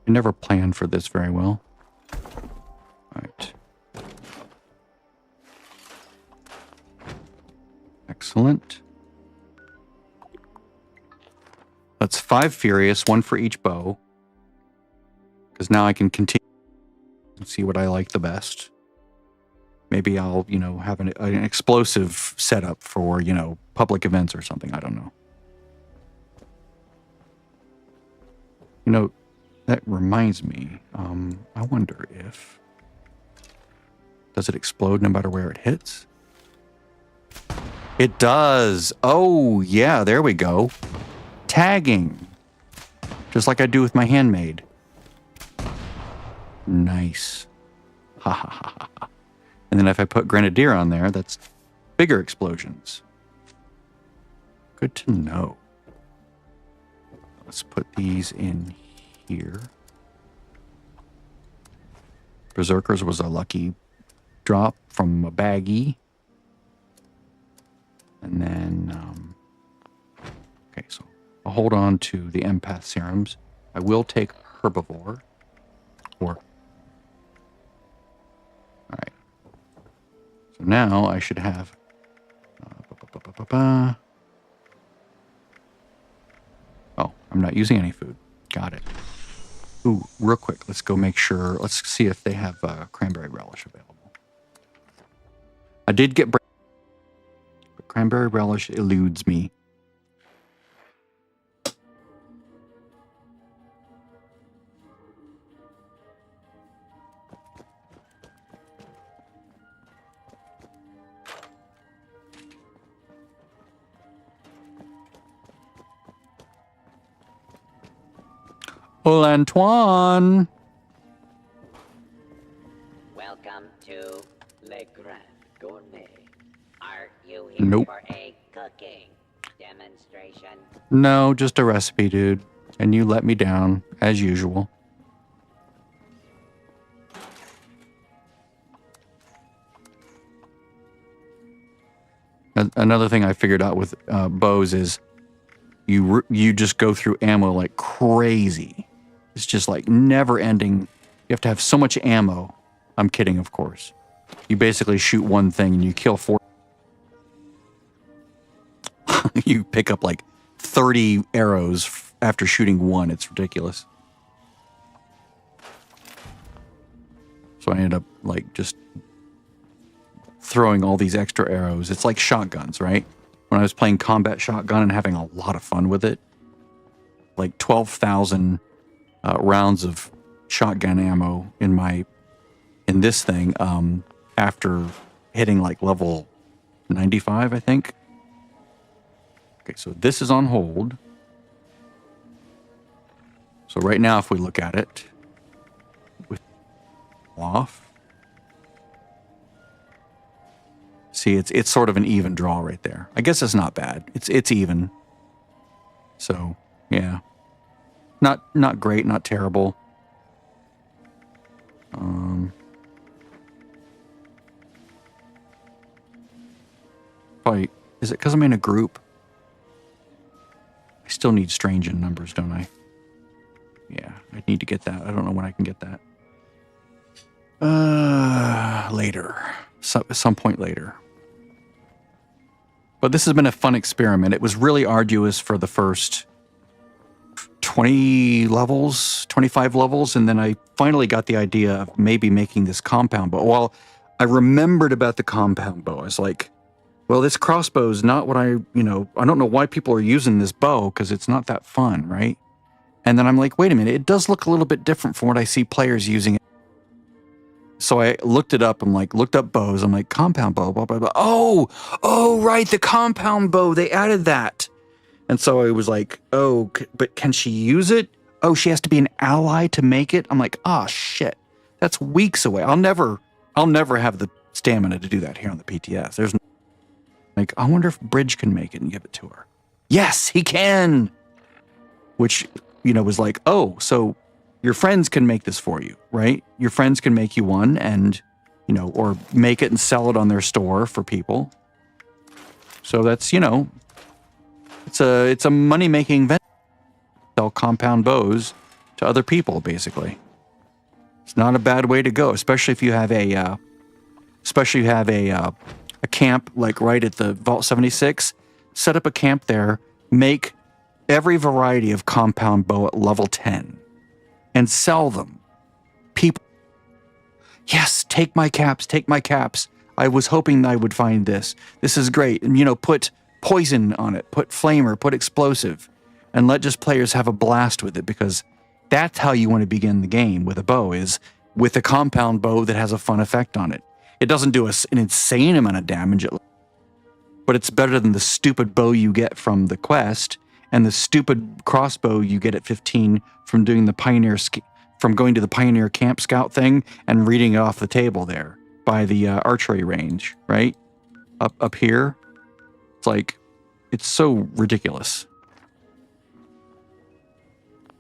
S1: I never planned for this very well. All right. Excellent. That's 5 Furious, 1 for each bow. Because now I can continue and see what I like the best. Maybe I'll, have an explosive setup for, public events or something. I don't know. That reminds me. I wonder if... Does it explode no matter where it hits? It does. Oh, yeah, there we go. Tagging. Just like I do with my handmade. Nice. Ha ha ha ha. And then if I put Grenadier on there, that's bigger explosions. Good to know. Let's put these in here. Berserkers was a lucky drop from a baggie. And then, okay, so I'll hold on to the empath serums. I will take herbivore. Or, all right. So now I should have. Oh, I'm not using any food. Got it. Ooh, real quick, let's go make sure. Let's see if they have cranberry relish available. I did get, but cranberry relish eludes me. Oh, Antoine.
S2: Welcome to Le Grand Gourmet. Are you here
S1: Nope.
S2: for a cooking demonstration?
S1: No, just a recipe, dude. And you let me down, as usual. Another thing I figured out with bows is you just go through ammo like crazy. It's just like never ending. You have to have so much ammo. I'm kidding, of course. You basically shoot one thing and you kill 4. You pick up like 30 arrows after shooting one. It's ridiculous. So I ended up like just throwing all these extra arrows. It's like shotguns, right? When I was playing combat shotgun and having a lot of fun with it, like 12,000 rounds of shotgun ammo in this thing after hitting like level 95, I think. Okay, so this is on hold. So right now, if we look at it, with off, see, it's sort of an even draw right there. I guess it's not bad. It's even. So yeah, not great, not terrible. Probably, is it because I'm in a group? I still need strange in numbers, don't I? Yeah, I need to get that. I don't know when I can get that. Later. Some point later. But this has been a fun experiment. It was really arduous for the first 20 levels, 25 levels, and then I finally got the idea of maybe making this compound bow. Well, I remembered about the compound bow. I was like, well, this crossbow is not what I don't know why people are using this bow because it's not that fun, right? And then I'm like, wait a minute, it does look a little bit different from what I see players using it. So I looked it up. I'm like, looked up bows. I'm like, compound bow, blah, blah, blah. Oh, right, the compound bow. They added that. And so I was like, oh, but can she use it? Oh, she has to be an ally to make it? I'm like, oh, shit. That's weeks away. I'll never have the stamina to do that here on the PTS. There's like, I wonder if Bridge can make it and give it to her. Yes, he can. Which, was like, oh, so your friends can make this for you, right? Your friends can make you one and, or make it and sell it on their store for people. So that's, it's a money-making venture. Sell compound bows to other people, basically. It's not a bad way to go, especially if you have a camp like right at the Vault 76. Set up a camp there, make every variety of compound bow at level 10 and sell them. People, yes, take my caps. I was hoping I would find this. This is great. And, put poison on it, put flamer, put explosive, and let just players have a blast with it, because that's how you want to begin the game with a bow, is with a compound bow that has a fun effect on it. It doesn't do an insane amount of damage, but it's better than the stupid bow you get from the quest and the stupid crossbow you get at 15 from doing the from going to the Pioneer Camp Scout thing and reading it off the table there by the archery range, right? Up here. It's like, it's so ridiculous.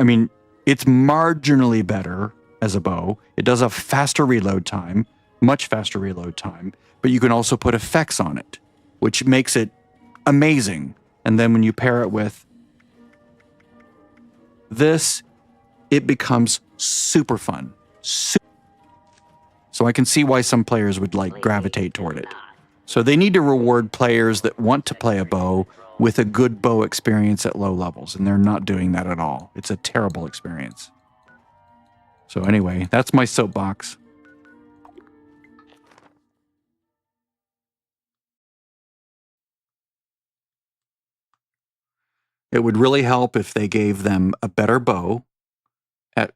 S1: I mean, it's marginally better as a bow. It does have faster reload time, much faster reload time, but you can also put effects on it, which makes it amazing. And then when you pair it with this, it becomes super fun. So I can see why some players would like gravitate toward it. So they need to reward players that want to play a bow with a good bow experience at low levels, and they're not doing that at all. It's a terrible experience. So anyway, that's my soapbox. It would really help if they gave them a better bow at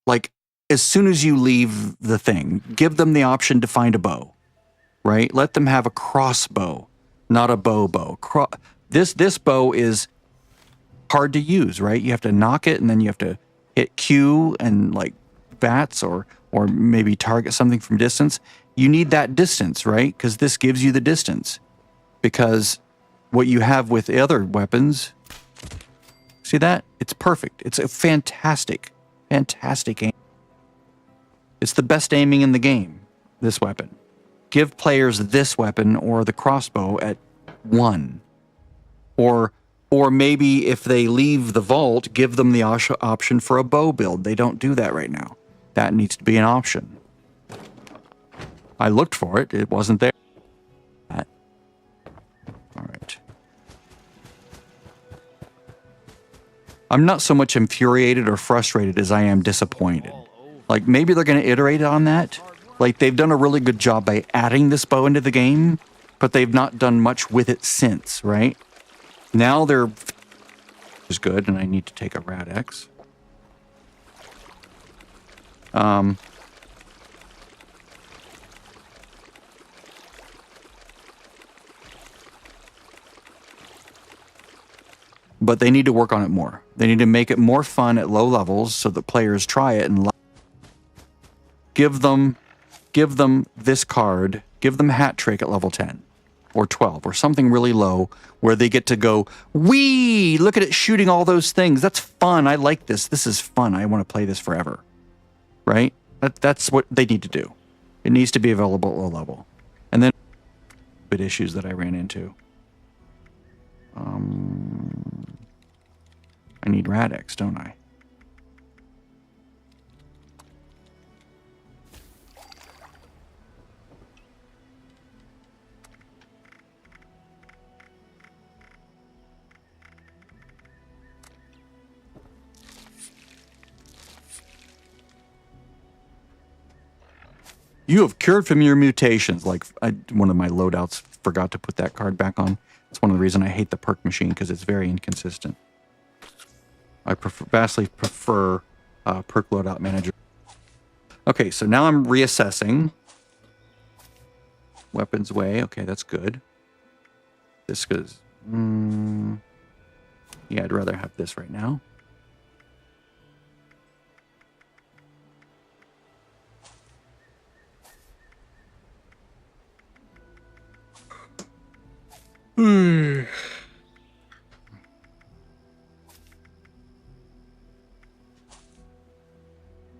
S1: like as soon as you leave the thing, give them the option to find a bow, right? Let them have a crossbow, not a bow. This bow is hard to use, right? You have to knock it and then you have to hit Q and like bats or maybe target something from distance. You need that distance, right? Because this gives you the distance. Because what you have with the other weapons, see that? It's perfect. It's a fantastic aim. It's the best aiming in the game, this weapon. Give players this weapon or the crossbow at 1. Or maybe if they leave the vault, give them the option for a bow build. They don't do that right now. That needs to be an option. I looked for it. It wasn't there. All right. I'm not so much infuriated or frustrated as I am disappointed. Like, maybe they're going to iterate on that. Like, they've done a really good job by adding this bow into the game, but they've not done much with it since, right? Now they're is good, and I need to take a rad X. But they need to work on it more. They need to make it more fun at low levels so that players try it and give them this card, give them hat trick at level 10 or 12 or something really low where they get to go, wee, look at it shooting all those things. That's fun. I like this. This is fun. I want to play this forever. Right? That's what they need to do. It needs to be available at low level. And then issues that I ran into. I need Radix, don't I? You have cured from your mutations. Like, one of my loadouts forgot to put that card back on. It's one of the reasons I hate the perk machine, because it's very inconsistent. I vastly prefer perk loadout manager. Okay, so now I'm reassessing. Weapons way. Okay, that's good. This goes... yeah, I'd rather have this right now.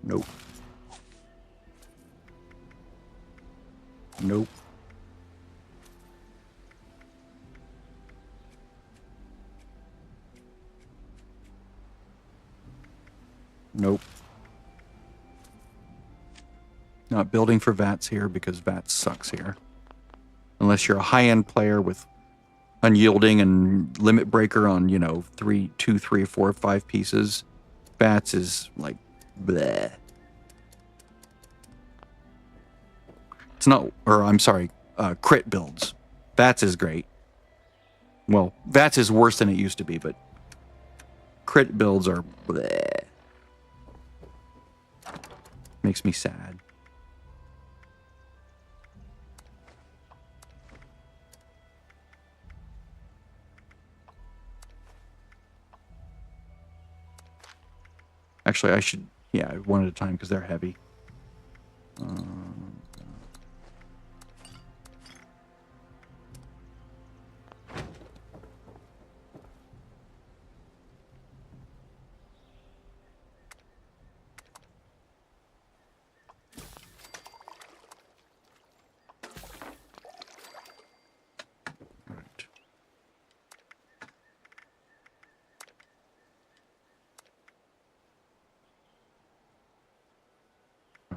S1: Nope. Nope. Nope. Not building for VATS here because VATS sucks here. Unless you're a high-end player with unyielding and limit breaker on, you know, 2, 3, 4, 5 pieces. VATS is like bleh. It's not, or I'm sorry, crit builds. VATS is great. Well, VATS is worse than it used to be, but crit builds are bleh. Makes me sad. Actually, I should, yeah, one at a time because they're heavy.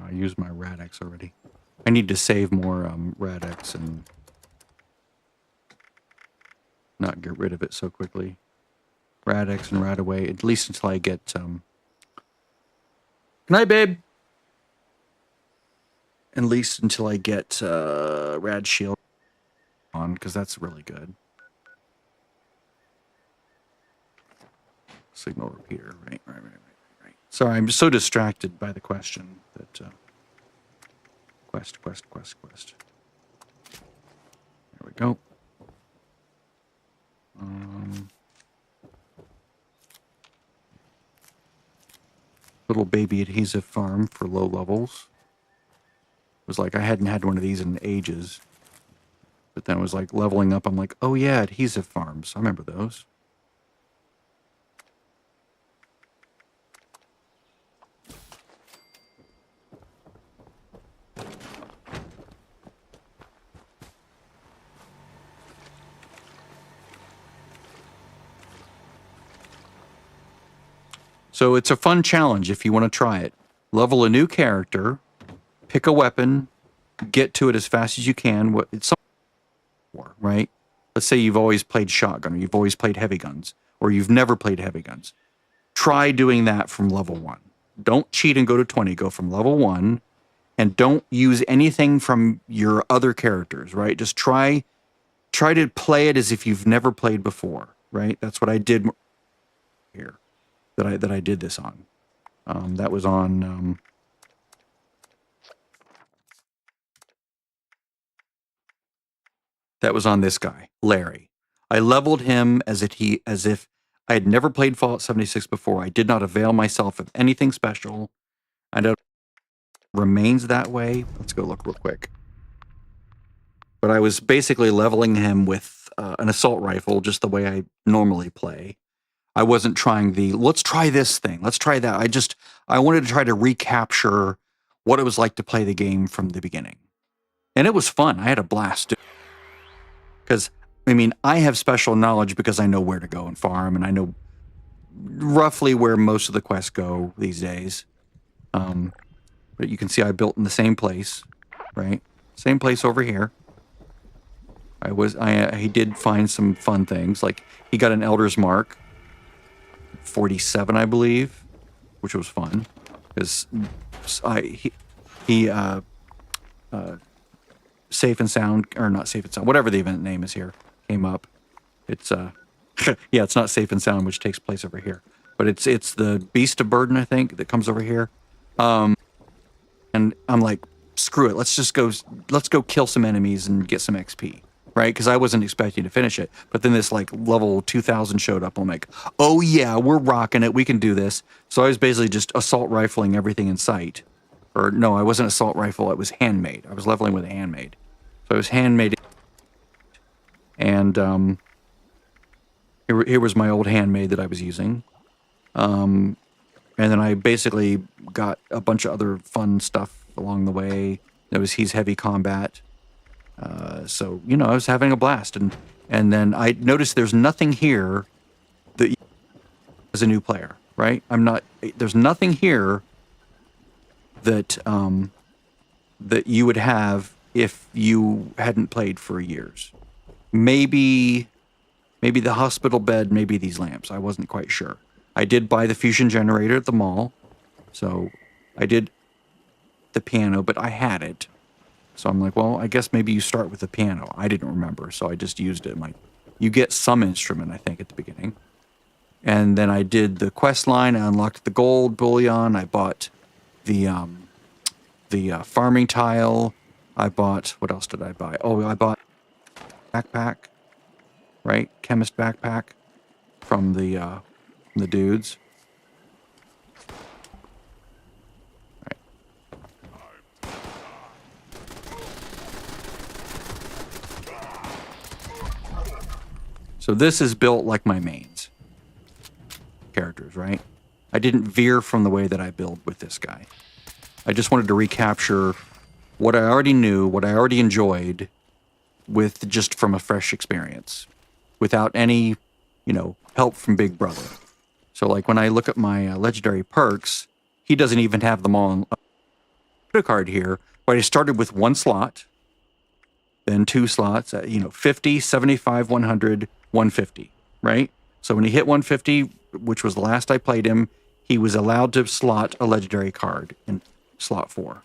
S1: I used my Rad-X already. I need to save more Rad-X and not get rid of it so quickly. Rad-X and Rad-Away, at least until I get... Good night, babe! At least until I get Rad Shield on, because that's really good. Signal repeater, right. Sorry, I'm so distracted by the question that... Quest. There we go. Little baby adhesive farm for low levels. It was like I hadn't had one of these in ages. But then it was like leveling up. I'm like, oh yeah, adhesive farms. I remember those. So it's a fun challenge if you want to try it. Level a new character, pick a weapon, get to it as fast as you can. It's something, right? Let's say you've always played shotgun, or you've always played heavy guns, or you've never played heavy guns. Try doing that from level 1. Don't cheat and go to 20. Go from level 1, and don't use anything from your other characters, right? Just try to play it as if you've never played before, right? That's what I did here. That I did this on. That was on this guy, Larry. I leveled him as if I had never played Fallout 76 before. I did not avail myself of anything special. I know it remains that way. Let's go look real quick. But I was basically leveling him with an assault rifle, just the way I normally play. I wasn't trying let's try this thing, let's try that. I wanted to try to recapture what it was like to play the game from the beginning. And it was fun. I had a blast. Because, I mean, I have special knowledge because I know where to go and farm, and I know roughly where most of the quests go these days. But you can see I built in the same place, right? Same place over here. He did find some fun things, like he got an Elder's Mark. 47, I believe, which was fun because he safe and sound, or not safe and sound, whatever the event name is here, came up. It's yeah, it's not safe and sound, which takes place over here, but it's the Beast of Burden, I think, that comes over here. And I'm like, screw it, let's go kill some enemies and get some XP. Right, because I wasn't expecting to finish it, but then this like level 2000 showed up. I'm like, oh yeah, we're rocking it. We can do this. So I was basically just assault rifling everything in sight. Or no, I wasn't assault rifle. It was handmade. I was leveling with a handmade. So it was handmade. And here was my old handmade that I was using. And then I basically got a bunch of other fun stuff along the way. He's heavy combat. So, you know, I was having a blast, and then I noticed there's nothing here that as a new player, right? There's nothing here that, that you would have if you hadn't played for years. Maybe the hospital bed, maybe these lamps. I wasn't quite sure. I did buy the fusion generator at the mall, so I did the piano, but I had it. So I'm like, well, I guess maybe you start with the piano. I didn't remember, so I just used it. You get some instrument, I think, at the beginning. And then I did the quest line. I unlocked the gold bullion. I bought the farming tile. I bought, what else did I buy? Oh, I bought backpack, right? Chemist backpack from the dudes. So this is built like my mains characters, right? I didn't veer from the way that I build with this guy. I just wanted to recapture what I already knew, what I already enjoyed, with just from a fresh experience, without any, you know, help from Big Brother. So like when I look at my legendary perks, he doesn't even have them all put a card here, but I started with 1 slot, then 2 slots, 50, 75, 100, 150, right? So when he hit 150, which was the last I played him, he was allowed to slot a legendary card in slot 4.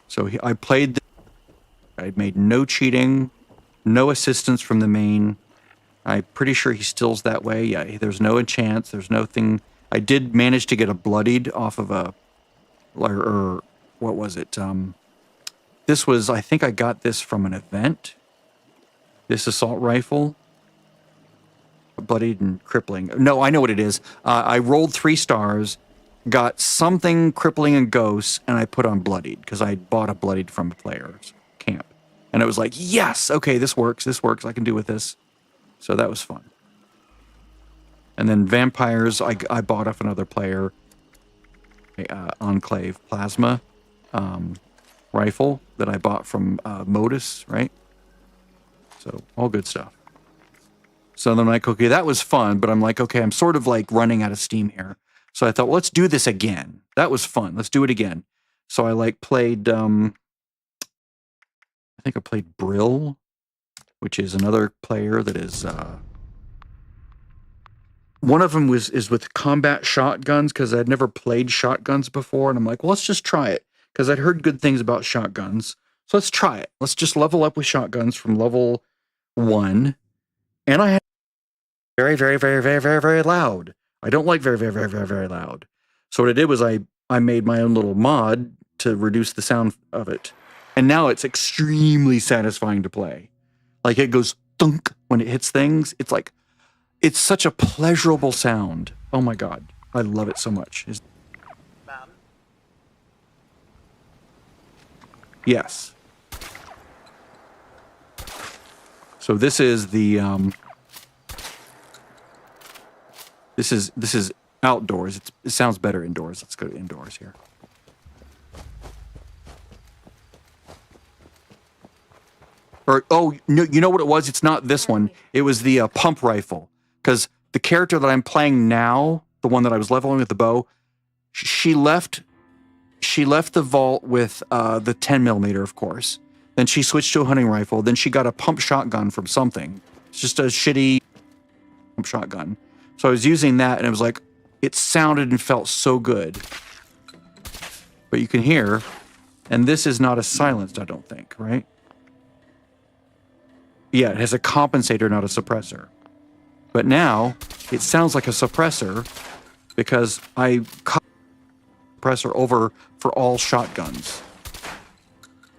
S1: So I played. I made no cheating, no assistance from the main. I'm pretty sure he still's that way. Yeah, there's no enchants. There's no thing. I did manage to get a bloodied off of a, or what was it? This was, I think I got this from an event. This assault rifle. Bloodied and crippling. No, I know what it is. I rolled 3 stars, got something crippling and ghosts, and I put on bloodied because I bought a bloodied from a player's camp. And it was like, yes, okay, this works, I can do with this. So that was fun. And then vampires, I bought off another player, Enclave plasma rifle that I bought from Modus, right? So all good stuff. So then I'm like, okay, that was fun, but I'm like, okay, I'm sort of like running out of steam here. So I thought, well, let's do this again. That was fun. Let's do it again. So I like played, I think I played Brill, which is another player that is, one of them is with combat shotguns because I'd never played shotguns before. And I'm like, well, let's just try it because I'd heard good things about shotguns. So let's try it. Let's just level up with shotguns from level 1. And I had very, very, very, very, very, very loud. I don't like very, very, very, very, very loud. So what I did was I made my own little mod to reduce the sound of it. And now it's extremely satisfying to play. Like it goes thunk when it hits things. It's like, it's such a pleasurable sound. Oh my God. I love it so much.
S14: Ma'am?
S1: Yes. So this is the, this is outdoors. It sounds better indoors. Let's go to indoors here. Or, oh, no, you know what it was? It's not this one. It was the pump rifle. Because the character that I'm playing now, the one that I was leveling with the bow, she left the vault with the 10 millimeter, of course. Then she switched to a hunting rifle. Then she got a pump shotgun from something. It's just a shitty pump shotgun. So I was using that, and it was like, it sounded and felt so good. But you can hear, and this is not a silenced, I don't think, right? Yeah, it has a compensator, not a suppressor. But now, it sounds like a suppressor because I cut the suppressor over for all shotguns.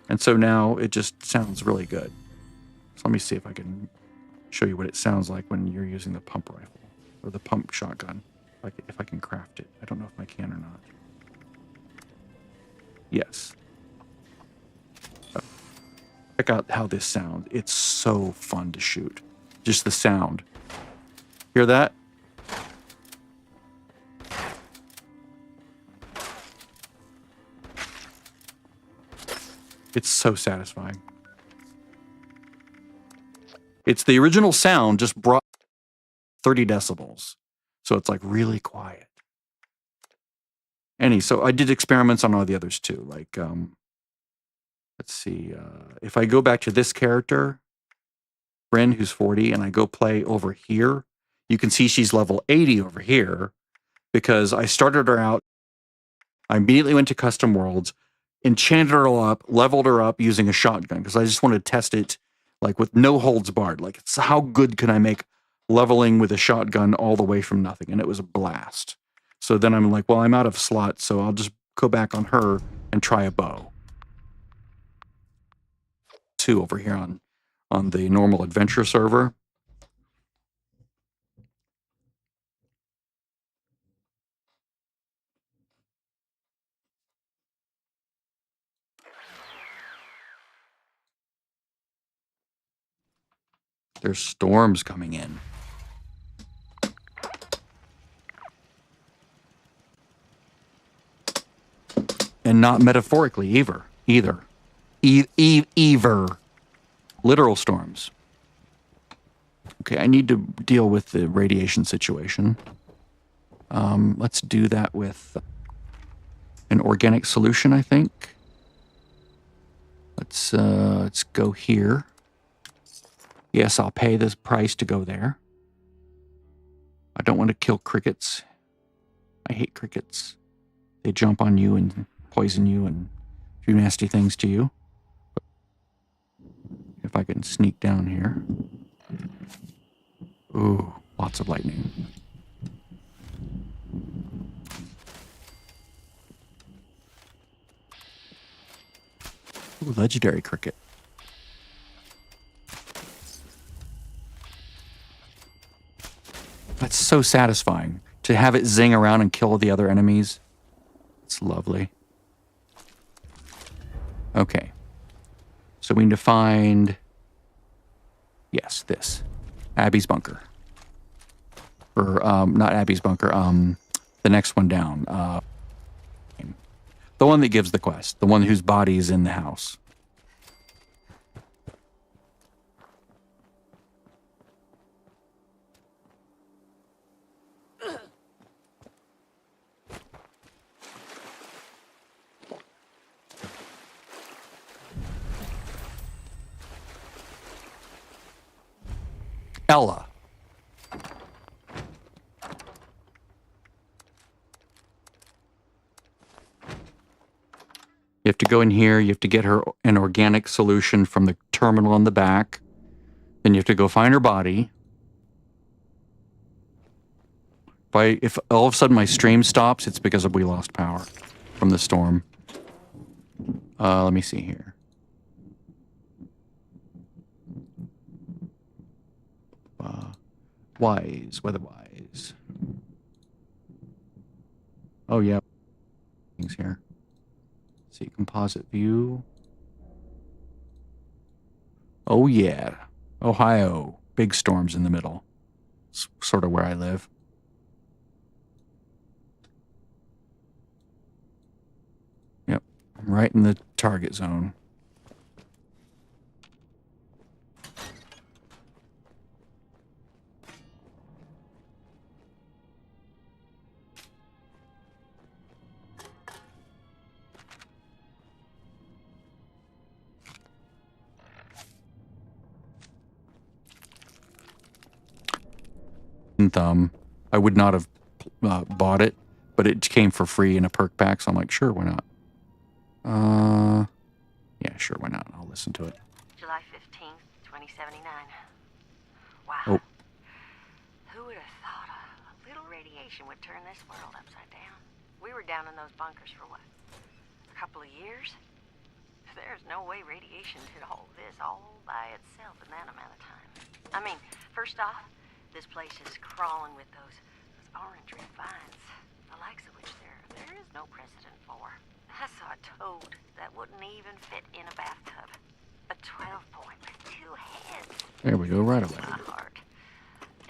S1: And so now it just sounds really good. So let me see if I can show you what it sounds like when you're using the pump rifle or the pump shotgun. If I can craft it. I don't know if I can or not. Yes. Check out how this sounds. It's so fun to shoot. Just the sound. Hear that? It's so satisfying. It's the original sound just brought 30 decibels. So it's like really quiet. So I did experiments on all the others too. Like, let's see. If I go back to this character, Bryn, who's 40, and I go play over here, you can see she's level 80 over here because I started her out. I immediately went to custom worlds, enchanted her all up, leveled her up using a shotgun because I just wanted to test it like with no holds barred. Like, it's how good can I make leveling with a shotgun all the way from nothing? And it was a blast. So then I'm like, well, I'm out of slots, so I'll just go back on her and try a bow. 2 over here on the normal adventure server. There's storms coming in. And not metaphorically either. Either. Literal storms. Okay, I need to deal with the radiation situation. Let's do that with an organic solution, I think. Let's go here. Yes, I'll pay this price to go there. I don't want to kill crickets. I hate crickets. They jump on you and poison you and do nasty things to you. If I can sneak down here. Ooh, lots of lightning. Ooh, legendary cricket. That's so satisfying. To have it zing around and kill the other enemies. It's lovely. Okay. So we need to find... Yes, this. Abby's bunker. Or, not Abby's bunker, the next one down. The one that gives the quest. The one whose body is in the house. Ella. You have to go in here, you have to get her an organic solution from the terminal on the back. Then you have to go find her body. If all of a sudden my stream stops, it's because we lost power from the storm. Let me see here. Weatherwise. Oh yeah, things here. See, composite view. Oh yeah, Ohio. Big storms in the middle. It's sort of where I live. Yep, I'm right in the target zone. I would not have bought it, but it came for free in a perk pack, so I'm like, sure, why not? Yeah, sure, why not? I'll listen to it.
S8: July 15th, 2079. Wow.
S1: Oh.
S8: Who would have thought a little radiation would turn this world upside down? We were down in those bunkers for what? A couple of years? There's no way radiation could hold this all by itself in that amount of time. I mean, first off, this place is crawling with those orange red vines, the likes of which there is no precedent for. I saw a toad that wouldn't even fit in a bathtub. A 12-point with 2 heads.
S1: There we go, right away.
S8: My heart.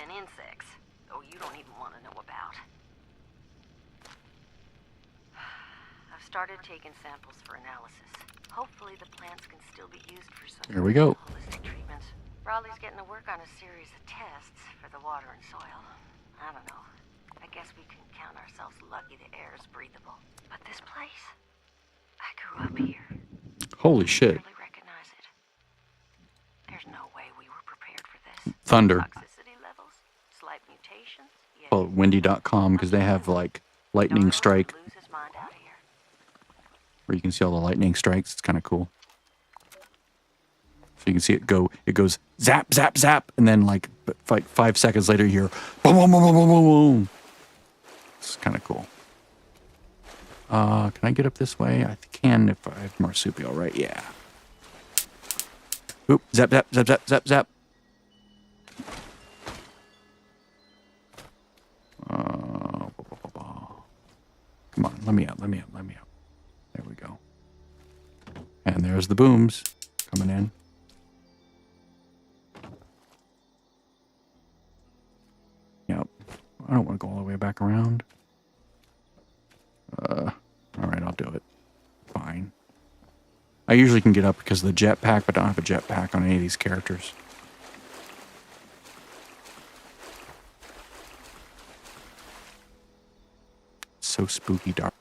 S8: And insects. Oh, you don't even want to know about. I've started taking samples for analysis. Hopefully the plants can still be used for some
S1: There we go.
S8: holistic treatments. Raleigh's getting to work on a series of tests for the water and soil. I don't know. I guess we can count ourselves lucky the air is breathable. But this place, I grew up here.
S1: Holy shit.
S8: I barely recognize it. There's no way we were prepared for this.
S1: Thunder.
S8: Toxicity levels, slight mutations. Yeah.
S1: Well, windy.com, because they have like lightning strike.
S8: Lose his mind out here.
S1: Where you can see all the lightning strikes. It's kind of cool. So you can see it go. It goes zap, zap, zap, and then like 5 seconds later, you hear boom, boom, boom, boom, boom, boom, boom. It's kind of cool. Can I get up this way? I can if I have marsupial, right? Yeah. Oop! Zap, zap, zap, zap, zap, zap. Come on, let me out, let me out, let me out. There we go. And there's the booms coming in. Yep. I don't want to go all the way back around. All right, I'll do it. Fine. I usually can get up because of the jetpack, but I don't have a jetpack on any of these characters. It's so spooky dark.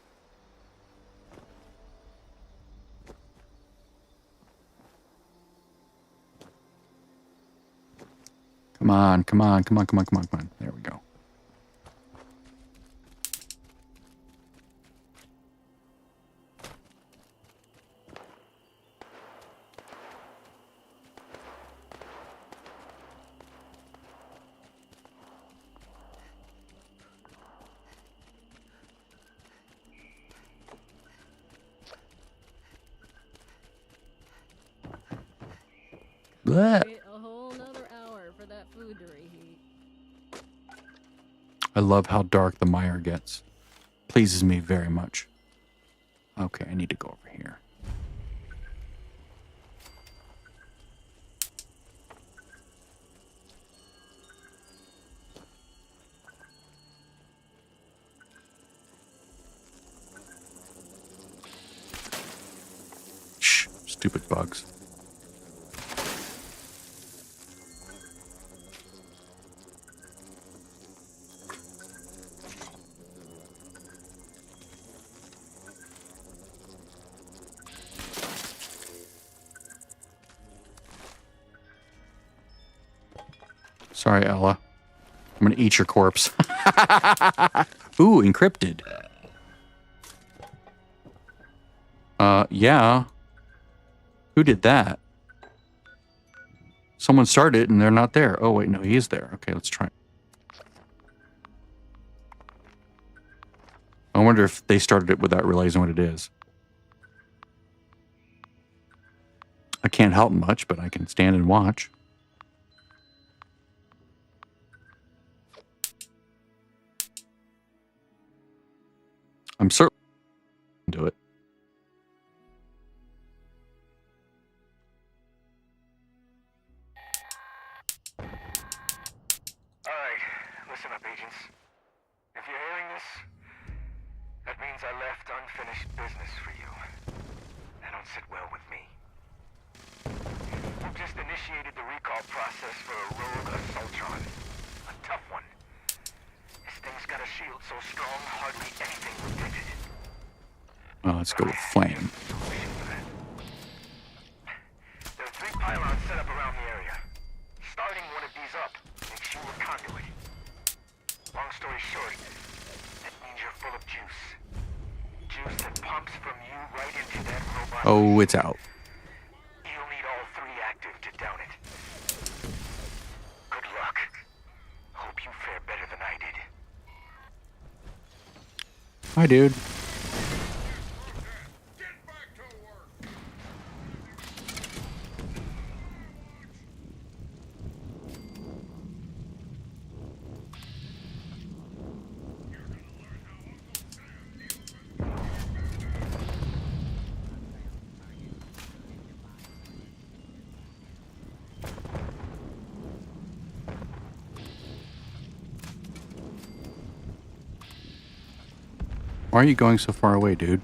S1: on, come on, come on, come on, come on, come on. There we go. Blech.
S13: Wait a whole nother hour for that food to reheat.
S1: I love how dark the mire gets. Pleases me very much. Okay, I need to go over here. Shh, stupid bugs. Sorry, Ella. I'm gonna eat your corpse. Ooh, encrypted. Yeah. Who did that? Someone started it and they're not there. Oh, wait, no, he is there. Okay, let's try. I wonder if they started it without realizing what it is. I can't help much, but I can stand and watch. I'm certainly do it.
S14: Alright, listen up, agents. If you're hearing this, that means I left unfinished business for you. That don't sit well with me. We've just initiated the recall process for a rogue assaultron. A tough one. This thing's got a shield so strong, hardly anything will hit it.
S1: Well, let's go with flame.
S14: There are 3 pylons set up around the area. Starting one of these up makes you a conduit. Long story short, that means you're full of juice. Juice that pumps from you right into that robot.
S1: Oh, it's out.
S14: You'll need all 3 active to down it. Good luck. Hope you fare better than I did.
S1: Hi, dude. Why are you going so far away, dude?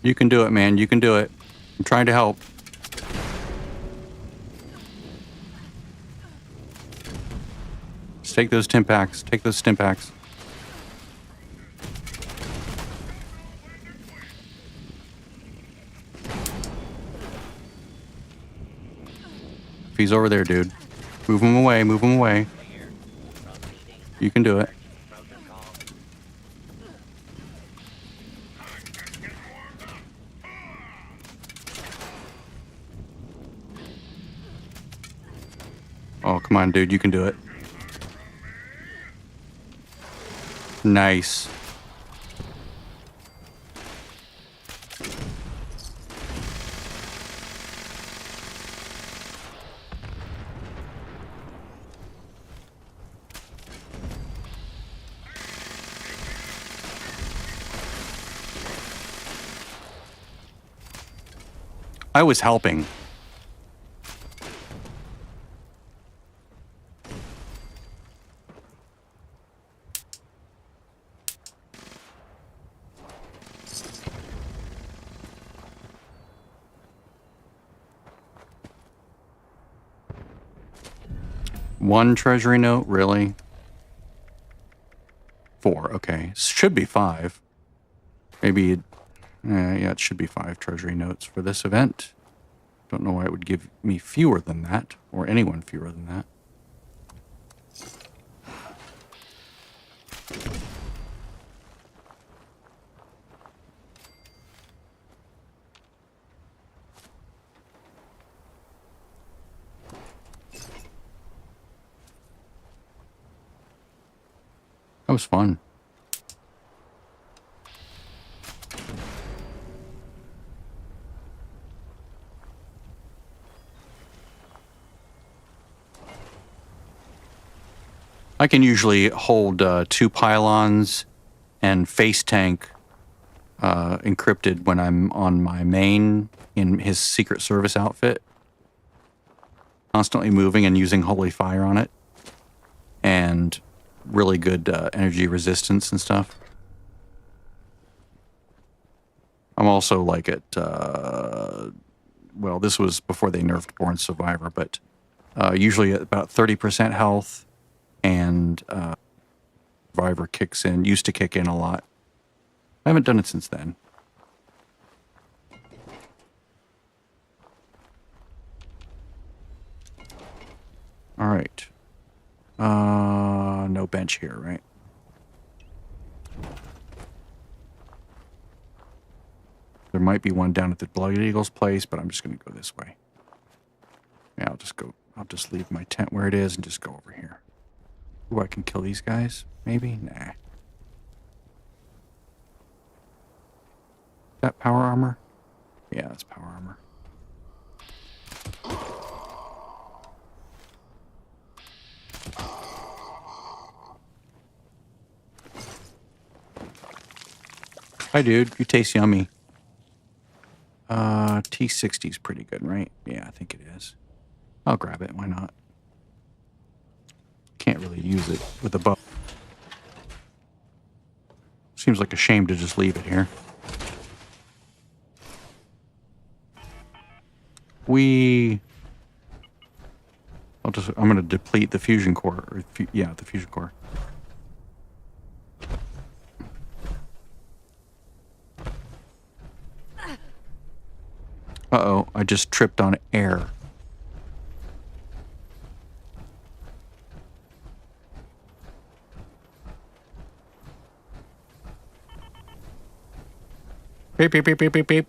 S1: You can do it, man. You can do it. I'm trying to help. Just take those stim packs. Take those stim packs. If he's over there, dude. Move him away. Move him away. You can do it. Oh, come on, dude. You can do it. Nice. I was helping. 1 treasury note, really? 4, okay. Should be 5. Maybe, yeah, it should be 5 treasury notes for this event. Don't know why it would give me fewer than that, or anyone fewer than that. That was fun. I can usually hold 2 pylons and face tank encrypted when I'm on my main in his Secret Service outfit. Constantly moving and using Holy Fire on it. And really good energy resistance and stuff. I'm also like at, well, this was before they nerfed Born Survivor, but usually at about 30% health, and Survivor kicks in, used to kick in a lot. I haven't done it since then. All right. No bench here, right? There might be one down at the Blood Eagle's place, but I'm just going to go this way. Yeah, I'll just leave my tent where it is and just go over here. Ooh, I can kill these guys? Maybe? Nah. Is that power armor? Yeah, that's power armor. Hi, dude. You taste yummy. T60 is pretty good, right? Yeah, I think it is. I'll grab it. Why not? Can't really use it with a bow. Seems like a shame to just leave it here. I'm going to deplete the fusion core. Or yeah, the fusion core. Uh-oh, I just tripped on air. Beep, beep, beep, beep, beep, beep.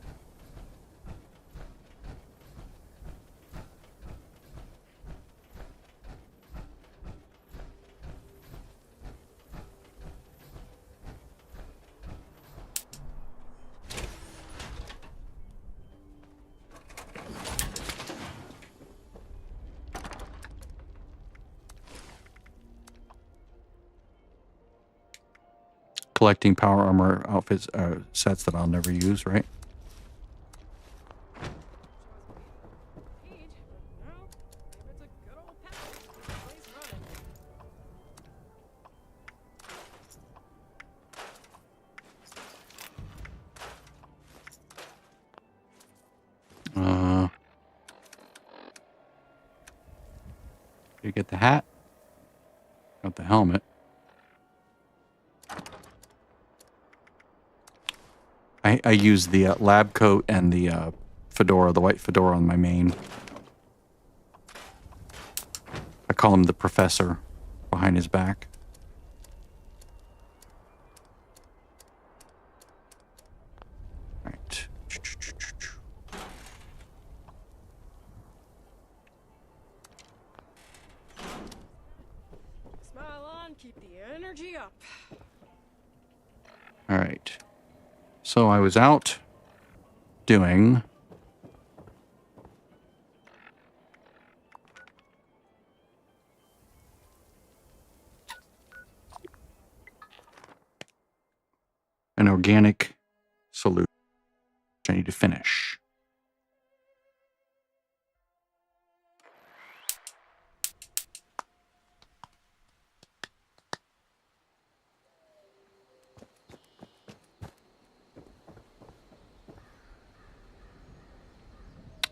S1: Collecting power armor outfits, sets that I'll never use, right? You get the hat? Got the helmet. I use the lab coat and the fedora, the white fedora on my main. I call him the professor behind his back. Right.
S13: Smile on, keep the energy up.
S1: All right. So I was out doing an organic solution I need to finish.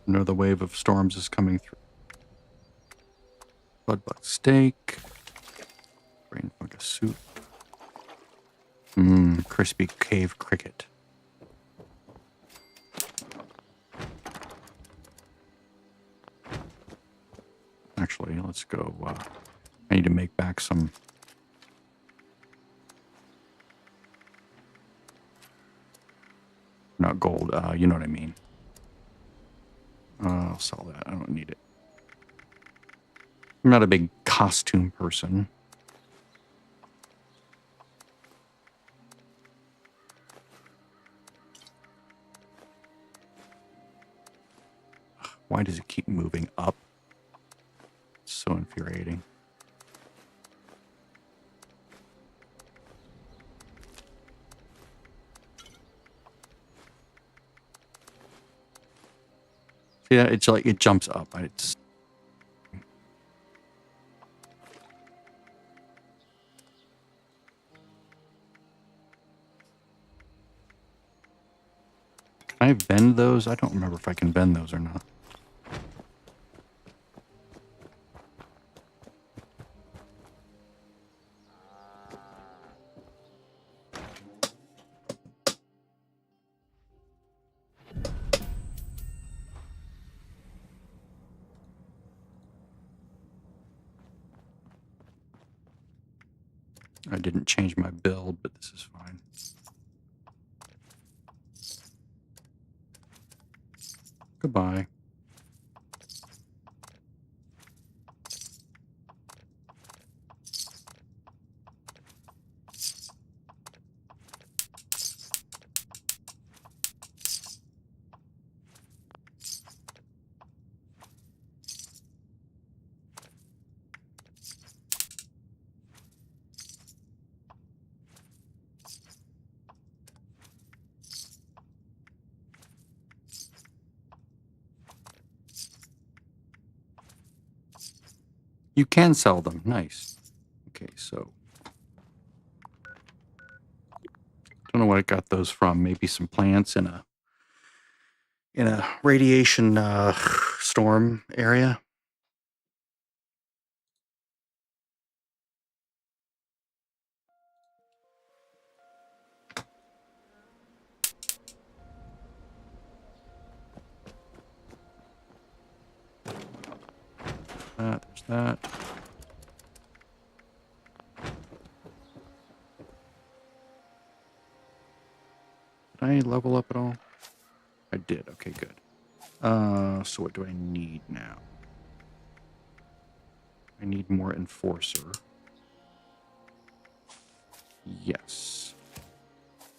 S1: Another wave of storms is coming through. Bloodbug steak. Brain fungus soup. Crispy cave cricket. Actually, let's go. I need to make back some. Not gold, you know what I mean. I'll sell that. I don't need it. I'm not a big costume person. Why does it keep moving up? It's so infuriating. Yeah, it's like it jumps up. It's can I bend those? I don't remember if I can bend those or not. I didn't change my build, but this is fine. Goodbye. You can sell them. Nice. Okay, so don't know what I got those from. Maybe some plants in a radiation storm area. There's that. Did I level up at all? I did. Okay, good. So what do I need now? I need more enforcer. Yes.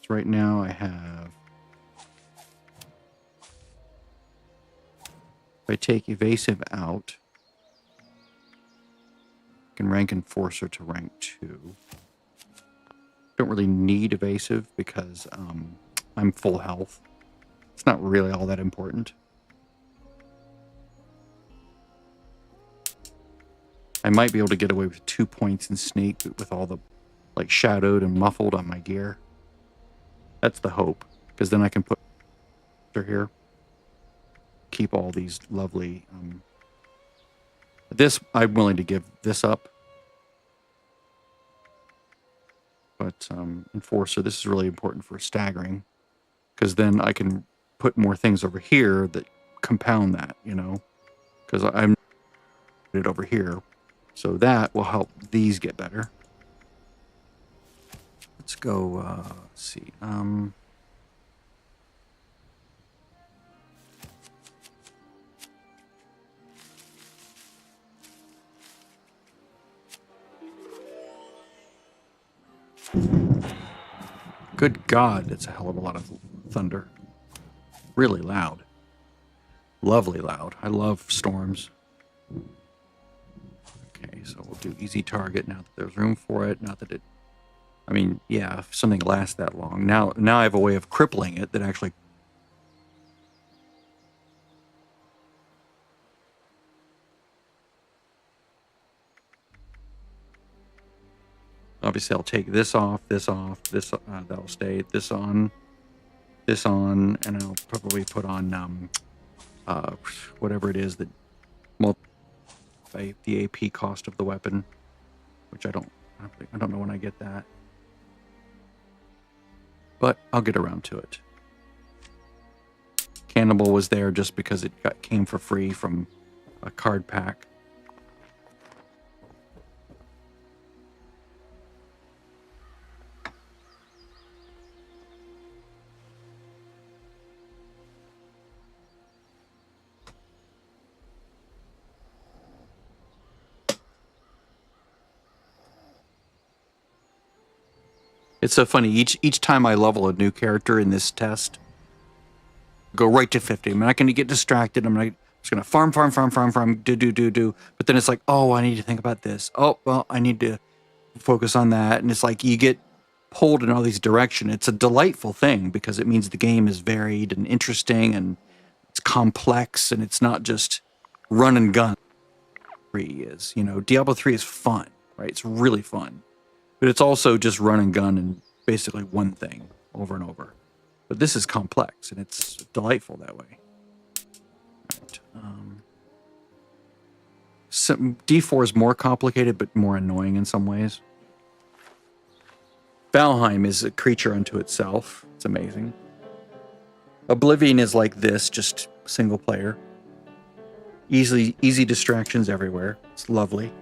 S1: So right now I have. If I take evasive out, I can rank enforcer to rank 2. Don't really need evasive because I'm full health. It's not really all that important. I might be able to get away with 2 points in sneak with all the like shadowed and muffled on my gear. That's the hope, because then I can put here. Keep all these lovely. This I'm willing to give this up, but enforcer. This is really important for staggering, because then I can put more things over here that compound that. You know, because I'm it over here, so that will help these get better. Let's go. Let's see. Good God, that's a hell of a lot of thunder. Really loud. Lovely loud. I love storms. Okay, so we'll do easy target now that there's room for it. Not that it... I mean, yeah, if something lasts that long. Now I have a way of crippling it that actually... Obviously, I'll take this off, this, that'll stay, this on, and I'll probably put on, whatever it is that, well, by the AP cost of the weapon, which I don't know when I get that. But I'll get around to it. Cannibal was there just because it came for free from a card pack. It's so funny. Each time I level a new character in this test, go right to 50. I'm not going to get distracted. I'm just going to farm, do. But then it's like, oh, I need to think about this. Oh, well, I need to focus on that. And it's like you get pulled in all these directions. It's a delightful thing because it means the game is varied and interesting and it's complex and it's not just run and gun. 3 is, Diablo 3 is fun, right? It's really fun. But it's also just run and gun and basically one thing over and over. But this is complex, and it's delightful that way. Right. D4 is more complicated, but more annoying in some ways. Valheim is a creature unto itself. It's amazing. Oblivion is like this, just single player. Easy distractions everywhere. It's lovely.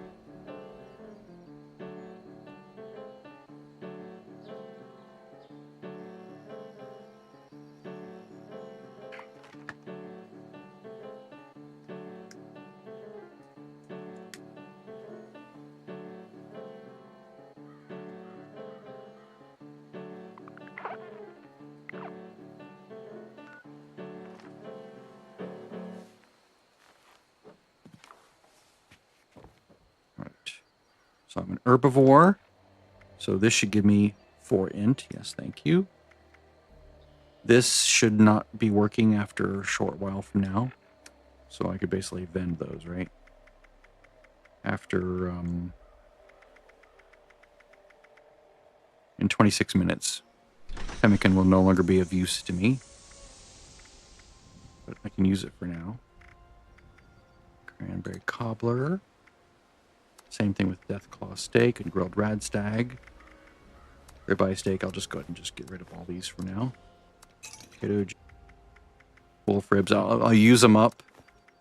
S1: So I'm an herbivore. So this should give me 4 int. Yes, thank you. This should not be working after a short while from now. So I could basically vend those, right? After, in 26 minutes, pemmican will no longer be of use to me. But I can use it for now. Cranberry cobbler. Same thing with Deathclaw steak and grilled rad stag. Ribeye steak, I'll just go ahead and just get rid of all these for now. Potato, wolf ribs, I'll use them up,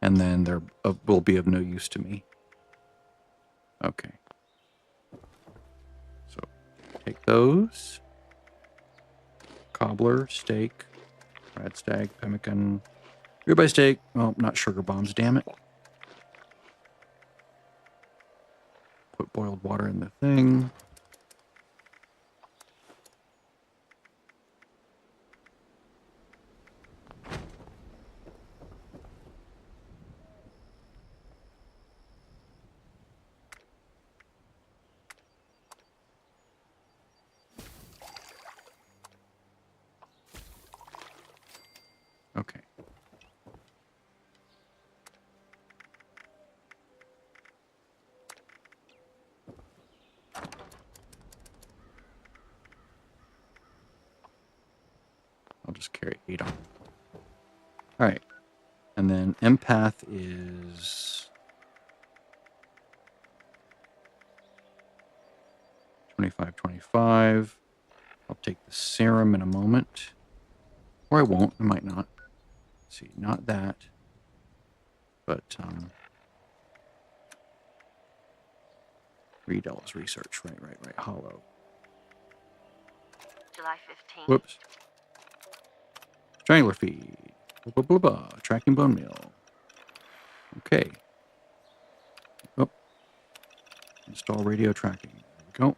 S1: and then they will be of no use to me. Okay. So, take those. Cobbler, steak, rad stag, pemmican, ribeye steak. Well, not sugar bombs, damn it. Put boiled water in the thing. Okay. I'll just carry 8 on. All right. And then empath is 25. I'll take the serum in a moment. Or I won't. I might not. Let's see, not that. But, read Ella's research. Right. Hollow.
S15: July 15th.
S1: Whoops. Strangler feed. Blah, blah, blah, blah. Tracking bone meal. Okay. Oh. Install radio tracking. There we go.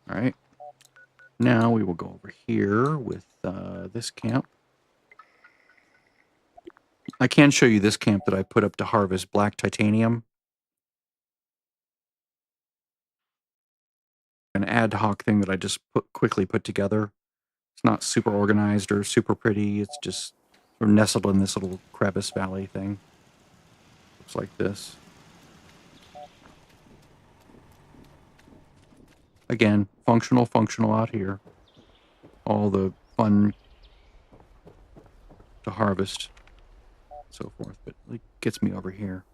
S1: All right. Now we will go over here with this camp. I can show you this camp that I put up to harvest black titanium. An ad hoc thing that I just quickly put together. It's not super organized or super pretty. It's just sort of nestled in this little crevice valley thing. Looks like this. Again, functional out here. All the fun to harvest, so forth. But it gets me over here.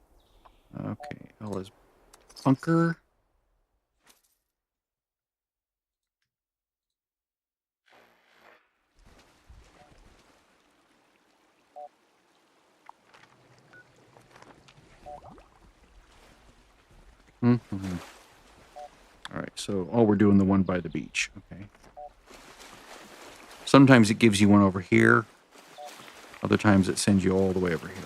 S1: Okay, L is bunker. Mm-hmm. All right, so we're doing the one by the beach. Okay. Sometimes it gives you one over here. Other times it sends you all the way over here.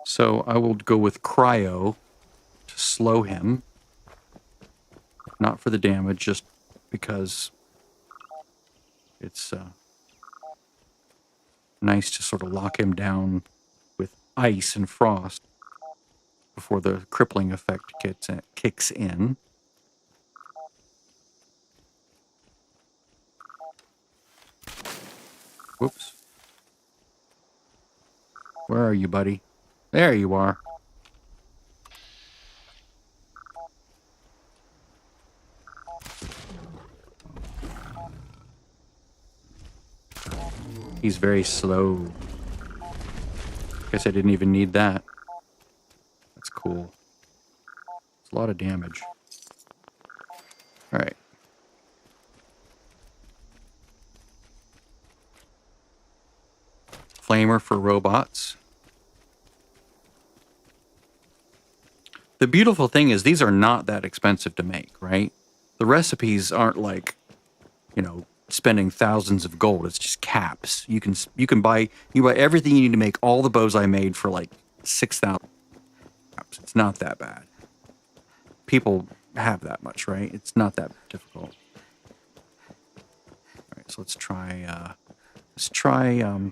S1: So I will go with cryo to slow him. Not for the damage, just because it's nice to sort of lock him down with ice and frost before the crippling effect kicks in. Whoops. Where are you, buddy? There you are. He's very slow. Guess I didn't even need that. That's cool. It's a lot of damage. Alright. Flamer for robots. The beautiful thing is these are not that expensive to make, right? The recipes aren't like, you know, spending thousands of gold. It's just caps. You can buy everything you need to make all the bows I made for like 6,000 caps. It's not that bad. People have that much, right? It's not that difficult. All right, so let's try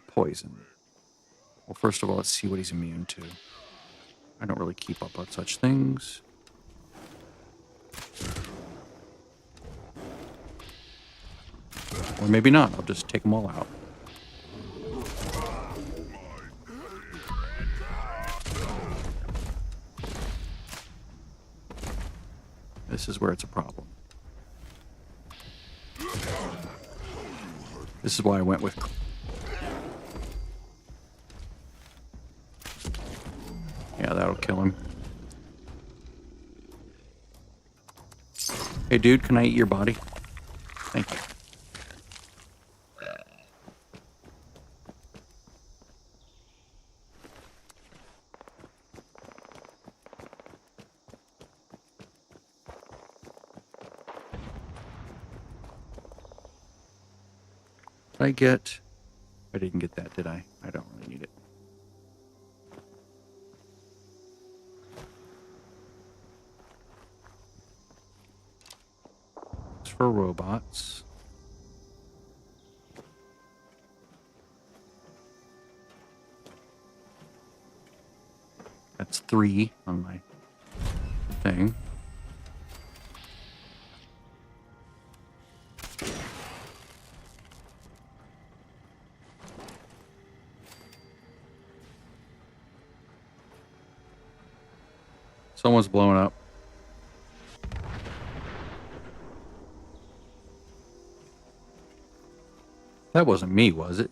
S1: poison. Well, first of all, let's see what he's immune to. I don't really keep up on such things. Or maybe not. I'll just take them all out. This is where it's a problem. This is why I went with... Yeah, that'll kill him. Hey, dude, can I eat your body? Thank you. Did I get... I didn't get that, did I? I don't really need it. It's for robots. That's 3 on my thing. Someone's blowing up. That wasn't me, was it?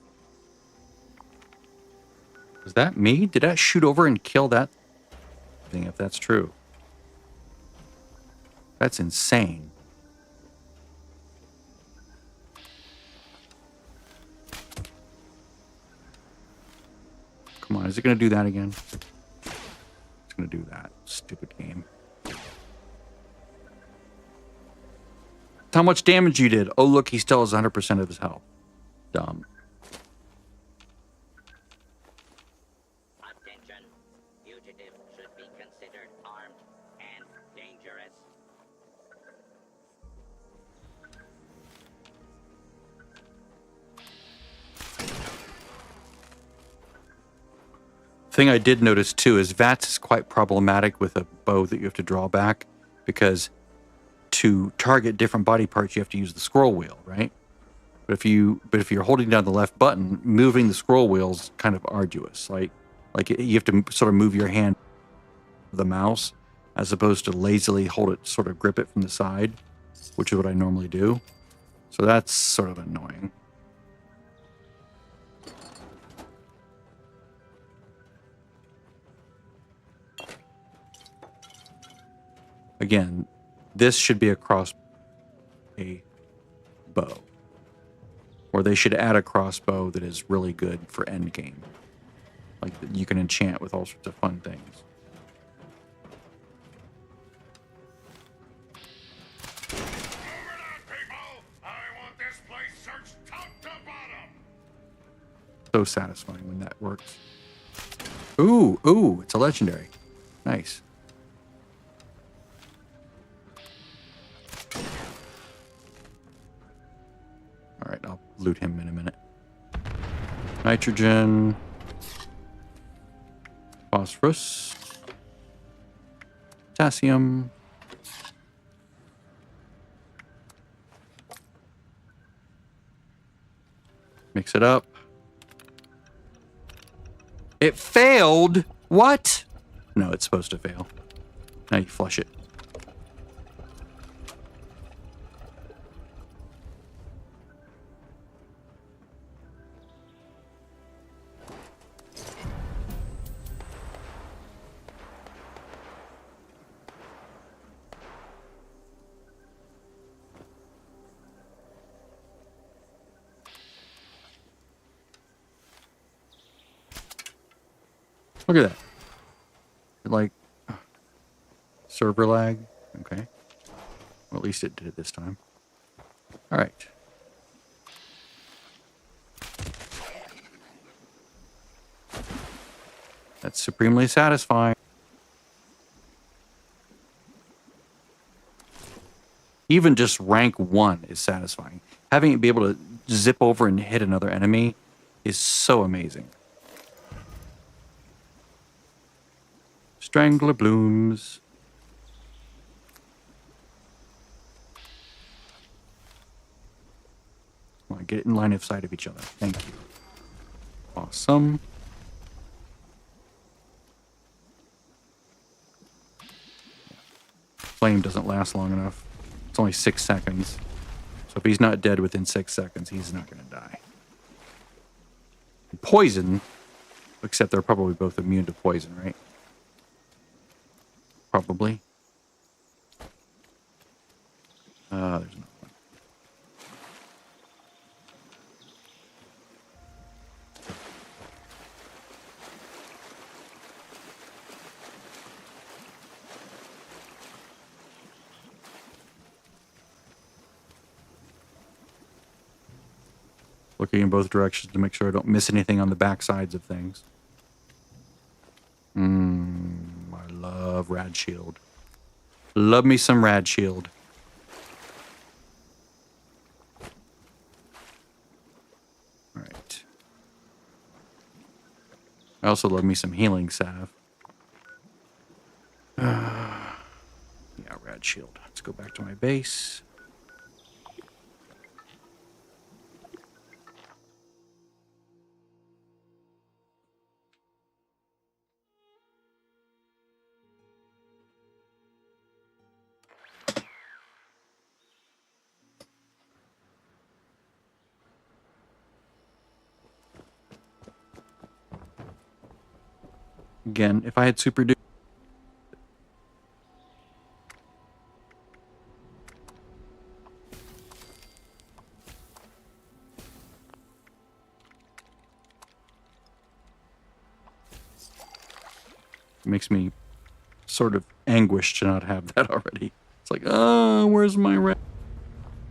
S1: Was that me? Did I shoot over and kill that thing, if that's true? That's insane. Come on, is it going to do that again? It's going to do that. Stupid game. How much damage you did? Oh, look, he still has 100% of his health. Dumb.
S2: Attention. Fugitive should be considered armed and dangerous.
S1: thing I did notice too is VATS is quite problematic with a bow that you have to draw back, because to target different body parts you have to use the scroll wheel, right? But if you're holding down the left button, moving the scroll wheel is kind of arduous. Like you have to sort of move your hand the mouse as opposed to lazily hold it, sort of grip it from the side, which is what I normally do. So that's sort of annoying. Again, this should be across a bow. Or they should add a crossbow that is really good for endgame. Like, you can enchant with all sorts of fun things. So satisfying when that works. Ooh, it's a legendary. Nice. All right, I'll loot him in a minute. Nitrogen. Phosphorus. Potassium. Mix it up. It failed? What? No, it's supposed to fail. Now you flush it. Look at that. Like, server lag. Okay. Well, at least it did it this time. All right. That's supremely satisfying. Even just rank 1 is satisfying. Having it be able to zip over and hit another enemy is so amazing. Strangler blooms. Come on, get in line of sight of each other. Thank you. Awesome. Flame doesn't last long enough. It's only 6 seconds. So if he's not dead within 6 seconds, he's not going to die. Poison, except they're probably both immune to poison, right? Probably. There's no one. Looking in both directions to make sure I don't miss anything on the back sides of things. I love Rad Shield. Love me some Rad Shield. All right. I also love me some healing salve. Yeah, Rad Shield. Let's go back to my base. Again, if I had super duper. It makes me sort of anguished to not have that already. It's like, oh, where's my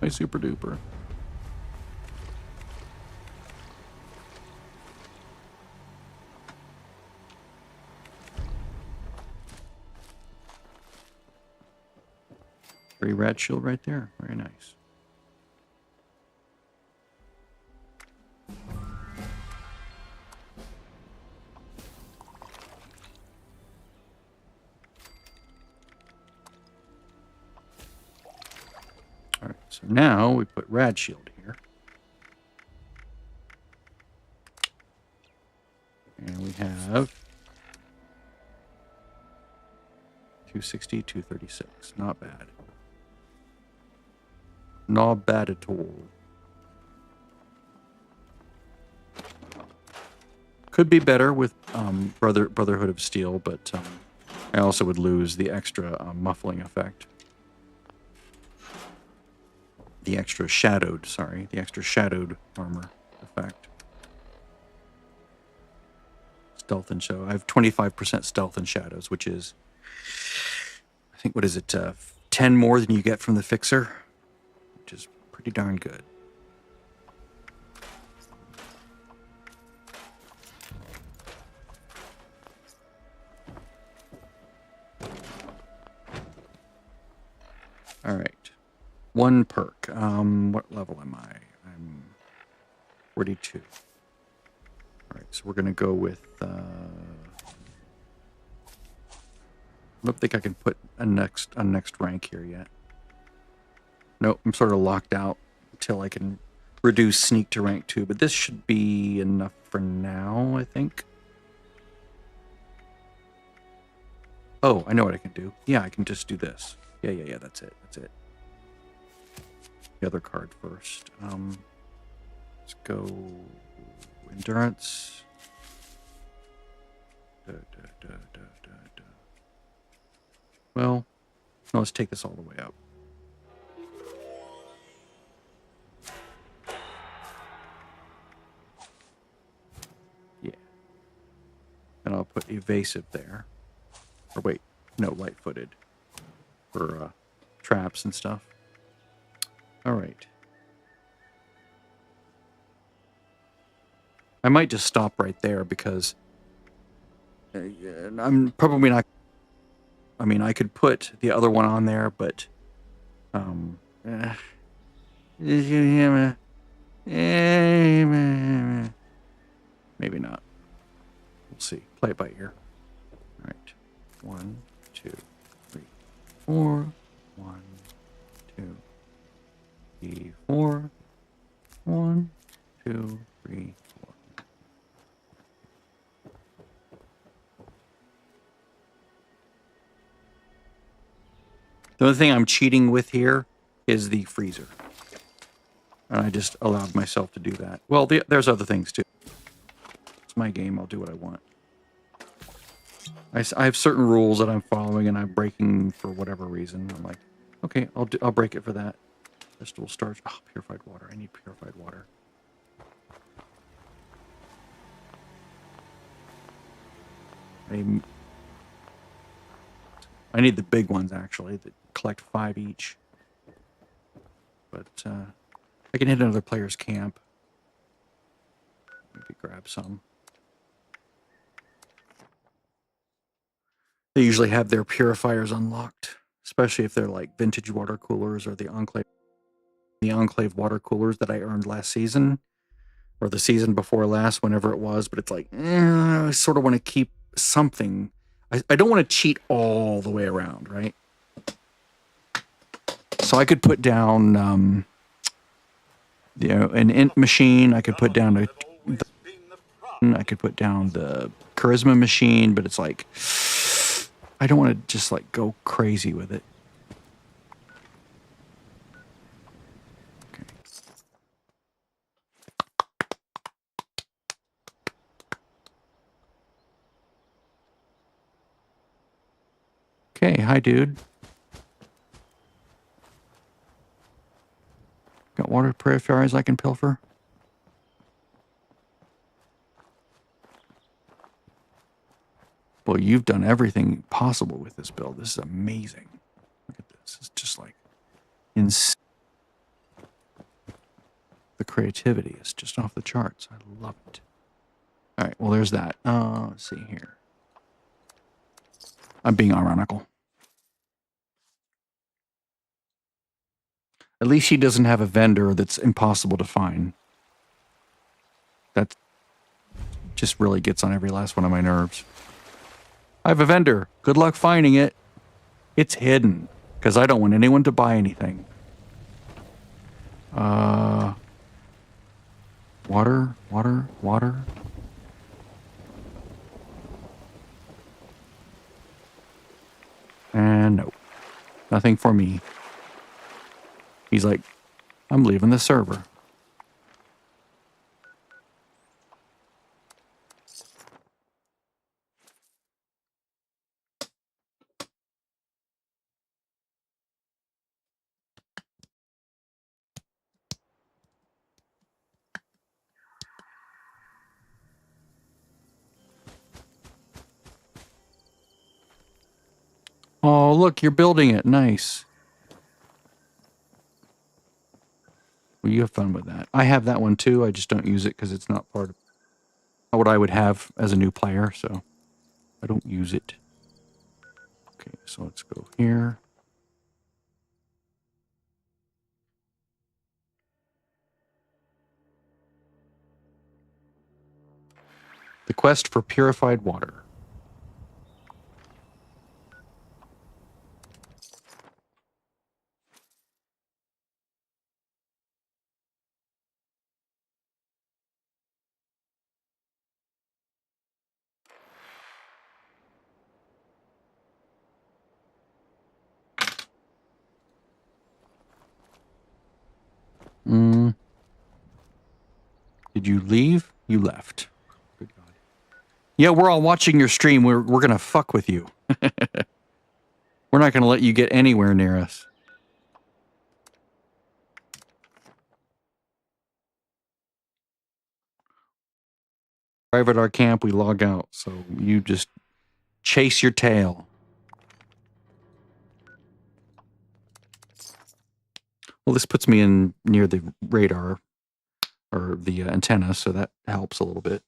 S1: super duper? Free Rad Shield right there. Very nice. So now we put rad shield here. And we have 260, 236. Not bad. Not bad at all. Could be better with Brotherhood of Steel, but I also would lose the extra muffling effect. The extra shadowed armor effect. Stealth and shadow. I have 25% stealth and shadows, which is, I think, what is it, 10 more than you get from the fixer, which is pretty darn good. All right. One perk. What level am I? I'm 42. All right, so we're going to go with... I don't think I can put a next rank here yet. Nope, I'm sort of locked out until I can reduce sneak to rank 2, but this should be enough for now, I think. Oh, I know what I can do. Yeah, I can just do this. Yeah, that's it. The other card first. Let's go endurance. Well, no, let's take this all the way up. Yeah. And I'll put evasive there. Or wait, no, light-footed. For traps and stuff. All right. I might just stop right there because I'm probably not. I mean, I could put the other one on there, but maybe not. We'll see. Play it by ear. All right. 1, 2, 3, 4. 1, 2, 3, 4. 1, 2, 3, 4. The only thing I'm cheating with here is the freezer. And I just allowed myself to do that. Well, there's other things too. It's my game. I'll do what I want. I have certain rules that I'm following and I'm breaking for whatever reason. I'm like, okay, I'll break it for that. Crystal starch. Oh, purified water. I need purified water. I need the big ones actually that collect 5 each. But I can hit another player's camp. Maybe grab some. They usually have their purifiers unlocked, especially if they're like vintage water coolers or the Enclave water coolers that I earned last season or the season before last, whenever it was. But it's like, I sort of want to keep something. I don't want to cheat all the way around, right? So I could put down, an int machine. I could put down I could put down the charisma machine, but it's like, I don't want to just like go crazy with it. Okay, hi dude. Got water purifiers I can pilfer? Well, you've done everything possible with this build. This is amazing. Look at this. It's just like insane. The creativity is just off the charts. I love it. All right, well, there's that. Let's see here. I'm being ironical. At least he doesn't have a vendor that's impossible to find. That just really gets on every last one of my nerves. I have a vendor. Good luck finding it. It's hidden, because I don't want anyone to buy anything. Water, water, water. And no, nothing for me. He's like, I'm leaving the server. Oh, look, you're building it. Nice. Well, you have fun with that. I have that one too. I just don't use it because it's not part of what I would have as a new player, so I don't use it. Okay, so let's go here. The quest for purified water. Did you leave? You left. Good God. Yeah, we're all watching your stream. We're gonna fuck with you. We're not gonna let you get anywhere near us. Arrive at our camp, we log out. So you just chase your tail. Well, this puts me in near the radar or the antenna, so that helps a little bit.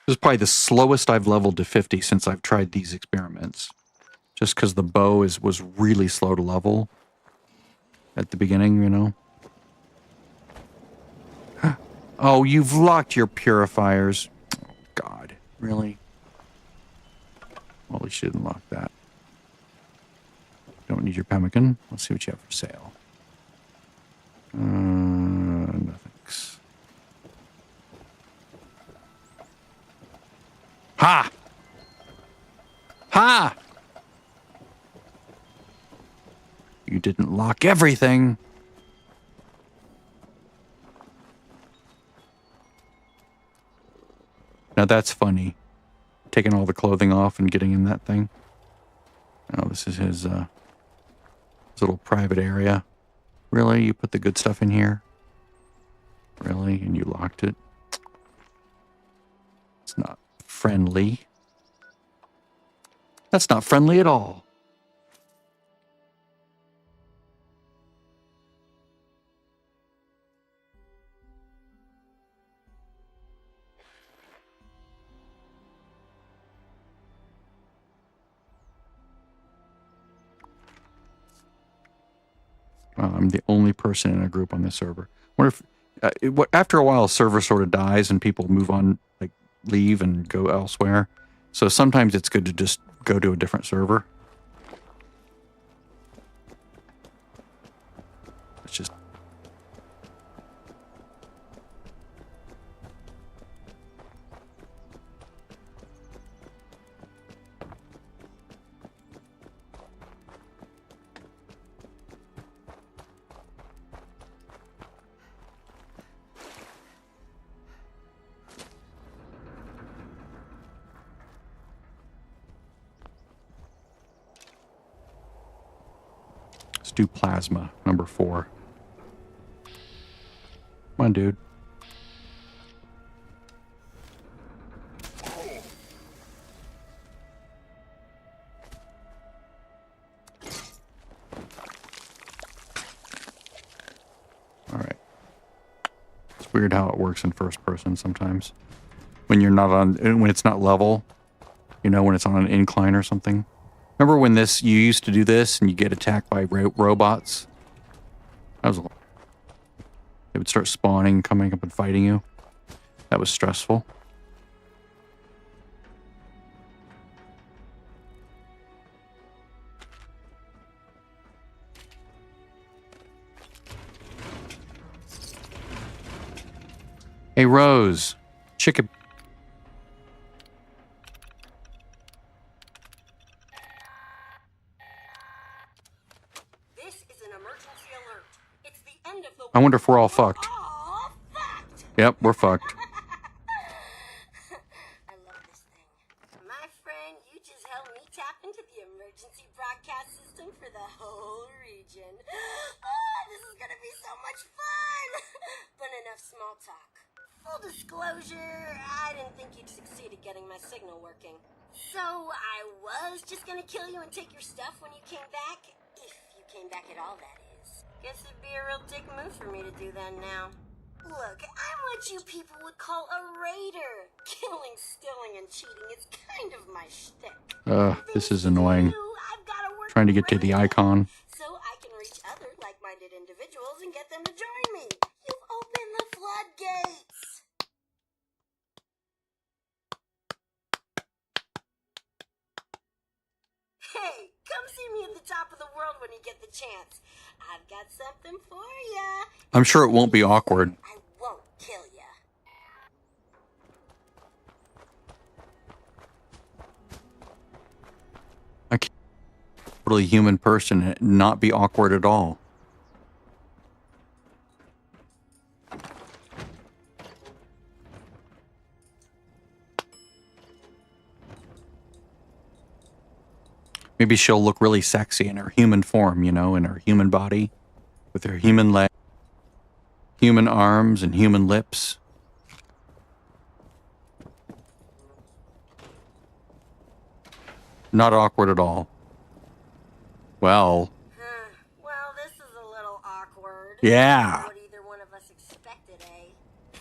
S1: This is probably the slowest I've leveled to 50 since I've tried these experiments. Just because the bow was really slow to level at the beginning, you know. Oh, you've locked your purifiers. Oh, God, really? Well, we shouldn't lock that. Don't need your pemmican. Let's see what you have for sale. No thanks. Ha! Ha! You didn't lock everything. Now that's funny. Taking all the clothing off and getting in that thing. Oh, this is his little private area. Really? You put the good stuff in here? Really? And you locked it? It's not friendly. That's not friendly at all. I'm the only person in a group on this server. What if, after a while, a server sort of dies and people move on, like leave and go elsewhere. So sometimes it's good to just go to a different server. It's just. Let's do plasma, number 4. Come on, dude. All right. It's weird how it works in first person sometimes. When you're not on, when it's not level, you know, when it's on an incline or something. Remember when you used to do this and you get attacked by robots? That was, they would start spawning, coming up and fighting you. That was stressful. Hey, Rose. Chicken.
S11: This is an emergency alert. It's the end of the
S1: I wonder if we're all fucked.
S11: all fucked.
S1: Yep, we're fucked.
S11: I love this thing. My friend, you just helped me tap into the emergency broadcast system for the whole region. Oh, this is gonna be so much fun. But enough small talk. Full disclosure, I didn't think you'd succeed at getting my signal working. So I was just gonna kill you and take your stuff when you came back. If you came back at all, that is. Guess it'd be a real dick move for me to do that now. Look, I'm what you people would call a raider. Killing, stealing, and cheating is kind of my shtick.
S1: This is annoying.
S11: I've gotta work
S1: Trying to get to the icon.
S11: so I can reach other like-minded individuals and get them to join me. You've opened the floodgates. Hey, come see me at the top of the world when you get the chance. I've got something for ya.
S1: I'm sure it won't be awkward.
S11: I won't kill ya.
S1: I can't totally human person and not be awkward at all. Maybe she'll look really sexy in her human form, you know, in her human body, with her human legs, human arms, and human lips. Not awkward at all. Well.
S11: Well, this is a little awkward.
S1: Yeah.
S11: What either one of us expected, eh?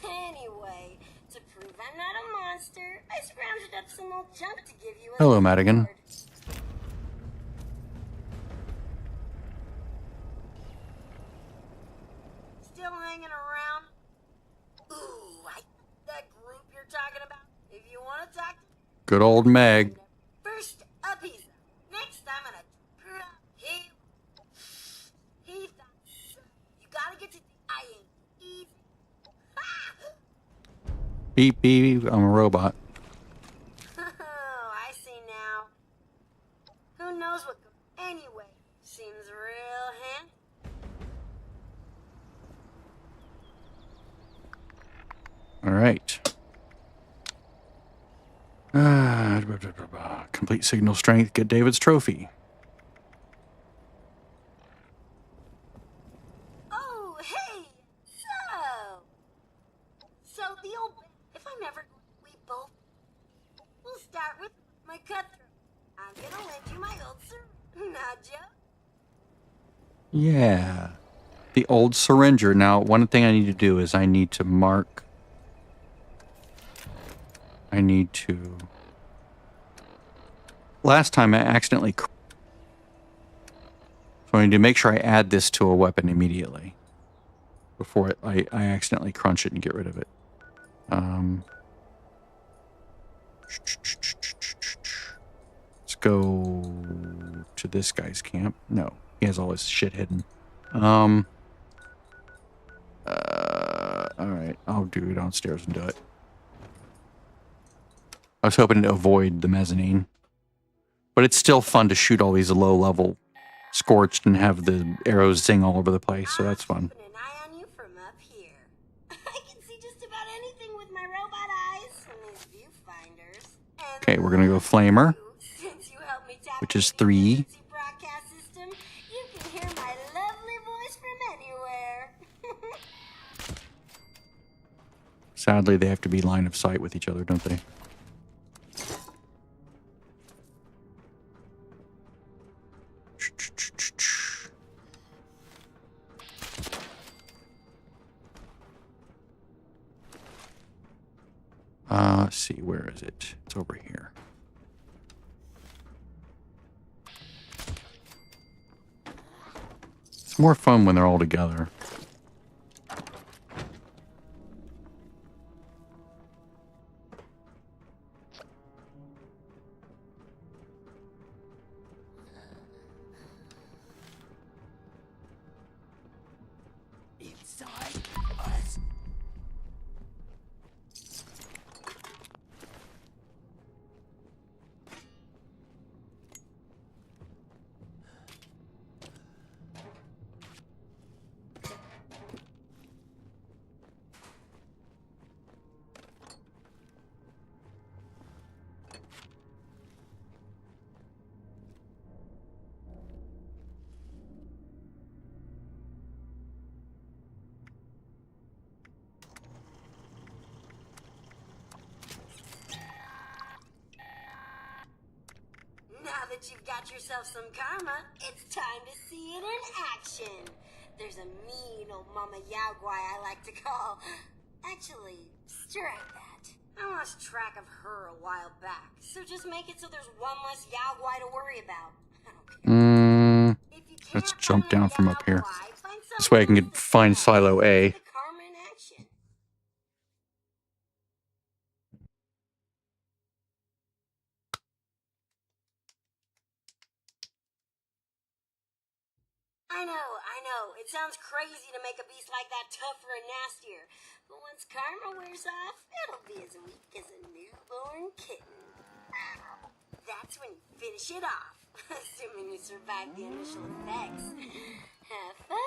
S11: Anyway, to prove I'm not a monster, I scrounged up some old junk to give you a
S1: Hello, Madigan.
S11: Still hanging around? Ooh, that group you're talking about. If you want to talk,
S1: Good old Meg.
S11: first a pizza. Next I'm gonna. He thought you gotta get to the easy.
S1: Beep, beep, I'm a robot.
S11: Oh, I see now. Who knows what? Anyway, seems real handy.
S1: All right. Complete signal strength. Get David's trophy.
S11: Oh, hey! So the old... If I'm ever... We both... We'll start with my cutthroat. I'm gonna lend you my old Nadia.
S1: Yeah. The old syringer. Now, one thing I need to do is I need to mark... I need to... Last time I accidentally... So I need to make sure I add this to a weapon immediately. Before I accidentally crunch it and get rid of it. Let's go to this guy's camp. No, he has all his shit hidden. All right, I'll do downstairs and do it. I was hoping to avoid the mezzanine, but it's still fun to shoot all these low-level scorched and have the arrows zing all over the place, so that's fun.
S11: Keep an eye on you from up here. I can see just about anything with my robot eyes from these viewfinders. And
S1: Okay, we're gonna go flamer,
S11: since you helped me tap
S1: which is
S11: into the
S1: 3.
S11: emergency broadcast system, you can hear my lovely voice from anywhere.
S1: Sadly, they have to be line of sight with each other, don't they? Let's see, where is it? It's over here. It's more fun when they're all together.
S10: Inside us.
S11: that you've got yourself some karma, it's time to see it in action. There's a mean old Mama Yaogwai I like to call. Actually, strike that. I lost track of her a while back, so just make it so there's one less Yaogwai to worry about.
S1: Let's jump down from up here. This way I can find silo A.
S11: Karma in action. I know. It sounds crazy to make a beast like that tougher and nastier. But once karma wears off, it'll be as weak as a newborn kitten. That's when you finish it off. Assuming you survive the initial effects. Have fun!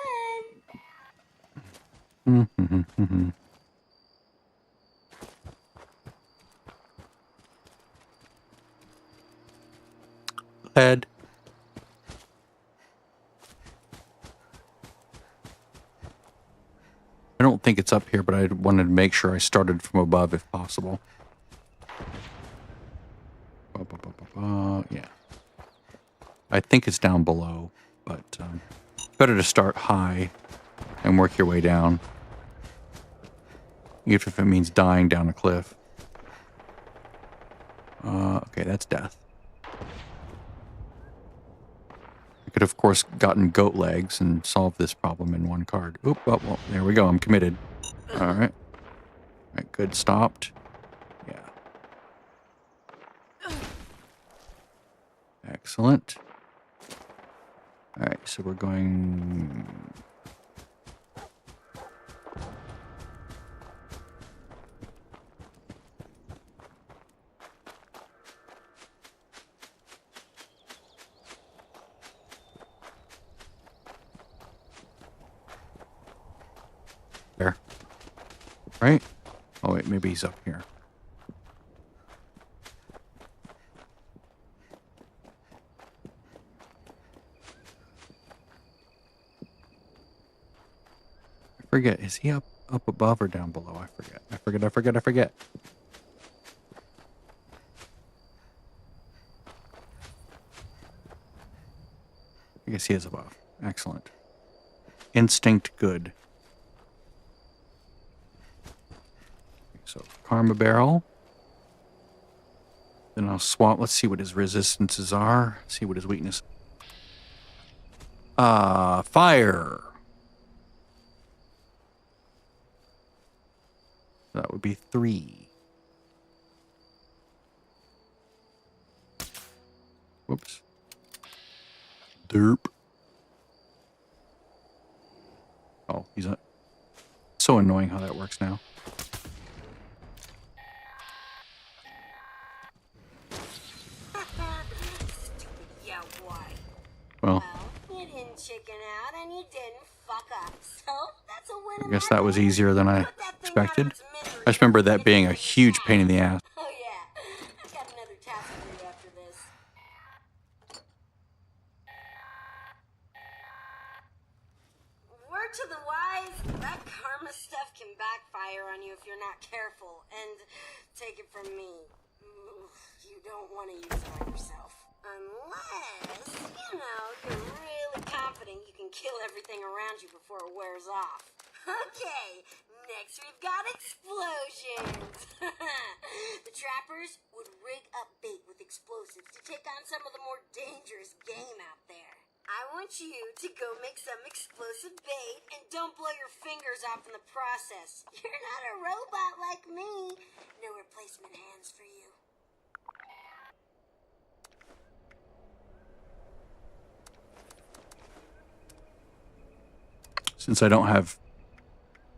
S1: Head. I don't think it's up here, but I wanted to make sure I started from above if possible. Yeah. I think it's down below, but better to start high and work your way down. Even if it means dying down a cliff. Okay, that's death. I could, of course, gotten goat legs and solved this problem in one card. Oop, oh, well, there we go. I'm committed. All right. All right, good. Stopped. Yeah. Excellent. All right, so we're going... There. Right? Oh, wait, maybe he's up here. I forget. Is he up above or down below? I forget. I forget. I guess he is above. Excellent. Instinct good. So, Karma Barrel. Then I'll swap. Let's see what his resistances are. See what his weakness. Fire. That would be 3. Whoops. Derp. Oh, he's not. So annoying how that works now. Well,
S11: you didn't chicken out and you didn't fuck up, so that's a win.
S1: I guess that was easier than I expected. I just remember that being a huge pain in the ass.
S11: Oh yeah, I've got another task for you after this. Word to the wise, that karma stuff can backfire on you if you're not careful. And take it from me, you don't want to use it on yourself. Unless, you're really confident you can kill everything around you before it wears off. Okay, next we've got explosions. The trappers would rig up bait with explosives to take on some of the more dangerous game out there. I want you to go make some explosive bait and don't blow your fingers off in the process. You're not a robot like me. No replacement hands for you.
S1: Since I don't have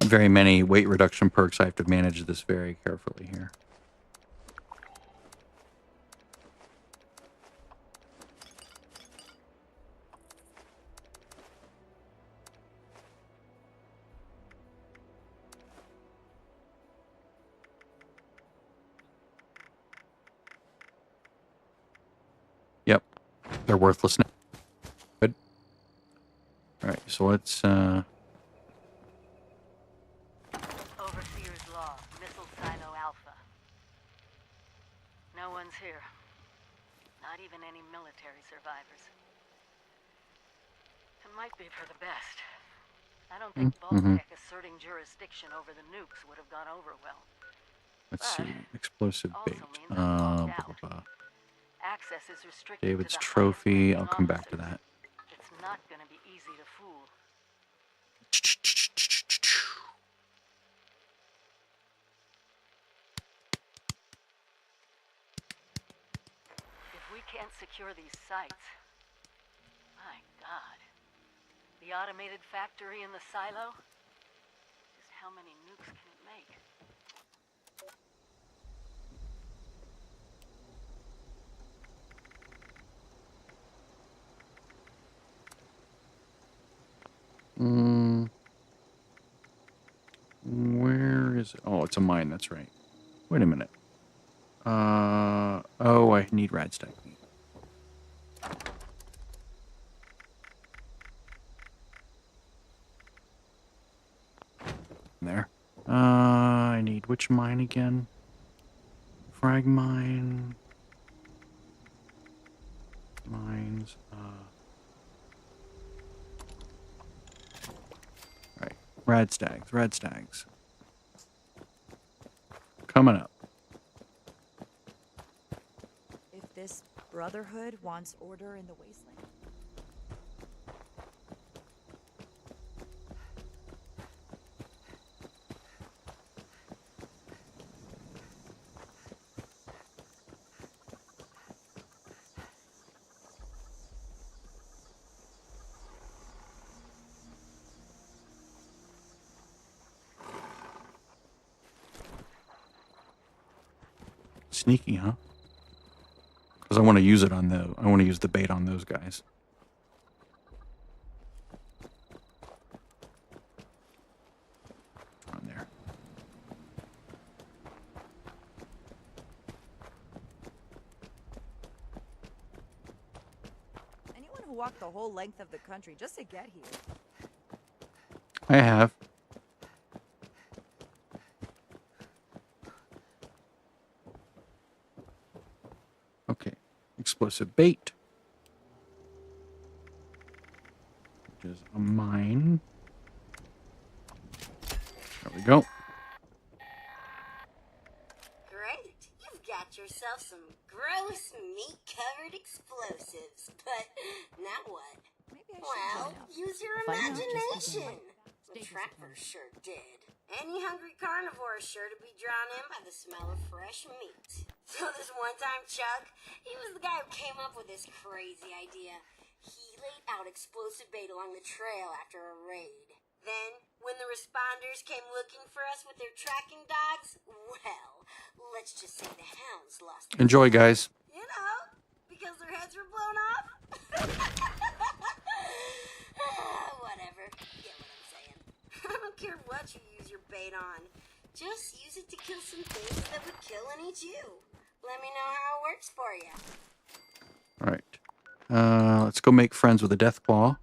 S1: very many weight reduction perks, I have to manage this very carefully here. Yep, they're worthless now. Good. All right, so let's
S8: Overseer's Law, Missile Silo Alpha. No one's here. Not even any military survivors. It might be for the best. I don't think Vault-Tec asserting jurisdiction over the nukes would have gone over well.
S1: Let's see. Explosive bait.
S8: Blah, blah. Access is restricted
S1: David's
S8: to the
S1: trophy.
S8: highest
S1: I'll come back to
S8: officers.
S1: that.
S8: It's not going to be easy to fool. If we can't secure these sites, my God, the automated factory in the silo, just how many nukes can it make?
S1: Where is it? Oh, it's a mine. That's right. Wait a minute. Oh, I need rads stack. There. I need which mine again? Frag mine. Mines. Right. Rad stags. Rad stags. Coming up.
S15: If this brotherhood wants order in the wasteland.
S1: Sneaky, huh? Because I want to use it on the. I want to use the bait on those guys. On there.
S15: Anyone who walked the whole length of the country just to get here.
S1: I have. Okay. Explosive bait. Which is a mine. There we go.
S11: Great. You've got yourself some gross meat-covered explosives. But now what? Well, use your imagination. The trappers sure did. Any hungry carnivore is sure to be drawn in by the smell of fresh meat. So this one time Chuck, he was the guy who came up with this crazy idea. He laid out explosive bait along the trail after a raid. Then, when the responders came looking for us with their tracking dogs, well, let's just say the hounds lost their
S1: Enjoy, guys.
S11: You know, because their heads were blown off. Whatever. Get what I'm saying. I don't care what you use your bait on. Just use it to kill some things that would kill and eat you. Let me know how it works for you.
S1: All right. Let's go make friends with a death claw.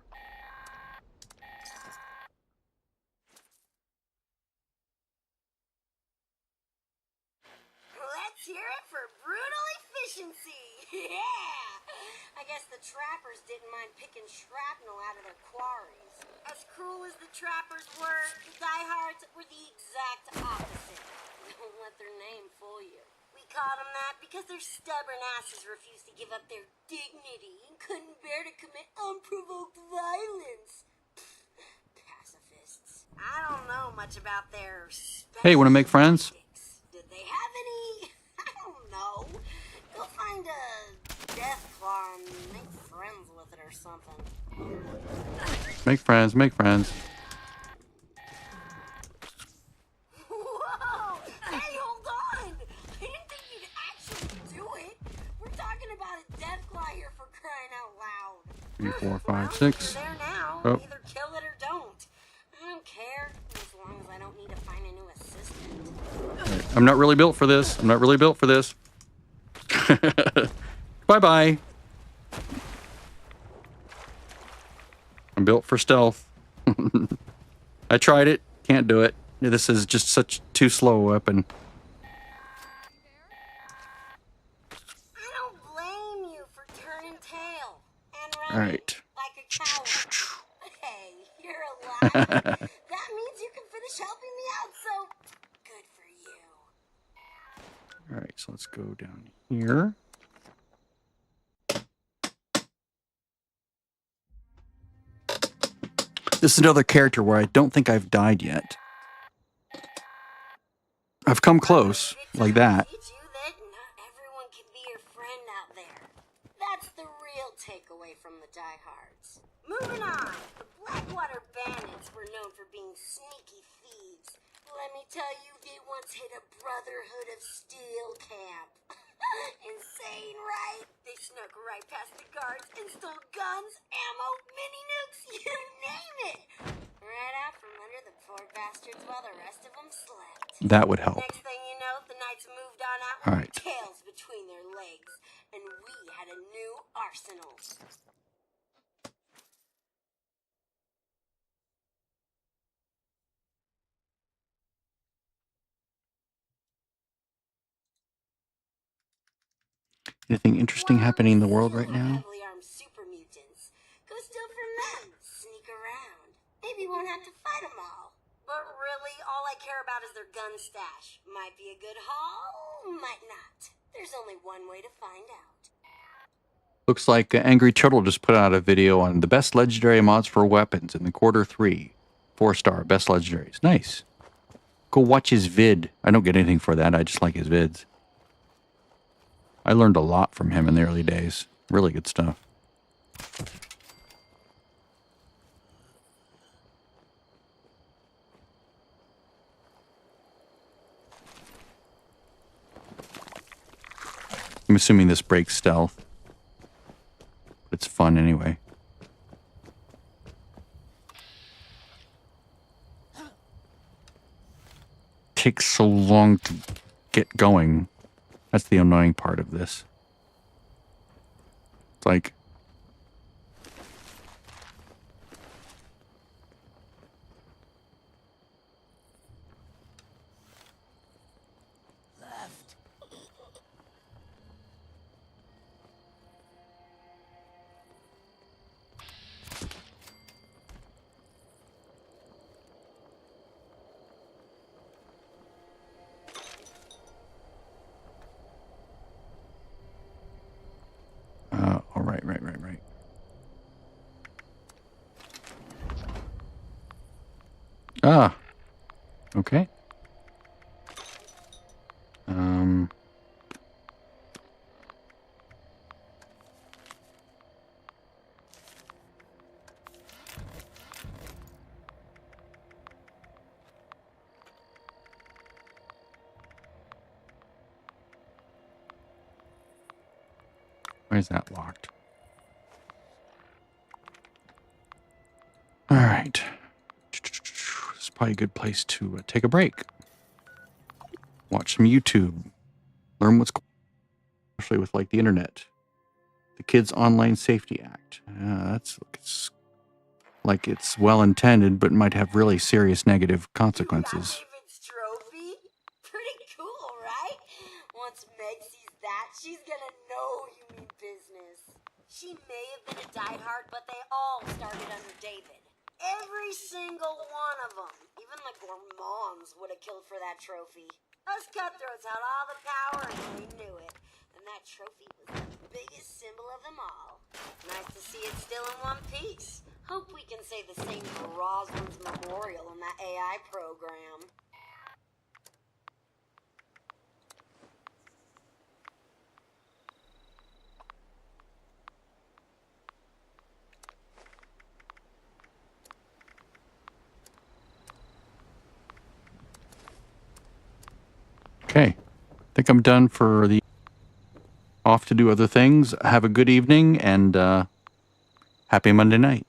S11: Let's hear it for brutal efficiency. Yeah! I guess the trappers didn't mind picking shrapnel out of their quarries. As cruel as the trappers were, the diehards were the exact opposite. Don't let their name fool you. We called them that because their stubborn asses refused to give up their dignity and couldn't bear to commit unprovoked violence. Pacifists. I don't know much about their
S1: Hey, want to make friends?
S11: Did they have any? I don't know. Go find a death claw and make friends with it or something.
S1: Make friends, make friends.
S11: Whoa! Hey, hold on! I didn't think you'd actually do it. We're talking about a death claw here for crying out loud.
S1: 3, 4, 5, 6.
S11: There now.
S1: Oh.
S11: Either kill it or don't. I don't care as long as I don't need to find a new assistant.
S1: I'm not really built for this. I'm not really built for this. Bye-bye. I'm built for stealth. I tried it. Can't do it. This is just such too slow a weapon.
S11: I don't blame you for
S1: All right.
S11: Like a cow. Hey, you're alive. That means you can finish helping me out, so good for you.
S1: All right, so let's go down here. This is another character where I don't think I've died yet. I've come close, like that.
S11: Not everyone can be your friend out there. That's the real takeaway from the diehards. Moving on. The Blackwater Bandits were known for being sneaky thieves. Let me tell you, they once hit a Brotherhood of Steel camp. Insane, right? They snuck right past the guards and stole guns, ammo, mini nukes, you name it. Right out from under the poor bastards while the rest of them slept.
S1: That would help.
S11: Next thing you know, the knights moved on out
S1: All
S11: with
S1: right.
S11: their tails between their legs, and we had a new arsenal.
S1: Anything interesting happening in the world right now?
S11: Heavily armed super mutants. Go steal from them. Sneak around. Maybe won't have to fight them all. But really, all I care about is their gun stash. Might be a good haul, might not. There's only one way to find out.
S1: Looks like Angry Turtle just put out a video on the best legendary mods for weapons in the Q3. 4-star, best legendaries. Nice. Go watch his vid. I don't get anything for that. I just like his vids. I learned a lot from him in the early days. Really good stuff. I'm assuming this breaks stealth. It's fun anyway. Takes so long to get going. That's the annoying part of this. It's like... right. Ah. Okay. Why is that locked? All right. This is probably a good place to take a break. Watch some YouTube. Learn what's going on, especially with like the internet. The Kids Online Safety Act. That's like it's well intended, but might have really serious negative consequences.
S11: David's trophy? Pretty cool, right? Once Meg sees that, she's gonna know you mean business. She may have been a diehard, but they all started under David. Every single one of them. Even the Gourmands would have killed for that trophy. Us cutthroats had all the power and we knew it. And that trophy was the biggest symbol of them all. Nice to see it still in one piece. Hope we can say the same for Rosalind's memorial in that AI program.
S1: Okay. I think I'm done for the off to do other things. Have a good evening and happy Monday night.